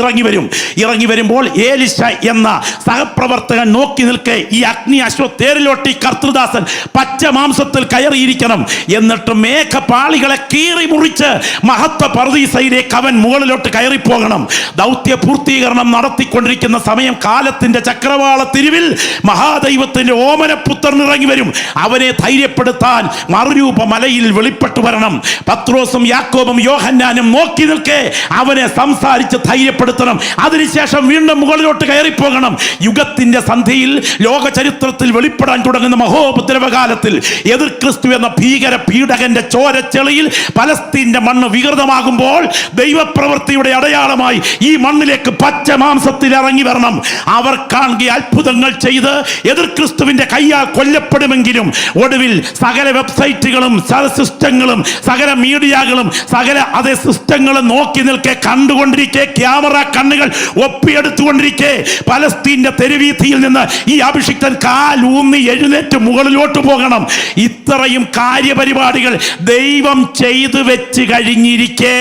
ഇറങ്ങി വരുമ്പോൾ ഏലിശ എന്ന സഹപ്രവർത്തകൻ നോക്കി നിൽക്കെ ഈ അഗ്നി അശ്വത്തേരിലോട്ട് ഈ കർത്തൃദാസൻ പച്ചമാംസത്തിൽ കയറിയിരിക്കണം. എന്നിട്ട് മേഘപാളികളെ കീറി മുറിച്ച് മഹത്വ പർദീസയിലേക്ക് അവൻ മുകളിലോട്ട് കയറിപ്പോകണം. ദൗത്യ പൂർത്തീകരണം നടത്തിക്കൊണ്ടിരിക്കുന്ന സമയം കാലത്തിന്റെ ചക്രവാള തിരിവിൽ മഹാദൈവത്തിന്റെ ഓമനപുത്രൻ ഉയർന്നിറങ്ങി വരും. അവനെ ധൈര്യപ്പെടുത്താൻ മറുരൂപ മലയിൽ വെളിപ്പെട്ടു വരണം. പത്രോസും യാക്കോബും യോഹന്നാനും നോക്കി നിൽക്കെ അവനെ സംസാരിച്ച് ധൈര്യപ്പെടുത്തണം. അതിനുശേഷം വീണ്ടും മുകളിലോട്ട് കയറിപ്പോകണം. യുഗത്തിന്റെ സന്ധിയിൽ ലോക ചരിത്രത്തിൽ വെളിപ്പെടാൻ തുടങ്ങുന്ന മഹോപദ്രവകാലത്തിൽ എതിർ ക്രിസ്തു എന്ന ഭീകര പീഡകന്റെ ചോരച്ചെളിയിൽ പലസ്തീന്റെ മണ്ണ് വികൃതമാകുമ്പോൾ ദൈവപ്രവൃത്തിയുടെ അടയാളമായി ഈ മണ്ണിലേക്ക് പച്ച മാംസത്തിൽ ഇറങ്ങി വരണം. അവർ കാണുക അത്ഭുതങ്ങൾ ചെയ്ത് എതിർ ക്രിസ്തുവിന്റെ കയ്യാൽ കൊല്ലപ്പെടുമെങ്കിലും ഒടുവിൽ സകല വെബ്സൈറ്റുകളും സിസ്റ്റങ്ങളും സകല മീഡിയകളും സകല അതേ സിസ്റ്റങ്ങളും നോക്കി നിൽക്കെ കണ്ടുകൊണ്ടിരിക്കെ, ക്യാമറ കണ്ണുകൾ ഒപ്പിയെടുത്തുകൊണ്ടിരിക്കെ പലസ്തീന്റെ തെരുവീഥിയിൽ നിന്ന് ഈ അഭിഷിക്തൻ കാലൂന്നി എഴുന്നേറ്റ് മുകളിലോട്ട് പോകണം. ഇത്രയും കാര്യപരിപാടികൾ ദൈവം ചെയ്തു വെച്ച് കഴിഞ്ഞിരിക്കേ,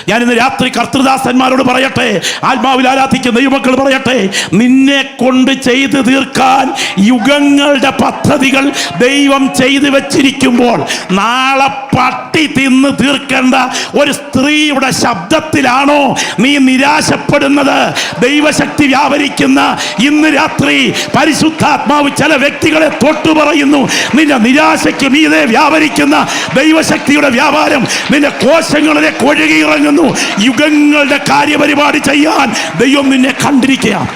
ഞാനിന്ന് രാത്രി കർത്തൃദാസന്മാരോട് പറയട്ടെ, ആത്മാവിൽ ആരാധിക്കുന്ന ദൈവമക്കൾ പറയട്ടെ, നിന്നെ കൊണ്ട് ചെയ്തു തീർക്കാൻ യുഗങ്ങളുടെ പദ്ധതികൾ ദൈവം ചെയ്തു വെച്ചിരിക്കുമ്പോൾ നാളെ പട്ടി തിന്ന് തീർക്കേണ്ട ഒരു സ്ത്രീയുടെ ശബ്ദത്തിലാണോ നീ നിരാശപ്പെടുന്നത്? ദൈവശക്തി വ്യാപരിക്കുന്ന ഇന്ന് രാത്രി പരിശുദ്ധാത്മാവ് ചില വ്യക്തികളെ തൊട്ടു പറയുന്നു, നിന്റെ നിരാശയ്ക്ക് മീതെ വ്യാപരിക്കുന്ന ദൈവശക്തിയുടെ വ്യാപാരം നിന്റെ കോശങ്ങളിലേക്ക് ഒഴുകിയിറങ്ങുന്നു. യുഗങ്ങളുടെ കാര്യപരിപാടി ചെയ്യാൻ ദൈവം നിന്നെ കണ്ടിരിക്കുകയാണ്.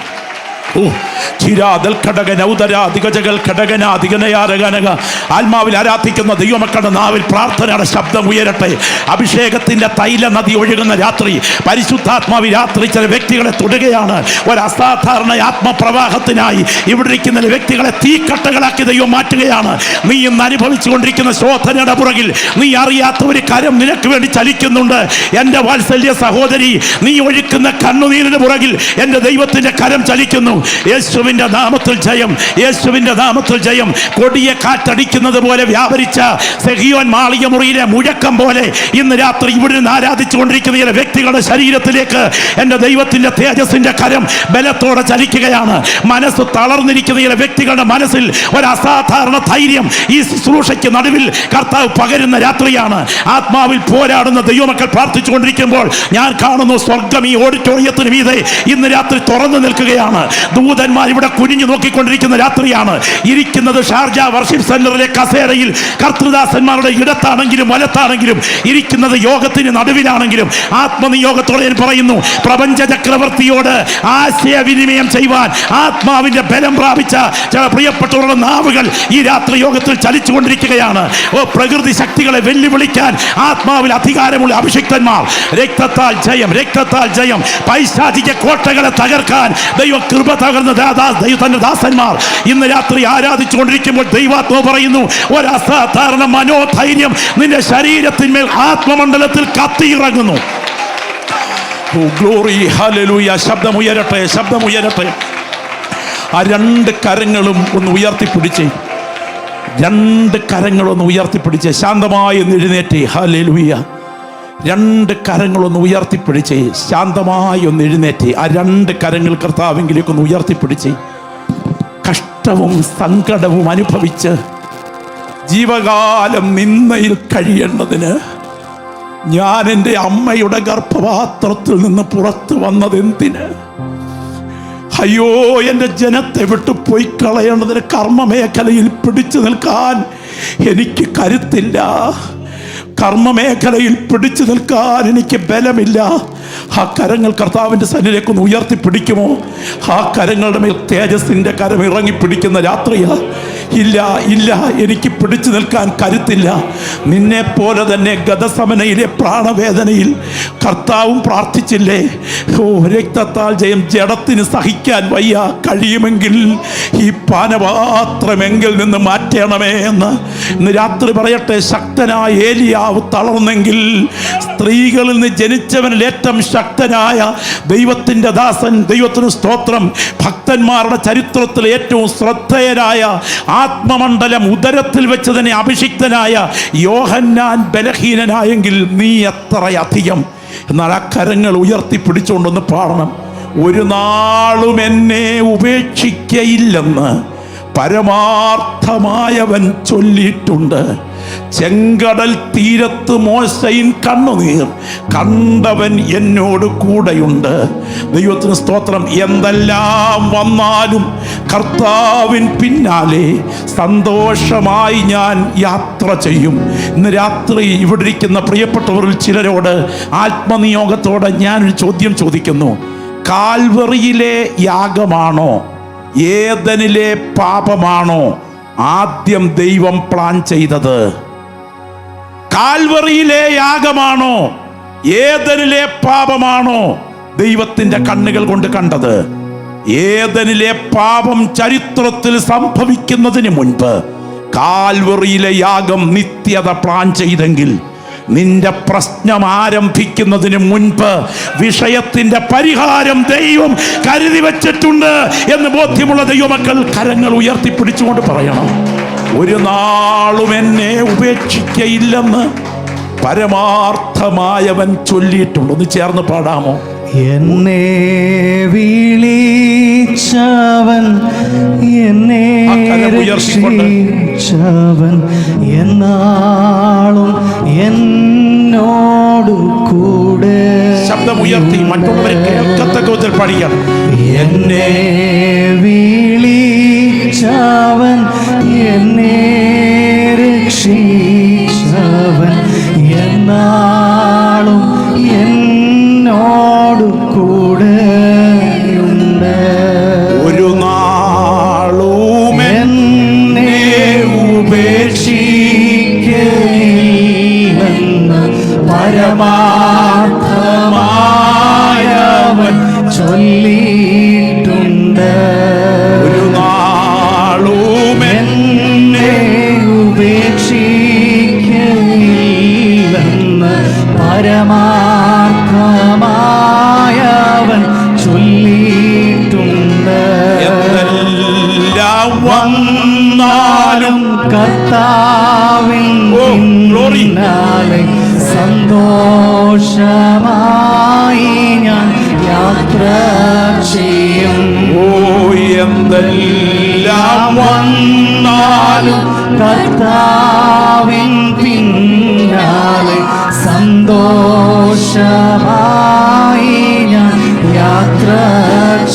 ആത്മാവിൽ ആരാധിക്കുന്ന ദൈവമക്കളുടെ നാവിൽ പ്രാർത്ഥനയുടെ ശബ്ദം ഉയരട്ടെ. അഭിഷേകത്തിന്റെ തൈല നദി ഒഴുകുന്ന രാത്രി പരിശുദ്ധാത്മാവി രാത്രി ചില വ്യക്തികളെ തൊടുകയാണ്. ഒരു അസാധാരണ ആത്മപ്രവാഹത്തിനായി ഇവിടെ ഇരിക്കുന്ന വ്യക്തികളെ തീക്കട്ടകളാക്കി ദൈവം മാറ്റുകയാണ്. നീ ഇന്ന് അനുഭവിച്ചു കൊണ്ടിരിക്കുന്ന ശോധനയുടെ പുറകിൽ നീ അറിയാത്ത ഒരു കരം നിനക്ക് വേണ്ടി ചലിക്കുന്നുണ്ട്. എൻ്റെ വാത്സല്യ സഹോദരി, നീ ഒഴുക്കുന്ന കണ്ണുനീരിന് പുറകിൽ എൻ്റെ ദൈവത്തിന്റെ കരം ചലിക്കുന്നു. യേശുവിന്റെ നാമത്തിൽ ജയം, യേശുവിന്റെ നാമത്തിൽ ജയം. കൊടിയ കാറ്റടിക്കുന്നത് പോലെ വ്യാപരിച്ച സെഹിയോൻ മാളിക മുറിയിലെ മുഴക്കം പോലെ ഇന്ന് രാത്രി ഇവിടെ നിന്ന് ആരാധിച്ചു കൊണ്ടിരിക്കുന്ന ചില വ്യക്തികളുടെ ശരീരത്തിലേക്ക് എൻ്റെ ദൈവത്തിന്റെ തേജസ്സിന്റെ കരം ബലത്തോടെ ചലിക്കുകയാണ്. മനസ്സ് തളർന്നിരിക്കുന്ന ചില വ്യക്തികളുടെ മനസ്സിൽ ഒരു അസാധാരണ ധൈര്യം ഈ ശുശ്രൂഷയ്ക്ക് നടുവിൽ കർത്താവ് പകരുന്ന രാത്രിയാണ്. ആത്മാവിൽ പോരാടുന്ന ദൈവമക്കൾ പ്രാർത്ഥിച്ചു കൊണ്ടിരിക്കുമ്പോൾ ഞാൻ കാണുന്നു സ്വർഗം ഈ ഓഡിറ്റോറിയത്തിന് മീതെ ഇന്ന് രാത്രി തുറന്നു നിൽക്കുകയാണ്. ദൂതന്മാർ ഇവിടെ കുനിഞ്ഞു നോക്കിക്കൊണ്ടിരിക്കുന്ന രാത്രിയാണ്. ഇരിക്കുന്നത് ഷാർജ വർഷിപ്പ് സെന്ററിലെ കസേരയിൽ കർത്തൃദാസന്മാരുടെ ഇടത്താണെങ്കിലും വലത്താണെങ്കിലും ഇരിക്കുന്നത് യോഗത്തിന് നടുവിലാണെങ്കിലും ആത്മനിയോഗത്തോടെ ഞാൻ പറയുന്നു, പ്രപഞ്ച ചക്രവർത്തിയോട് ആശയവിനിമയം ചെയ്യുവാൻ ആത്മാവിന്റെ ബലം പ്രാപിച്ച ചില പ്രിയപ്പെട്ടവരുടെ നാവുകൾ ഈ രാത്രി യോഗത്തിൽ ചലിച്ചുകൊണ്ടിരിക്കുകയാണ്. പ്രകൃതി ശക്തികളെ വെല്ലുവിളിക്കാൻ ആത്മാവിൽ അധികാരമുള്ള അഭിഷിക്തന്മാർ. രക്തത്താൽ ജയം, രക്തത്താൽ ജയം. പൈശാചിക കോട്ടകളെ തകർക്കാൻ ദൈവ കൃപ തകർന്ന ദൈവത്തിന്റെ ദാസന്മാർ ഇന്ന് രാത്രി ആരാധിച്ചു കൊണ്ടിരിക്കുമ്പോൾ ദൈവാത്മാവ് പറയുന്നു, ഒരു അസാധാരണ മനോധൈര്യം നിന്റെ ശരീരത്തിന്മേൽ ആത്മമണ്ഡലത്തിൽ കത്തിയിറങ്ങുന്നു. Glory, hallelujah. ശബ്ദമുയരട്ടെ, ശബ്ദമുയരട്ടെ. ആ രണ്ട് കരങ്ങളും ഒന്ന് ഉയർത്തിപ്പിടിച്ച്, രണ്ട് കരങ്ങളൊന്ന് ഉയർത്തിപ്പിടിച്ച് ശാന്തമായി ഒന്ന് എഴുന്നേറ്റ്. ഹല്ലേലൂയ. രണ്ട് കരങ്ങളൊന്ന് ഉയർത്തിപ്പിടിച്ച് ശാന്തമായി ഒന്ന് എഴുന്നേറ്റ്. ആ രണ്ട് കരങ്ങൾ കർത്താവിങ്കിലേക്കൊന്ന് ഉയർത്തിപ്പിടിച്ച് കഷ്ടവും സങ്കടവും അനുഭവിച്ച് ജീവകാലം നിന്നയിൽ കഴിയേണ്ടതിന് ഞാൻ എൻ്റെ അമ്മയുടെ ഗർഭപാത്രത്തിൽ നിന്ന് പുറത്തു വന്നതെന്തിന്? അയ്യോ, എൻ്റെ ജനത്തെ വിട്ടു പോയി കളയേണ്ടതിന് കർമ്മമേഖലയിൽ പിടിച്ചു നിൽക്കാൻ എനിക്ക് കരുത്തില്ല. കർമ്മമേഖലയിൽ പിടിച്ചു നിൽക്കാൻ എനിക്ക് ബലമില്ല. ആ കരങ്ങൾ കർത്താവിൻ്റെ സന്നിധിയിലേക്കൊന്ന് ഉയർത്തിപ്പിടിക്കുമോ? ആ കരങ്ങളുടെ മേൽ തേജസ്സിൻ്റെ കരം ഇറങ്ങിപ്പിടിക്കുന്ന രാത്രിയാ. ഇല്ല ഇല്ല, എനിക്ക് പിടിച്ചു നിൽക്കാൻ കരുത്തില്ല. നിന്നെ പോലെ തന്നെ ഗതസമനയിലെ പ്രാണവേദനയിൽ കർത്താവും പ്രാർത്ഥിച്ചില്ലേ? ഓ, രക്തത്താൽ ജയം. ജഡത്തിന് സഹിക്കാൻ വയ്യ, കഴിയുമെങ്കിൽ ഈ പാനപാത്രമെങ്കിൽ നിന്ന് മാറ്റണമേ എന്ന് ഇന്ന് രാത്രി പറയട്ടെ. ശക്തനായ ഏലിയാവ് തളർന്നെങ്കിൽ സ്ത്രീകളിൽ നിന്ന് ജനിച്ചവനിൽ ഏറ്റവും ശക്തനായ ദൈവത്തിൻ്റെ ദാസൻ, ദൈവത്തിന് സ്തോത്രം, ഭക്തന്മാരുടെ ചരിത്രത്തിൽ ഏറ്റവും ശ്രദ്ധേയനായ ആത്മമണ്ഡലം ഉദരത്തിൽ വെച്ച് തന്നെ അഭിഷിക്തനായ യോഹന്നാൻ ബലഹീനനായെങ്കിൽ നീ എത്രയധികം. എന്നാൽ ആ കരങ്ങൾ ഉയർത്തിപ്പിടിച്ചുകൊണ്ടൊന്ന് പാടണം. ഒരു നാളും എന്നെ ഉപേക്ഷിക്കയില്ലെന്ന് പരമാർത്ഥമായവൻ ചൊല്ലിയിട്ടുണ്ട്. ചെങ്കടൽ തീരത്ത് മോശയിൻ കണ്ണുനീർ കണ്ടവൻ എന്നോട് കൂടെയുണ്ട്. ദൈവത്തിന് സ്തോത്രം. എന്തെല്ലാം വന്നാലും കർത്താവിൻ പിന്നാലെ സന്തോഷമായി ഞാൻ യാത്ര ചെയ്യും. ഇന്ന് രാത്രി ഇവിടെ ഇരിക്കുന്ന പ്രിയപ്പെട്ടവരിൽ ചിലരോട് ആത്മനിയോഗത്തോടെ ഞാനൊരു ചോദ്യം ചോദിക്കുന്നു. കാൽവറിയിലെ യാഗമാണോ ഏദനിലെ പാപമാണോ ആദ്യം ദൈവം പ്ലാൻ ചെയ്തത്? കാൽവറിയിലെ യാഗമാണോ ഏദനിലെ പാപമാണോ ദൈവത്തിന്റെ കണ്ണുകൾ കൊണ്ട് കണ്ടത്? ഏദനിലെ പാപം ചരിത്രത്തിൽ സംഭവിക്കുന്നതിന് മുൻപ് കാൽവറിയിലെ യാഗം നിത്യത പ്ലാൻ ചെയ്തെങ്കിൽ, നിന്റെ പ്രശ്നം ആരംഭിക്കുന്നതിന് മുൻപ് വിഷയത്തിന്റെ പരിഹാരം ദൈവം കരുതി വച്ചിട്ടുണ്ട് എന്ന് ബോധ്യമുള്ള ദൈവമക്കൾ കരങ്ങൾ ഉയർത്തിപ്പിടിച്ചുകൊണ്ട് പറയണം, ഒരു നാളും എന്നെ ഉപേക്ഷിക്കയില്ലെന്ന് പരമാർത്ഥമായവൻ ചൊല്ലിയിട്ടുണ്ട്. ഒന്ന് ചേർന്ന് പാടാമോ? എന്നെ വിളിച്ചവൻ, എന്നെ രക്ഷിച്ചവൻ, എന്നാളും എന്നോട് കൂടെ. ശബ്ദമുയർത്തി മറ്റുള്ളവരെ കേൾക്കത്തക്ക വിധത്തിൽ പാടിക്കണം. എന്നെ വിളിച്ചവൻ, എന്നെ രക്ഷിച്ചവൻ, എന്നാളും എന്നോട് കൂടെയുണ്ട്. ഒരു നാളും എന്നെ ഉപേക്ഷിക്കയില്ലെന്ന് പരമാർത്ഥമായവൻ ചൊല്ലിയിട്ടുണ്ട്. ഒരു നാളും എന്നെ ഉപേക്ഷിക്കയില്ലെന്ന് പരമാർത്ഥമായവൻ ചൊല്ലിയിട്ടുണ്ട്. എന്തെല്ലാം വന്നാലും കർത്താവിൻ പിന്നാലെ സന്തോഷമായി ഞാൻ യാത്ര ചെയ്യും. ഓ എന്തെല്ലാം വന്നാലും കർത്താവിൻ പിന്നാലെ സന്തോഷമായി ഞാൻ യാത്ര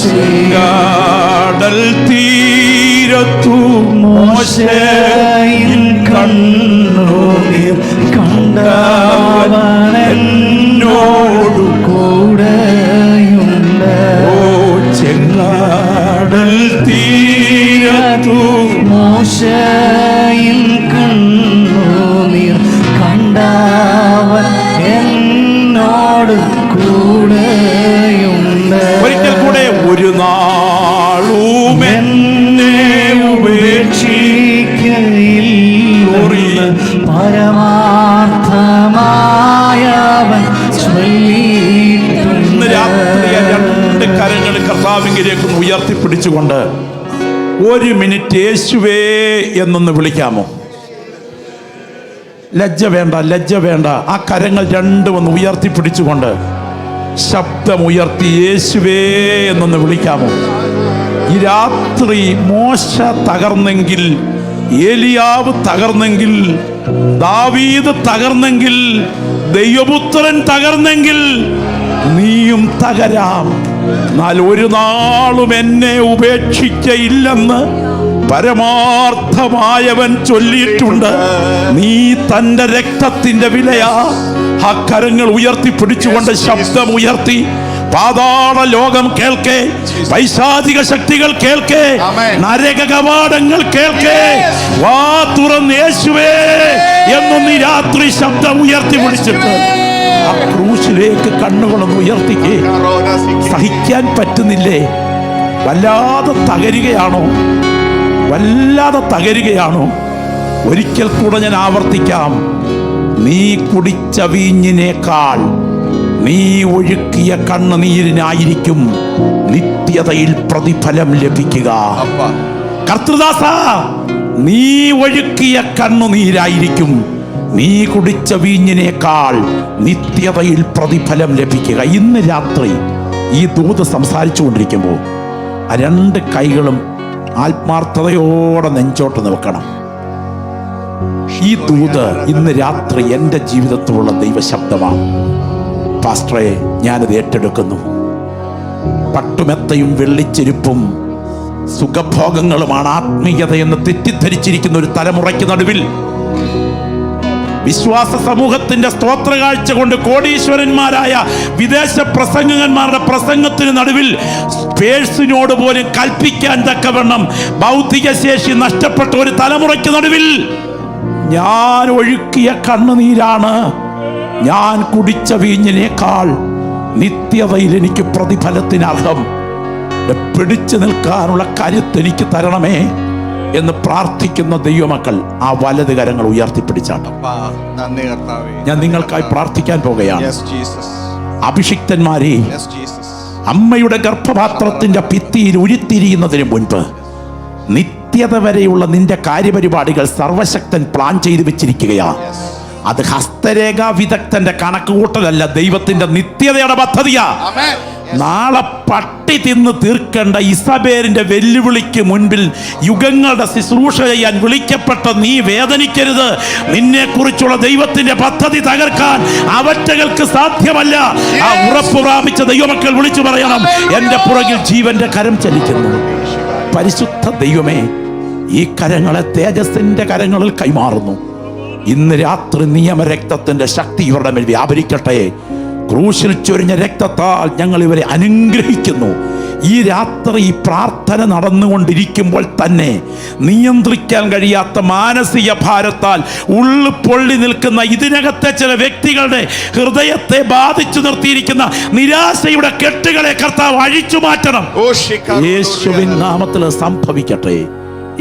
ചെയ്യും. കടൽ തീരത്തു മോശയിൻ കണ്ണുനീർ കണ്ടവൻ എന്നോട് കൂടെയുണ്ട്. ഓ ചെങ്കടൽ തീരത്തു മോശയിൻ കണ്ണുനീർ കണ്ടവൻ എന്നോട് കൂടെയുണ്ട്. ഒരിക്കൽ കൂടെ, ഒരു നാളും എന്നെ ഉപേക്ഷിക്കയില്ലെന്ന് പരമാർത്ഥമായവൻ ചൊല്ലിയിട്ടുണ്ട്. ഇന്ന് രാത്രി രണ്ട് കരങ്ങൾ കർത്താവിലേക്ക് ഉയർത്തിപ്പിടിച്ചുകൊണ്ട് ഒരു മിനിറ്റ് യേശുവേ എന്നൊന്ന് വിളിക്കാമോ? ലജ്ജ വേണ്ട, ലജ്ജ വേണ്ട. ആ കരങ്ങൾ രണ്ടും ഒന്ന് ഉയർത്തിപ്പിടിച്ചുകൊണ്ട് ശബ്ദമുയർത്തി യേശുവേ എന്നൊന്ന് വിളിക്കാമോ? ഈ രാത്രി മോശ തകർന്നെങ്കിൽ, ഏലിയാവ് തകർന്നെങ്കിൽ, ദാവീദ് തകർന്നെങ്കിൽ, ദൈവപുത്രൻ തകർന്നെങ്കിൽ നീയും തകരാം. എന്നാൽ ഒരു നാളും എന്നെ ഉപേക്ഷിക്കയില്ലെന്ന് പരമാർത്ഥമായവൻ ചൊല്ലിയിട്ടുണ്ട്. നീ തന്റെ രക്തത്തിന്റെ വിലയാ. ആ കരങ്ങൾ ഉയർത്തിപ്പിടിച്ചുകൊണ്ട് ശബ്ദമുയർത്തി പാതാള ലോകം കേൾക്കേ, പൈശാചിക ശക്തികൾ കേൾക്കേ, നരക കവാടങ്ങൾ കേൾക്കേ, വാ തുറന്ന് യേശുവേ എന്നൊന്ന് ഈ രാത്രി ശബ്ദം ഉയർത്തി വിളിച്ചിട്ട് ആ ക്രൂശിലേക്ക് കണ്ണുകളൊന്ന് ഉയർത്തിക്കേ. സഹിക്കാൻ പറ്റുന്നില്ലേ? വല്ലാതെ തകരുകയാണോ? വല്ലാതെ തകരുകയാണോ? ഒരിക്കൽ കൂടെ ഞാൻ ആവർത്തിക്കാം. നീ കുടിച്ച വീഞ്ഞിനേക്കാൾ നീ ഒഴുക്കിയ കണ്ണുനീരിനായിരിക്കും നിത്യതയിൽ പ്രതിഫലം ലഭിക്കുക. കർത്തൃദാസ, നീ ഒഴുക്കിയ കണ്ണുനീരായിരിക്കും നീ കുടിച്ച വീഞ്ഞിനേക്കാൾ നിത്യതയിൽ പ്രതിഫലം ലഭിക്കുക. ഇന്ന് രാത്രി ഈ ദൂത് സംസാരിച്ചു കൊണ്ടിരിക്കുമ്പോൾ ആ രണ്ട് കൈകളും ആത്മാർത്ഥതയോടെ നെഞ്ചോട്ട് നിൽക്കണം. ഈ ദൂത് ഇന്ന് രാത്രി എൻ്റെ ജീവിതത്തിലുള്ള ദൈവശബ്ദമാണ്. പാസ്റ്ററെ, ഞാനത് ഏറ്റെടുക്കുന്നു. പട്ടുമെത്തയും വെള്ളിച്ചെരുപ്പും സുഖഭോഗങ്ങളുമാണ് ആത്മീയതയെന്ന് തെറ്റിദ്ധരിച്ചിരിക്കുന്ന ഒരു തലമുറയ്ക്ക് നടുവിൽ വിശ്വാസ സമൂഹത്തിന്റെ സ്തോത്ര കാഴ്ച കൊണ്ട് കോടീശ്വരന്മാരായ വിദേശ പ്രസംഗകന്മാരുടെ പ്രസംഗത്തിന് നടുവിൽ പേഴ്സിനോട് പോലും കൽപ്പിക്കാൻ തക്കവണ്ണം ഭൗതിക ശേഷി നഷ്ടപ്പെട്ട ഒരു തലമുറയ്ക്ക് നടുവിൽ ഞാൻ ഒഴുക്കിയ കണ്ണുനീരാണ്, ഞാൻ കുടിച്ച വീഞ്ഞിനേക്കാൾ നിത്യതയിൽ എനിക്ക് പ്രതിഫലത്തിന് അർഹം. പിടിച്ചു നിൽക്കാനുള്ള കരുത്ത് എനിക്ക് തരണമേ എന്ന് പ്രാർത്ഥിക്കുന്ന ദൈവമക്കൾ ആ വലത് കരങ്ങൾ ഉയർത്തിപ്പിടിച്ചാട്ടോ. ഞാൻ നിങ്ങൾക്കായി പ്രാർത്ഥിക്കാൻ പോകുകയാണ്. അഭിഷിക്തന്മാരെ, അമ്മയുടെ ഗർഭപാത്രത്തിന്റെ ഭിത്തിയിൽ ഉരുത്തിരിയുന്നതിന് മുൻപ് നിത്യത വരെയുള്ള നിന്റെ കാര്യപരിപാടികൾ സർവശക്തൻ പ്ലാൻ ചെയ്തു വെച്ചിരിക്കുകയാ. അത് ഹസ്തരേഖാ വിദഗ്ധന്റെ കണക്കുകൂട്ടലല്ല, ദൈവത്തിന്റെ നിത്യതയുടെ പദ്ധതിയാ. നാളെ പട്ടി തിന്ന് തീർക്കേണ്ട ഇസബേലിന്റെ വെല്ലുവിളിക്ക് മുൻപിൽ യുഗങ്ങളുടെ ശുശ്രൂഷ ചെയ്യാൻ വിളിക്കപ്പെട്ട നീ വേദനിക്കരുത്. നിന്നെ കുറിച്ചുള്ള ദൈവത്തിന്റെ പദ്ധതി തകർക്കാൻ അവറ്റകൾക്ക് സാധ്യമല്ല. ആ ഉറപ്പ് പ്രാപിച്ച ദൈവമക്കൾ വിളിച്ചു പറയണം, എന്റെ പുറകിൽ ജീവന്റെ കരം ചലിക്കുന്നു. പരിശുദ്ധ ദൈവമേ, ഈ കരങ്ങളെ തേജസ്സിന്റെ കരങ്ങളിൽ കൈമാറുന്നു. ഇന്ന് രാത്രി നിയമരക്തത്തിന്റെ ശക്തി ഇവരുടെ മേൽ വ്യാപരിക്കട്ടെ. ക്രൂശിൽ ചൊരിഞ്ഞ രക്തത്താൽ ഞങ്ങൾ ഇവരെ അനുഗ്രഹിക്കുന്നു. ഈ രാത്രി ഈ പ്രാർത്ഥന നടന്നുകൊണ്ടിരിക്കുമ്പോൾ തന്നെ നിയന്ത്രിക്കാൻ കഴിയാത്ത മാനസിക ഭാരത്താൽ ഉള്ളു പൊള്ളി നിൽക്കുന്ന ഇതിനകത്തെ ചില വ്യക്തികളുടെ ഹൃദയത്തെ ബാധിച്ചു നിർത്തിയിരിക്കുന്ന നിരാശയുടെ കെട്ടുകളെ കർത്താവ് അഴിച്ചു മാറ്റണം. യേശുവിൻ നാമത്തിൽ സംഭവിക്കട്ടെ.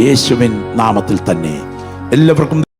യേശുവിൻ നാമത്തിൽ തന്നെ. എല്ലാവർക്കും